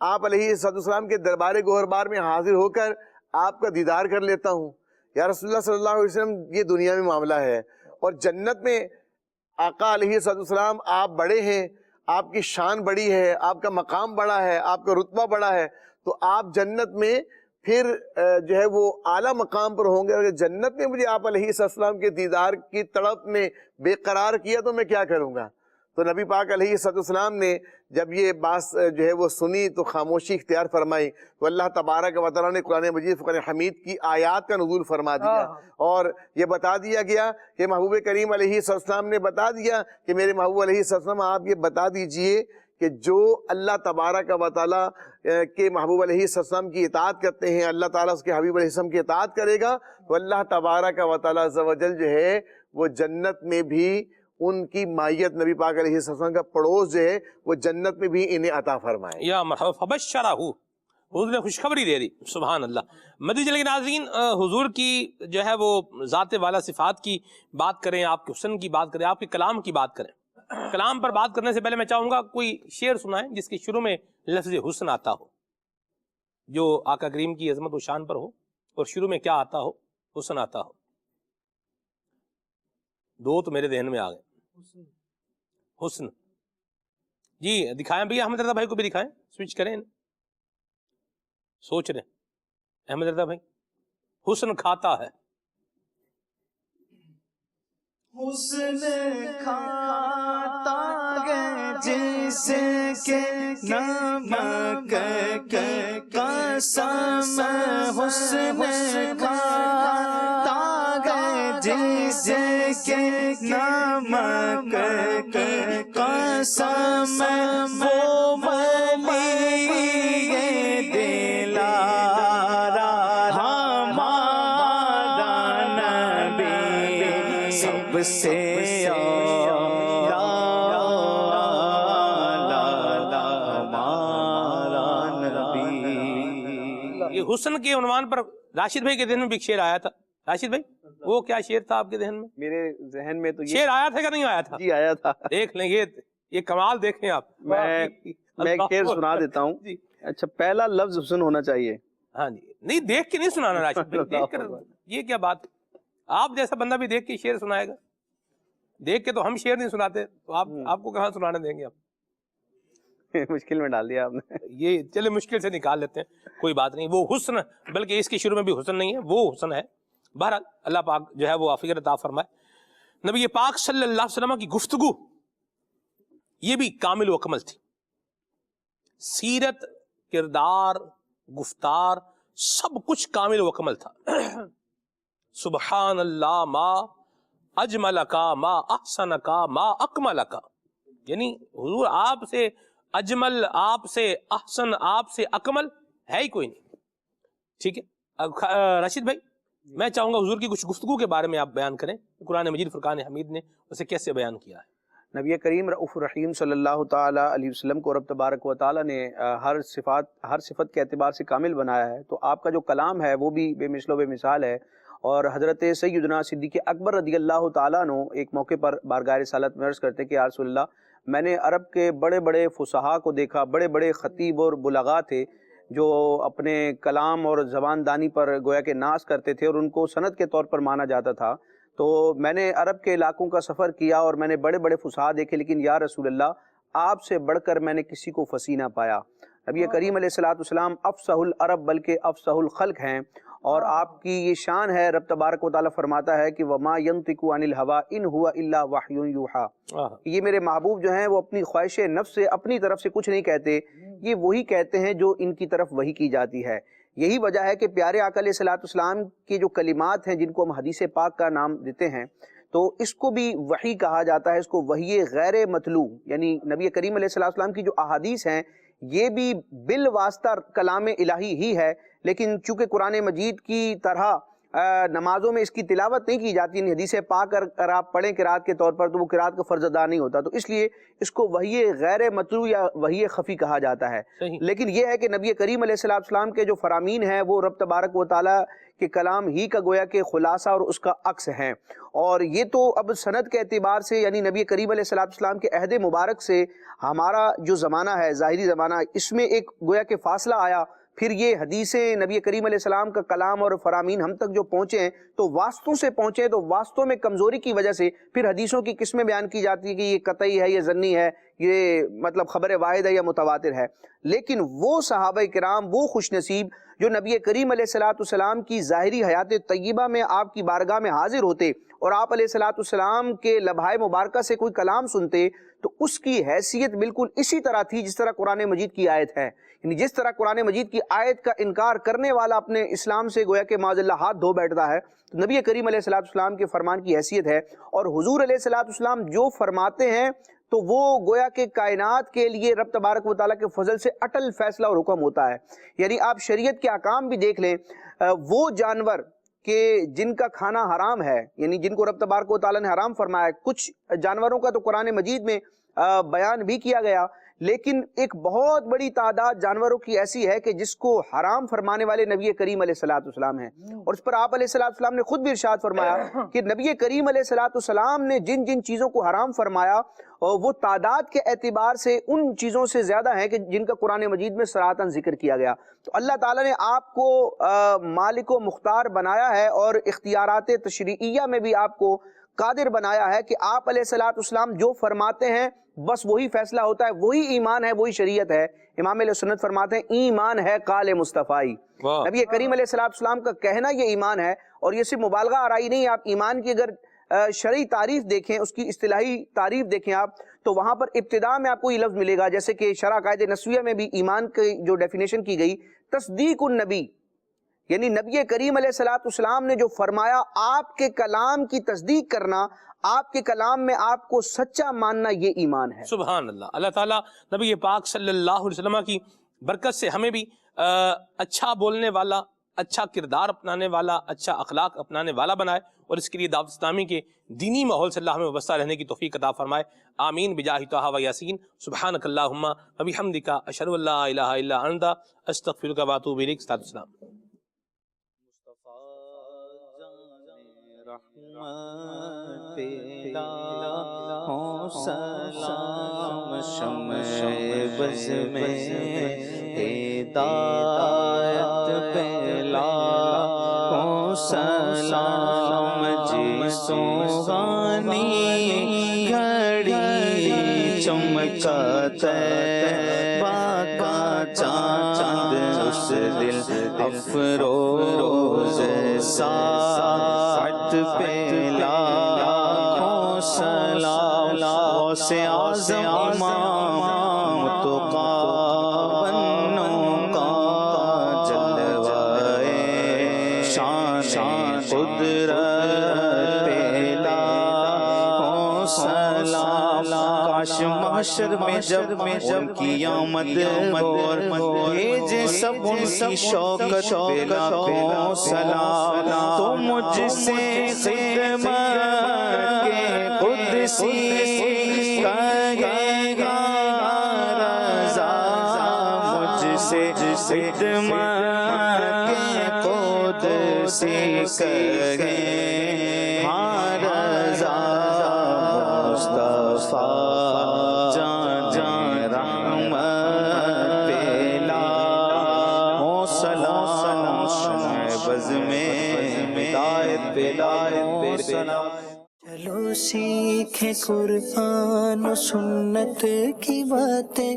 آپ علیہ السلام کے دربار گوہربار میں حاضر ہو کر آپ کا دیدار کر لیتا ہوں. یا رسول اللہ صلی اللہ علیہ وسلم یہ دنیا میں معاملہ ہے، اور جنت میں آقا علیہ السلام آپ بڑے ہیں، آپ کی شان بڑی ہے، آپ کا مقام بڑا ہے، آپ کا رتبہ بڑا ہے، تو آپ جنت میں پھر جو ہے وہ اعلیٰ مقام پر ہوں گے. اور جنت میں مجھے آپ علیہ السلام کے دیدار کی تڑپ نے بے قرار کیا تو میں کیا کروں گا؟ تو نبی پاک علیہ السلام نے جب یہ بات جو ہے وہ سنی تو خاموشی اختیار فرمائی. تو اللہ تبارک و تعالیٰ نے قرآن مجید فرقان حمید کی آیات کا نزول فرما دیا، اور یہ بتا دیا گیا کہ محبوب کریم علیہ السلام نے بتا دیا کہ میرے محبوب علیہ السلام آپ یہ بتا دیجئے کہ جو اللہ تبارک و تعالیٰ کے محبوب علیہ السلام کی اطاعت کرتے ہیں، اللہ تعالیٰ اس کے حبیب علیہ السلام کی اطاعت کرے گا تو اللہ تبارک و تعالیٰ عز و جل جو ہے وہ جنت میں بھی ان کی مائیت، نبی پاک علیہ السلام کا پڑوس جو ہے وہ جنت میں بھی انہیں عطا فرمائے. یا مرحبا فبشرہ، حضور نے خوشخبری دے دی. سبحان اللہ. مدنی چینل کے ناظرین، حضور کی جو ہے وہ ذات والا صفات کی بات کریں، آپ کے حسن کی بات کریں، آپ کے کلام کی بات کریں. کلام پر بات کرنے سے پہلے میں چاہوں گا کوئی شعر سنائیں جس کے شروع میں لفظ حسن آتا ہو، جو آقا کریم کی عظمت و شان پر ہو، اور شروع میں کیا آتا ہو؟ حسن آتا ہو. دو تو میرے ذہن میں آ گئے. حسن جی دکھائیں بھیا، احمد رضا بھائی کو بھی دکھائیں، سوئچ کریں. سوچ رہے احمد رضا بھائی. حسن کھاتا ہے. حسن کھاتا ہے جیسے کہ نمک کی قسم، حسن کھاتا ہے جیسے کہ نمک کی قسم، وہ ولی دلارا ہمارا نبی سب سے یہ حسن کے عنوان پر راشد بھائی کے ذہن میں بھی ایک شعر آیا تھا. راشد بھائی وہ کیا شعر تھا آپ کے ذہن میں؟ میرے ذہن میں تو یہ شعر آیا تھا کہ نہیں آیا تھا؟ جی آیا تھا. دیکھ لیں یہ کمال دیکھیں آپ. میں ایک شعر سنا دیتا ہوں. اچھا پہلا لفظ حسن ہونا چاہیے. ہاں جی، نہیں دیکھ کے نہیں سنانا راشد بھائی، دیکھ کر یہ کیا بات ہے؟ آپ جیسا بندہ بھی دیکھ کے شعر سنائے گا. دیکھ کے تو ہم شعر نہیں سناتے، تو آپ کو کہاں سنانے دیں گے آپ؟ مشکل میں ڈال دیا آپ نے. یہ چلے مشکل سے نکال لیتے ہیں، کوئی بات نہیں. وہ حسن، بلکہ اس کے شروع میں بھی حسن نہیں ہے، وہ حسن ہے. بہرحال اللہ پاک جو ہے وہ عافیت عطا فرمائے. نبی پاک صلی اللہ علیہ وسلم کی گفتگو یہ بھی کامل و کمل تھی. سیرت، کردار، گفتار سب کچھ کامل و کمل تھا. سبحان اللہ ما اجمل کا، ما احسن کا، ما اکمل کا. یعنی حضور آپ سے اجمل، آپ سے احسن، آپ سے اکمل ہے ہی کوئی نہیں. ٹھیک ہے راشد بھائی، میں چاہوں گا حضور کی کچھ گفتگو کے بارے میں آپ بیان کریں. قرآن مجید فرقان حمید نے اسے کیسے بیان کیا ہے؟ نبی کریم رؤوف الرحیم صلی اللہ تعالیٰ علیہ وسلم کو رب تبارک و تعالیٰ نے ہر صفت کے اعتبار سے کامل بنایا ہے. تو آپ کا جو کلام ہے وہ بھی بے مثل و بے مثال ہے. اور حضرت سیدنا صدیق اکبر رضی اللہ تعالیٰ عنہ ایک موقع پر بارگاہ رسالت میں عرض کرتے کہ یا رسول اللہ، میں نے عرب کے بڑے بڑے فصحاء کو دیکھا، بڑے بڑے خطیب اور بلغاء تھے جو اپنے کلام اور زبان دانی پر گویا کہ ناز کرتے تھے اور ان کو سند کے طور پر مانا جاتا تھا. تو میں نے عرب کے علاقوں کا سفر کیا اور میں نے بڑے بڑے فصحاء دیکھے، لیکن یا رسول اللہ آپ سے بڑھ کر میں نے کسی کو فصیح نہ پایا. نبی کریم علیہ السلام افصح العرب بلکہ افصح الخلق ہیں، اور آپ کی یہ شان ہے. رب تبارک و تعالیٰ فرماتا ہے کہ وَمَا يَنطِقُ عَنِ الْهَوَىٰ إِنْ هُوَ إِلَّا وَحْيٌ يُوحَىٰ. یہ میرے محبوب جو ہیں وہ اپنی خواہش نفس سے اپنی طرف سے کچھ نہیں کہتے، یہ وہی کہتے ہیں جو ان کی طرف وحی کی جاتی ہے. یہی وجہ ہے کہ پیارے آقا علیہ السلام کی جو کلمات ہیں جن کو ہم حدیث پاک کا نام دیتے ہیں، تو اس کو بھی وحی کہا جاتا ہے. اس کو وحی غیر مطلوع، یعنی نبی کریم علیہ السلام کی جو احادیث ہیں یہ بھی بالواسطہ کلام الہی ہی ہے، لیکن چونکہ قرآن مجید کی طرح نمازوں میں اس کی تلاوت نہیں کی جاتی، یعنی حدیث پاک اگر آپ پڑھیں قرات کے طور پر تو وہ قرات کا فرض ادا نہیں ہوتا، تو اس لیے اس کو وحی غیر متلو یا وحی خفی کہا جاتا ہے۔ لیکن یہ ہے کہ نبی کریم علیہ السلام کے جو فرامین ہیں وہ رب تبارک و تعالیٰ کے کلام ہی کا گویا کہ خلاصہ اور اس کا عکس ہیں، اور یہ تو اب سند کے اعتبار سے یعنی نبی کریم علیہ السلام کے عہد مبارک سے ہمارا جو زمانہ ہے ظاہری زمانہ، اس میں ایک گویا کہ فاصلہ آیا، پھر یہ حدیثیں نبی کریم علیہ السلام کا کلام اور فرامین ہم تک جو پہنچے ہیں تو واسطوں سے پہنچے ہیں، تو واسطوں میں کمزوری کی وجہ سے پھر حدیثوں کی قسمیں بیان کی جاتی ہے کہ یہ قطعی ہے، یہ ظنی ہے، یہ مطلب خبر واحد ہے یا متواتر ہے۔ لیکن وہ صحابہ کرام، وہ خوش نصیب جو نبی کریم علیہ السلام کی ظاہری حیات طیبہ میں آپ کی بارگاہ میں حاضر ہوتے اور آپ علیہ السلام کے لبھائے مبارکہ سے کوئی کلام سنتے، تو اس کی حیثیت بالکل اسی طرح تھی جس طرح قرآن مجید کی آیت ہے، یعنی جس طرح قرآن مجید کی آیت کا انکار کرنے والا اپنے اسلام سے گویا کہ معاذ اللہ ہاتھ دھو بیٹھتا ہے، تو نبی کریم علیہ السلام کے فرمان کی حیثیت ہے، اور حضور علیہ السلام جو فرماتے ہیں تو وہ گویا کہ کائنات کے لیے رب تبارک و تعالیٰ کے فضل سے اٹل فیصلہ اور حکم ہوتا ہے۔ یعنی آپ شریعت کے احکام بھی دیکھ لیں، وہ جانور کہ جن کا کھانا حرام ہے، یعنی جن کو رب تبارک و تعالیٰ نے حرام فرمایا ہے، کچھ جانوروں کا تو قرآن مجید میں بیان بھی کیا گیا، لیکن ایک بہت بڑی تعداد جانوروں کی ایسی ہے کہ جس کو حرام فرمانے والے نبی کریم علیہ السلام ہیں، اور اس پر آپ علیہ السلام نے خود بھی ارشاد فرمایا کہ نبی کریم علیہ السلام نے جن جن چیزوں کو حرام فرمایا وہ تعداد کے اعتبار سے ان چیزوں سے زیادہ ہیں کہ جن کا قرآن مجید میں صراحتاً ذکر کیا گیا۔ تو اللہ تعالیٰ نے آپ کو مالک و مختار بنایا ہے، اور اختیارات تشریعیہ میں بھی آپ کو قادر بنایا ہے کہ آپ علیہ السلام جو فرماتے ہیں بس وہی فیصلہ ہوتا ہے، وہی ایمان ہے، وہی شریعت ہے۔ امام علیہ سنت فرماتے ہیں ایمان ہے قال مصطفی، نبی کریم علیہ السلام کا کہنا یہ ایمان ہے، اور یہ صرف مبالغہ آرائی نہیں ہے۔ آپ ایمان کی اگر شرعی تعریف دیکھیں، اس کی اصطلاحی تعریف دیکھیں آپ، تو وہاں پر ابتداء میں آپ کو یہ لفظ ملے گا، جیسے کہ شرح قائد نسویہ میں بھی ایمان کی جو ڈیفینیشن کی گئی، تصدیق النبی، یعنی نبی کریم علیہ السلام نے جو فرمایا آپ کے کلام کی تصدیق کرنا، آپ کے کلام میں آپ کو سچا ماننا، یہ ایمان ہے۔ سبحان اللہ۔ اللہ تعالیٰ نبی پاک صلی اللہ علیہ وسلم کی برکت سے ہمیں بھی اچھا بولنے والا، اچھا کردار اپنانے والا، اچھا اخلاق اپنانے والا بنائے، اور اس کے لیے دعوت اسلامی کے دینی ماحول سے اللہ ہمیں وابستہ رہنے کی توفیق عطا فرمائے، آمین بجاہ طہ و یاسین۔ سبحانک اللہم و بحمدک، اشہد ان لا الہ الا انت، استغفرک و اتوب الیک۔ السلام۔ سلام شمع بز میں ہدایت پہلا ہو، سلام جی سوغانی گھڑی چمکاتے باقا چاند، اس دل افروز ساعت پہلا ہو، سلام غوث اعظم امام تقی بنوں کا جلوائے شان قدرت پہلا ہو، سلام کاش محشر میں جب ان کی آمد ہو، بھیجے سب ان کی شوکت پہلا ہو، سلام تو مجھ سے خدمت کے قدسی کہے گا رضا، مجھ سے خدمت کے قدسی کہے ہاں رضا، مصطفیٰ جان جان رحمت پہلا ہو، سلام شمع بز میں ہدایت پہلا ہو، سلام۔ چلو سیکھیں قرآن و سنت کی باتیں،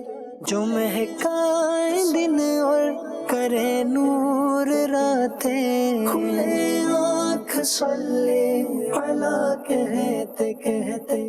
جو مہکائیں دن اور کرے نور راتیں، کھلے آنکھ صلی علی کہتے کہتے